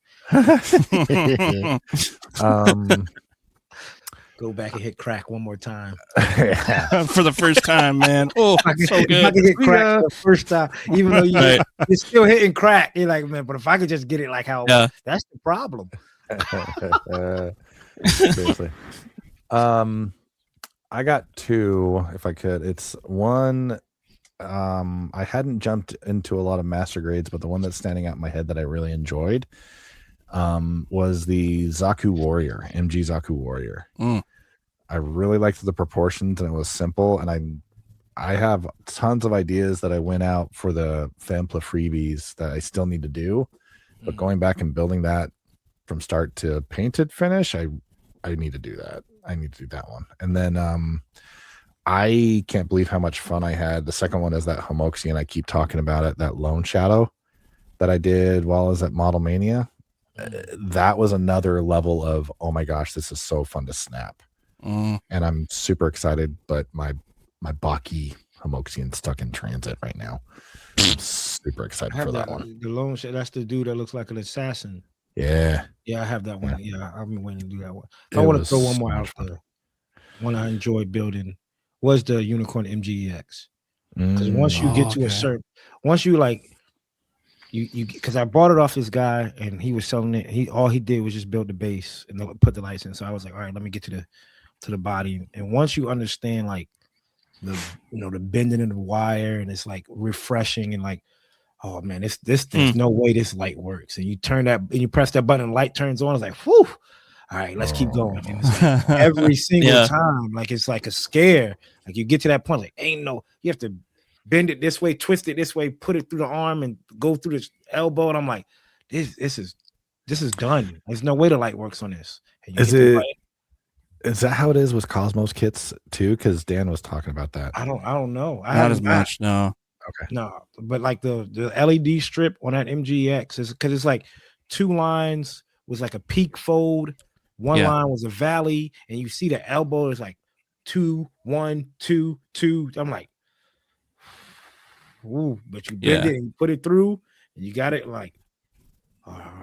Go back and hit crack one more time. For the first time, man. Oh, so good. If I could get crack the first time, even though you're still hitting crack, you're like, man, but if I could just get it like how it was, that's the problem. Seriously. I got 2, if I could. It's one, I hadn't jumped into a lot of master grades, but the one that's standing out in my head that I really enjoyed was the Zaku Warrior, MG Zaku Warrior. Mm. I really liked the proportions, and it was simple. And I have tons of ideas that I went out for the Fampla freebies that I still need to do. But going back and building that from start to painted finish, I need to do that. I need to do that one. And then I can't believe how much fun I had. The second one is that Homoxian. I keep talking about it, that Lone Shadow that I did while I was at Model Mania. That was another level of, oh my gosh, this is so fun to snap. And I'm super excited, but my Baki Homoxian stuck in transit right now. I'm super excited for that one. The Lone Shadow, that's the dude that looks like an assassin. Yeah. Yeah, I have that one. Yeah, I've been waiting to do that one. I want to throw one more out there. One I enjoyed building was the Unicorn MGEX. Because once you get to a certain, once you like, you because I bought it off this guy and he was selling it. All he did was just build the base and put the lights in. So I was like, all right, let me get to the body. And once you understand like the bending of the wire and it's like refreshing and like, oh man, there's no way this light works. And you turn that and you press that button and light turns on. It's like, whew. All right, let's keep going. And it's like every single time, like it's like a scare. Like you get to that point, like you have to bend it this way, twist it this way, put it through the arm, and go through the elbow. And I'm like, this is done. There's no way the light works on this. Is that how it is with Cosmos kits too? Because Dan was talking about that. I don't know. Not as much, no. Okay. No, but like the LED strip on that MGX is because it's like 2 lines was like a peak fold. One line was a valley, and you see the elbow is like 2, 1, 2, 2. I'm like, ooh, but you bend it and you put it through, and you got it like.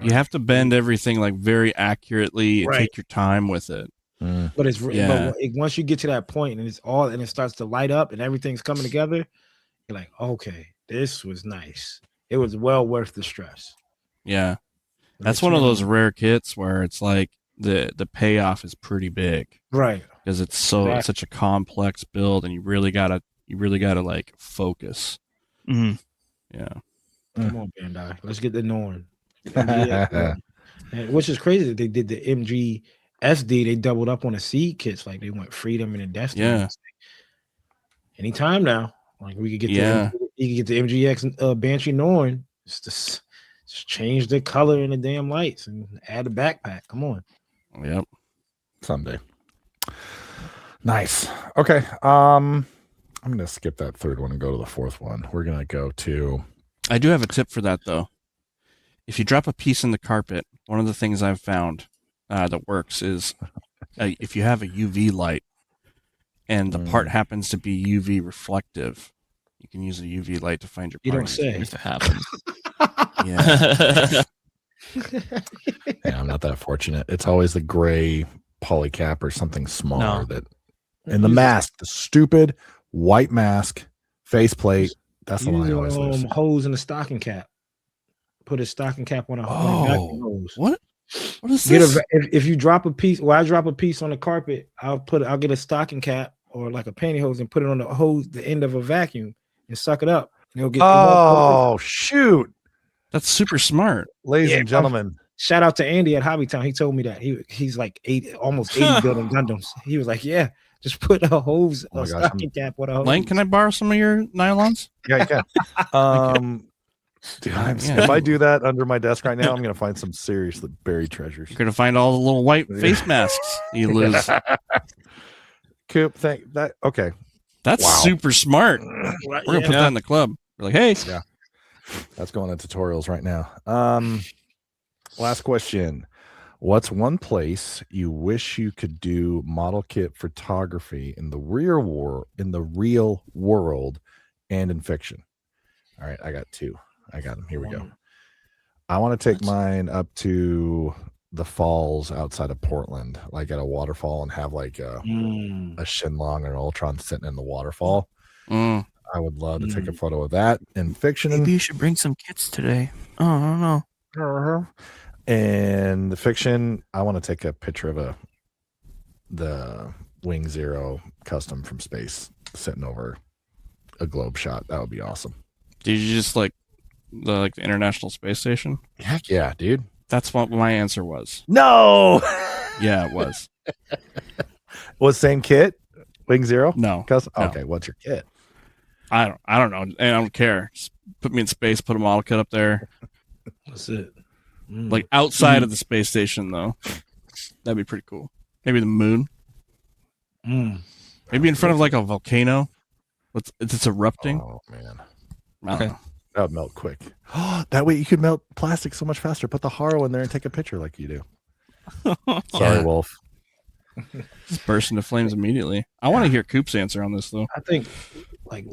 You have to bend everything like very accurately and take your time with it. But once you get to that point and it starts to light up and everything's coming together, you're like, okay, this was nice. It was well worth the stress. Yeah, that's one of those rare kits where it's like. The payoff is pretty big, right? Because it's such a complex build, and you really gotta like focus. Mm-hmm. Yeah, come on, Bandai, let's get the Norn. And which is crazy that they did the MG SD. They doubled up on the seed kits, like they went Freedom and Destiny. Yeah. Anytime now, like we could get you could get the MGX Banshee Norn. Just change the color and the damn lights and add a backpack. Come on. Yep. Someday. Nice. Okay. I'm gonna skip that third one and go to the fourth one. We're gonna go to. I do have a tip for that though. If you drop a piece in the carpet, one of the things I've found that works is if you have a UV light and the part happens to be UV reflective, you can use a UV light to find your part. You don't say. If it happens. Yeah. Yeah, I'm not that fortunate. It's always the gray polycap or something smaller and the mask, the stupid white mask, faceplate. That's the one I always lose. Hose in the stocking cap. Put a stocking cap on a hose. What is this? If you drop a piece, I drop a piece on the carpet, I'll get a stocking cap or like a pantyhose and put it on the end of a vacuum and suck it up. And it'll get shoot. That's super smart. Ladies and gentlemen. Shout out to Andy at Hobbytown. He told me that he's like almost 80 building Gundams. He was like, yeah, just put a hose, stocking cap with a hose. Lane, can I borrow some of your nylons? Yeah, you can. Dude, if I do that under my desk right now, I'm going to find some seriously buried treasures. You're going to find all the little white face masks you lose. Coop, okay. That's super smart. We're going to put that in the club. We're like, hey. Yeah. That's going in tutorials right now. Last question. What's one place you wish you could do model kit photography in the real world and in fiction? All right, I got 2. I got them. Here we go. I want to take mine up to the falls outside of Portland, like at a waterfall, and have like a Shenlong or an Ultron sitting in the waterfall. I would love to take a photo of that in fiction. Maybe you should bring some kits today. Oh, I don't know. And the fiction, I want to take a picture of the Wing Zero custom from space sitting over a globe shot. That would be awesome. Did you just like the International Space Station? Heck yeah, dude. That's what my answer was. No. Yeah, it was. Was same kit? Wing Zero? No. Cause No. okay, what's your kit? I don't know. And I don't care. Just put me in space, put a model kit up there. That's it. Mm. Like outside of the space station though. That'd be pretty cool. Maybe the moon. Mm. Maybe in front of like a volcano. It's erupting. Oh man. I don't know. That would melt quick. That way you could melt plastic so much faster. Put the Haro in there and take a picture like you do. Sorry, Yeah. Wolf. Just burst into flames immediately. I want to hear Coop's answer on this though. I think, like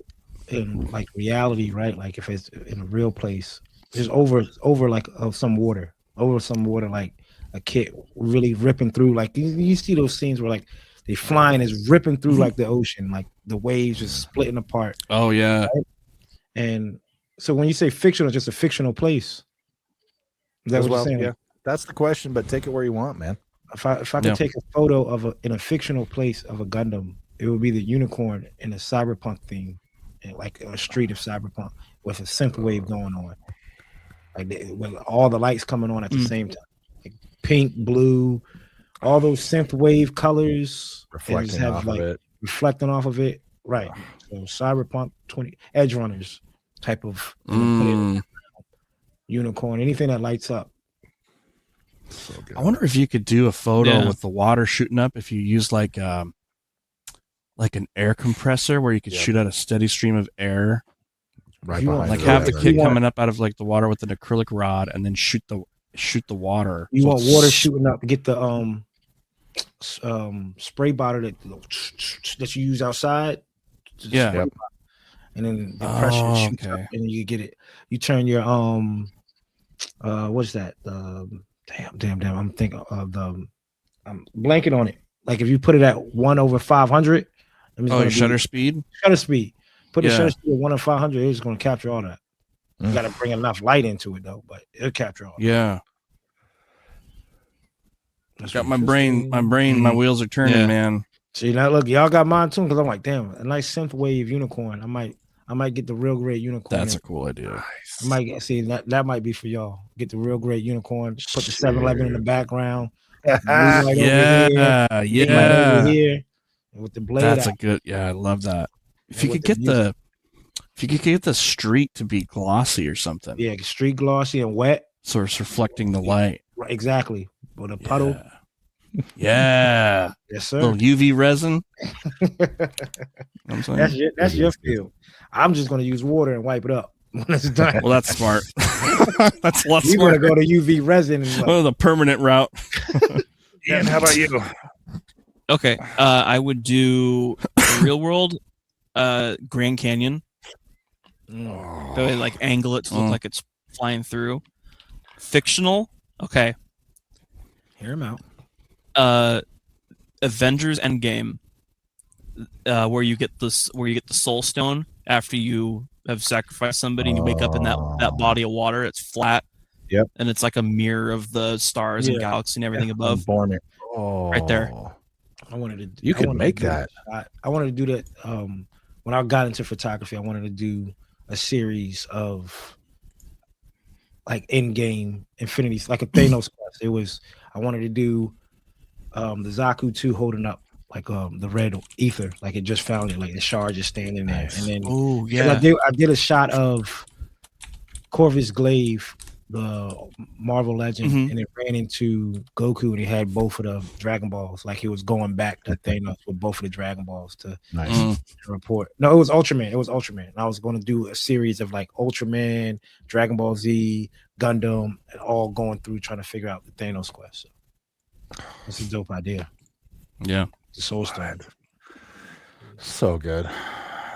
in like reality, right? Like if it's in a real place, there's over like some water, like a kid really ripping through. Like you see those scenes where like they flying is ripping through like the ocean, like the waves just splitting apart. Oh yeah. Right? And so when you say fictional, it's just a fictional place. Is that As what well, you're saying? yeah. That's the question, but take it where you want, man. If I could Yeah. take a photo in a fictional place of a Gundam, it would be the unicorn in a cyberpunk theme, and like a street of cyberpunk with a synth wave going on, like with all the lights coming on at the same time, like pink, blue, all those synth wave colors, and just Reflecting off like of it. reflecting off of it, right? So cyberpunk 20 edge runners type of put it unicorn, anything that lights up. So good. I wonder if you could do a photo Yeah. with the water shooting up if you use like an air compressor where you could Yeah. shoot out a steady stream of air. Right You want- behind Like you. have the Right. kit You want- coming up out of like the water with an acrylic rod and then shoot the water. You So want it's- water shooting up to get the spray bottle that you use outside. Just Yeah. spray Yep. bottle. And then the pressure Oh, shoots okay. up and you get it. You turn your what's that? Damn. I'm thinking of I'm blanking on it. Like if you put it at 1/500, Oh, your shutter speed? shutter speed. Put the Yeah. shutter speed at 1/500, it's going to capture all that. You Mm. got to bring enough light into it though, but it'll capture all. Yeah. That's Got what my brain, my wheels are turning, Yeah. man. See now, look, y'all got mine too. Because I'm like, damn, a nice synth wave unicorn. I might get the real great unicorn. That's in. a cool idea. I might see that might be for y'all. Get the real great unicorn. Put the 7-Eleven in the background. Moonlight over here, Yeah, light over yeah. here, and with the blade. That's out. a good. Yeah, I love that. If And you with could the get the street to be glossy or something, Yeah, street glossy and wet. so it's reflecting the light. Right, exactly. With a puddle. Yeah. Yes, Little sir. UV resin. You know what I'm saying? That's your field. I'm just gonna use water and wipe it up when it's done. Well, that's smart. That's a lot You're gonna smart. go to UV resin and Oh, the permanent route. Ian, how about you? Okay, I would do real world, Grand Canyon. That way, like angle it to look Mm. like it's flying through. Fictional, okay. hear him out. Avengers Endgame, where you get the soul stone after you have sacrificed somebody, and you wake up in that body of water. It's flat. Yep. And it's like a mirror of the stars and Yeah. galaxy and everything above. Born oh, Right there. I wanted to. You I could wanted make to do that. I wanted to do that. When I got into photography, I wanted to do a series of like in-game infinities, like a Thanos quest. I wanted to do the Zaku 2 holding up like the red ether, like it just found it, like the shard just standing there. Nice. And then Oh, 'cause yeah. I did a shot of Corvus Glaive, the Marvel legend, Mhm. and it ran into Goku, and he had both of the Dragon Balls, like he was going back to Thanos with both of the Dragon Balls to Nice. Mm. report. No, it was Ultraman. And I was going to do a series of like Ultraman, Dragon Ball Z, Gundam, and all going through trying to figure out the Thanos quest. So that's a dope idea. Yeah. The Soul Stone. So good.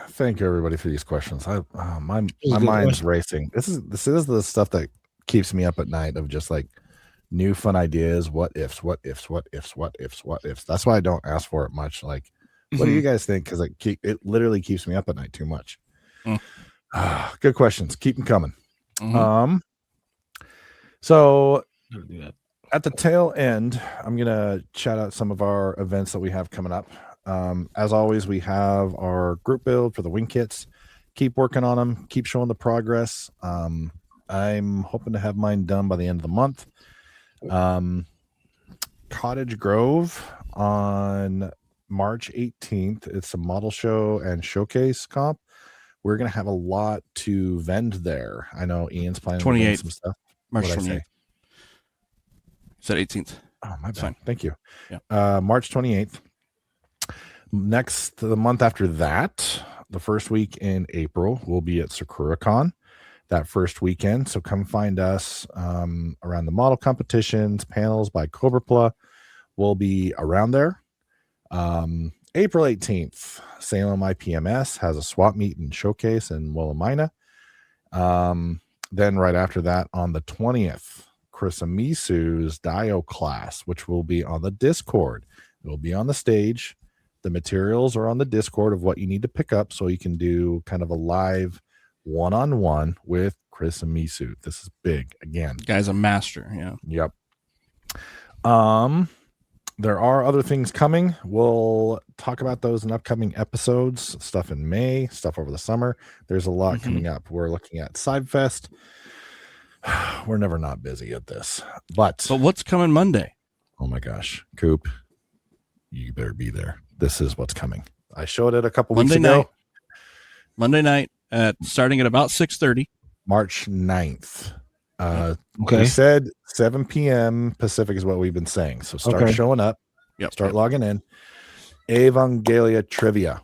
Thank you everybody for these questions. My was my a good mind's question. racing. This is the stuff that keeps me up at night of just like new fun ideas. What ifs. That's why I don't ask for it much. Like, what do you guys think? Because it literally keeps me up at night too much. Mm. Good questions. Keep them coming. Mhm. So Gotta do that. at the tail end, I'm gonna shout out some of our events that we have coming up. As always, we have our group build for the wing kits. keep working on them, keep showing the progress. I'm hoping to have mine done by the end of the month. Cottage Grove on March 18th. It's a model show and showcase comp. We're going to have a lot to vend there. I know Ian's planning to vend some stuff. March What'd I 28th. say? Said 18th. Oh, my bad. Fine. Thank you. Yeah. March 28th. The month after that, the first week in April, we'll be at SakuraCon that first weekend. So come find us around the model competitions, panels by Cobrapla. We'll be around there. April 18th, Salem IPMS has a swap meet and showcase in Willamina. Then right after that, on the 20th, Chris Amisu's Dio class, which will be on the Discord. It will be on the stage. The materials are on the Discord of what you need to pick up so you can do kind of a live one-on-one with Chris Amisu. This is big again. Guy's a master. Yeah. Yep. There are other things coming. We'll talk about those in upcoming episodes. Stuff in May, stuff over the summer. There's a lot coming up. We're looking at SideFest. We're never not busy at this. But what's coming Monday? Oh my gosh, Coop, you better be there. This is what's coming. I showed it a couple weeks ago. Monday night starting at about 6:30. March 9th. Okay. We said 7 p.m. Pacific is what we've been saying. So start showing up. Start logging in. Evangelia Trivia.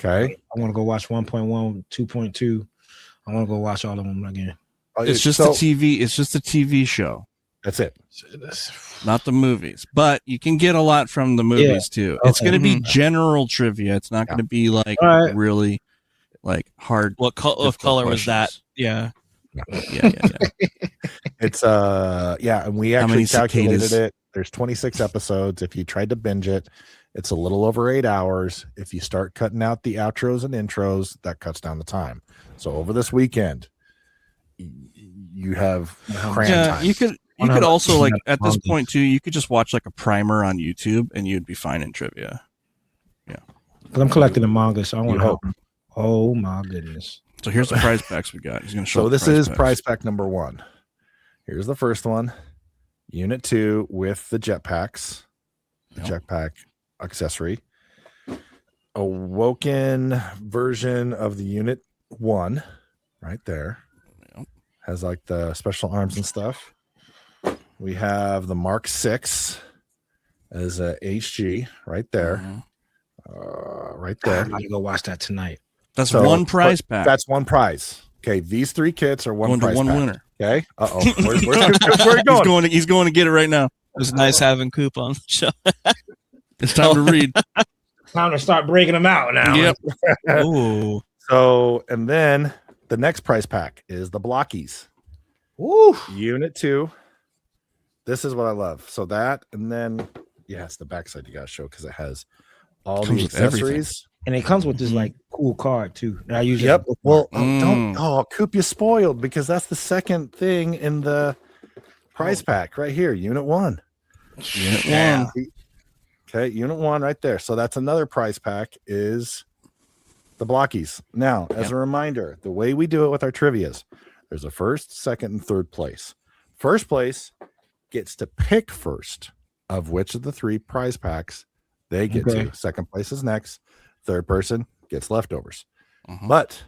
Okay. I want to go watch 1.1, 2.2. I want to go watch all of them again. It's just a TV. It's just a TV show. That's it. Not the movies, but you can get a lot from the movies too. Okay. It's going to be general trivia. It's not going to be like really like hard. What color was that? Yeah. It's and we actually calculated it. There's 26 episodes. If you tried to binge it, it's a little over 8 hours. If you start cutting out the outros and intros, that cuts down the time. So over this weekend, you have cram time. You could also like at this point too, you could just watch like a primer on YouTube and you'd be fine in trivia. Yeah. Because I'm collecting the manga, so I want to help. Oh my goodness. So here's the prize packs we got. He's going to show. So this is prize pack number 1. Here's the first one. Unit 2 with the jetpacks, the jetpack accessory. Awoken version of the Unit 1 right there. Has like the special arms and stuff. We have the Mark 6 as a HG right there. Right there. I'm going to go watch that tonight. That's one prize pack. That's one prize. Okay, these 3 kits are one prize one pack. winner. Okay. Where he going? He's going to get it right now. It was nice having Coop on the show. It's time to read. Time to start breaking them out now. Yep. Ooh. So, and then the next prize pack is the Blockies. Woo. Unit 2. This is what I love. So that, and then it's the backside you got to show because it has all the accessories. And it comes with this like cool card too. And I usually Well, don't Coop, you spoiled because that's the second thing in the prize pack right here. Unit 1. Unit 1. Okay, Unit 1 right there. So that's another prize pack is the Blockies. Now, as a reminder, the way we do it with our trivias, there's a first, second, and third place. First place gets to pick first of which of the 3 prize packs they get to. Second place is next. Third person gets leftovers. But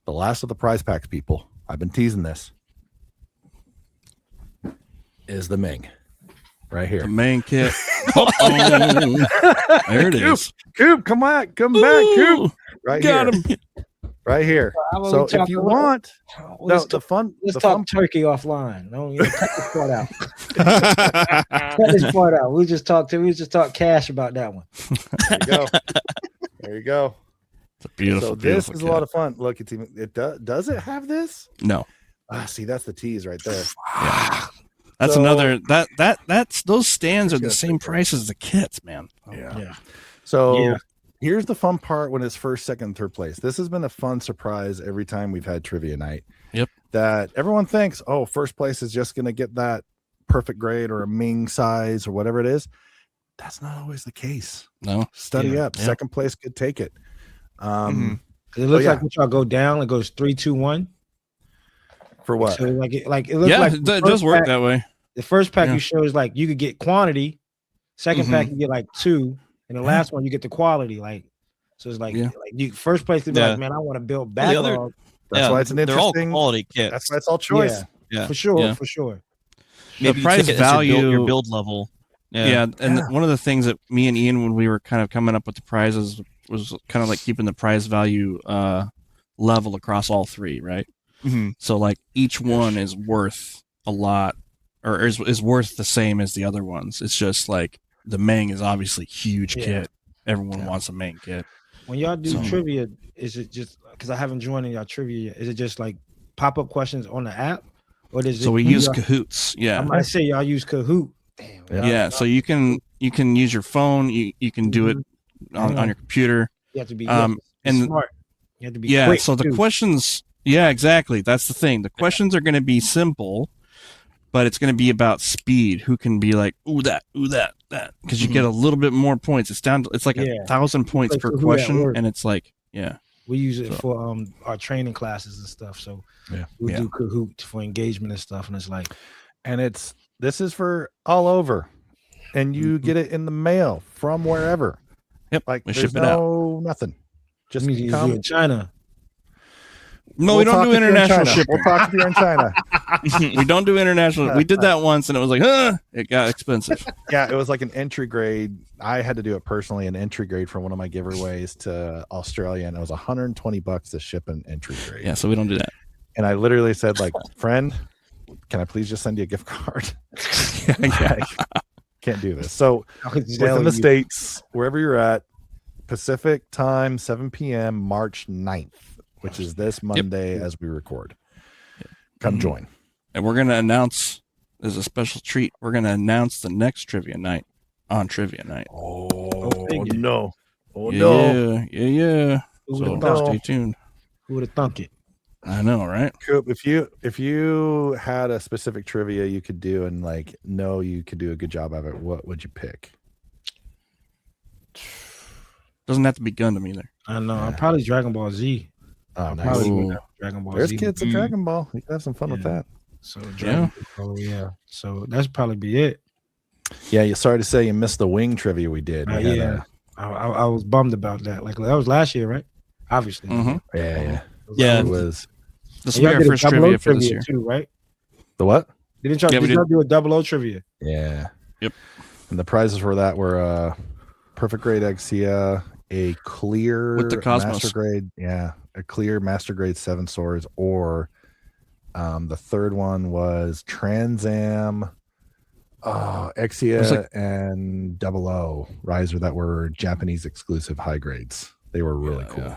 the last of the prize packs, people, I've been teasing this, is the Ming. Right here. The main kit. There it is. Coop, come back, Coop. Right Got here. Right here. So if you want, let's talk turkey offline. No, cut this part out. Cut this part out. We just talk cash about that one. There you go. There you go. It's a beautiful. So this is a lot of fun. Look, it's even. It does it have this? No. See, that's the tease right there. Yeah. That's another that's those stands are the same price as the kits, man. Yeah. So here's the fun part when it's first, second, third place. This has been a fun surprise every time we've had trivia night. Yep. That everyone thinks, first place is just going to get that perfect grade or a Ming size or whatever it is. That's not always the case. No. Study up. Second place could take it. 'Cause it looks yeah. like when y'all go down, it goes 3, 2, 1. For what? So it looks Yeah, like it does work that way. the first pack Yeah. you show is like you could get quantity. Second pack you get like 2, and the last one you get the quality. Like, so it's like you first place to be like, man, I want to build Well, the other- backlog. That's why it's an They're all interesting. quality kits. That's why it's all choice. Yeah. For sure, Yeah. for sure. Maybe you price take it as your value- build level. Yeah, and Yeah. one of the things that me and Ian, when we were kind of coming up with the prizes, was kind of like keeping the prize value level across all three, right? Mm-hmm. So like each one is worth a lot, or is worth the same as the other ones. It's just like the Mang is obviously huge kit. Everyone wants a Mang kit. When y'all do So- trivia, is it just because I haven't joined in y'all trivia yet? Is it just like pop-up questions on the app, or does it? So we use Kahoots. I Yeah, might say y'all use Kahoot. Damn. yeah. So you can use your phone. You can do it on your computer. You have to be and smart. You have to be quick. so the too. questions, yeah, exactly. That's the thing. The questions are going to be simple, but it's going to be about speed. Who can be like, ooh, that, because you get a little bit more points. It's down. It's like 1,000 points Like per who at question, work. and it's like, yeah. We use it So- for our training classes and stuff. So we do Kahoot for engagement and stuff, and it's like And this is for all over, and you Mm-hmm. get it in the mail from wherever. Yep, Like we there's ship it out. nothing. Just you come. in China. No, We'll we don't talk do if you're in international China. shipping. We'll talk if you're in China. We don't do international. We did that once, and it was like, it got expensive. Yeah, it was like an entry grade. I had to do it personally, an entry grade for one of my giveaways to Australia, and it was $120 to ship an entry grade. Yeah, so we don't do that. And I literally said, like, friend, can I please just send you a gift card? Like, can't do this. So within the States, wherever you're at, Pacific time, 7 p.m., March 9th, which is this Monday as we record. Come join. And we're going to announce, as a special treat, we're going to announce the next trivia night on trivia night. Oh, figure. no. Oh, no. Yeah. Who So would have thought? stay tuned. Who would have thunk it? I know, right? Coop, if you had a specific trivia you could do and like know you could do a good job of it, what would you pick? Doesn't have to be Gundam either. I know. I'm probably Dragon Ball Z. Oh, nice. Probably Ooh. would have Dragon Ball There's Z. kids at Dragon Ball. You can have some fun with Yeah. that. So Dragon Ball, yeah. So that's probably be it. Yeah, you sorry to say you missed the wing trivia we did. We had Yeah. I was bummed about that. Like that was last year, right? Obviously. Mhm. yeah. Yeah. It was This And will be y'all our did a first 00 trivia for this year. too, right? the what? Didn't y'all, Yeah, we did y'all do a 00 trivia? Yeah. Yep. And the prizes for that were perfect grade Exia, a clear With the Cosmos. master grade, a clear master grade 7 swords, or the third one was Trans Am, Exia, was like- and 00 Riser that were Japanese exclusive high grades. They were really cool.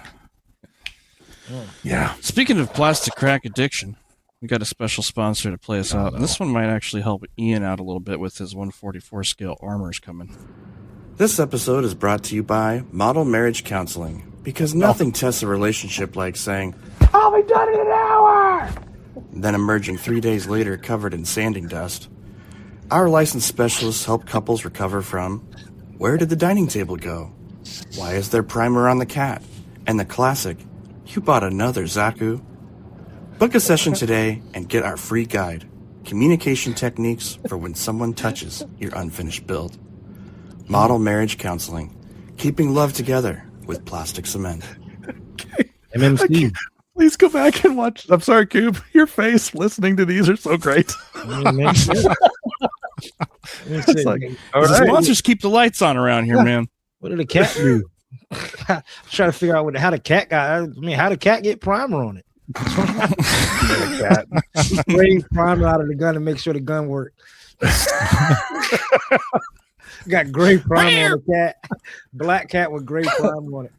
Yeah. Speaking of plastic crack addiction, we got a special sponsor to play us out. And this one might actually help Ian out a little bit with his 144 scale armors coming. This episode is brought to you by Model Marriage Counseling, because nothing tests a relationship like saying, "I'll be done in an hour," then emerging 3 days later covered in sanding dust. Our licensed specialists help couples recover from, where did the dining table go? Why is there primer on the cat? And the classic, you bought another Zaku? Book a session today and get our free guide, Communication Techniques for When Someone Touches Your Unfinished Build. Model Marriage Counseling, keeping love together with plastic cement. MMC. Please go back and watch. I'm sorry, Coop. Your face listening to these are so great. It's like, The sponsors keep the lights on around here, man. what did the cat do? I'm trying to figure out how the cat got. How the cat get primer on it? Spray primer out of the gun to make sure the gun worked. Got gray primer on the cat, black cat with gray primer on it.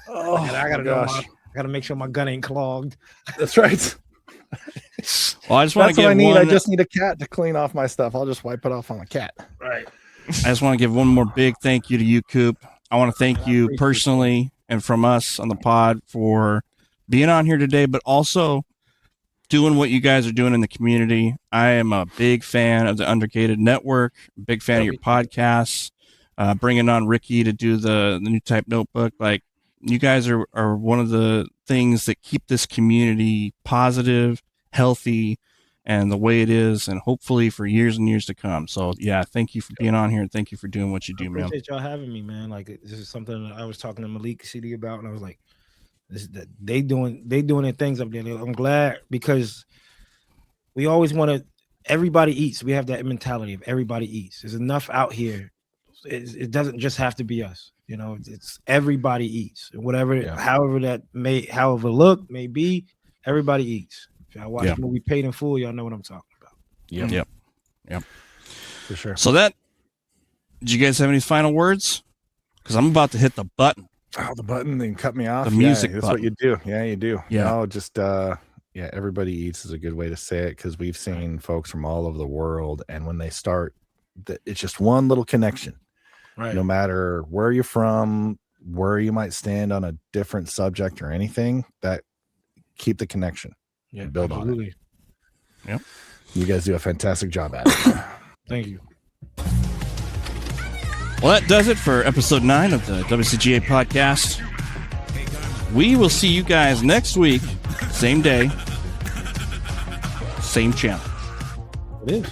Oh, And I gotta my know gosh. I gotta make sure my gun ain't clogged. That's right. Well, I just want That's to what I give need. one. I just need a cat to clean off my stuff. I'll just wipe it off on the cat. Right. I just want to give one more big thank you to you, Coop. I want to thank you personally and from us on the pod for being on here today, but also doing what you guys are doing in the community. I am a big fan of the Undergated Network, big fan of your podcasts, bringing on Ricky to do the new type notebook. Like, You guys are one of the things that keep this community positive, healthy, and the way it is, and hopefully for years and years to come. So yeah, thank you for being on here, and thank you for doing what you I do, man. appreciate y'all having me, man. Like this is something that I was talking to Malik CD about, and I was like, they doing their things up there. I'm glad, because we always want to. Everybody eats. We have that mentality of everybody eats. There's enough out here. It doesn't just have to be us. You know, it's everybody eats. Whatever, however look may be, everybody eats. If y'all watch the movie Paid in Full, y'all know what I'm talking about. Yep. For sure. So did you guys have any final words? Because I'm about to hit the button. Oh, the button, then cut me off. The music that's button. what you do. Yeah, you do. Yeah. No, just everybody eats is a good way to say it, because we've seen folks from all over the world, and when they start, it's just one little connection. Right. No matter where you're from, where you might stand on a different subject or anything, that keep the connection. Yeah, build absolutely. on it. Yep. You guys do a fantastic job at it. Thank you. Well, that does it for episode 9 of the WCGA podcast. We will see you guys next week, same day, same channel. It is.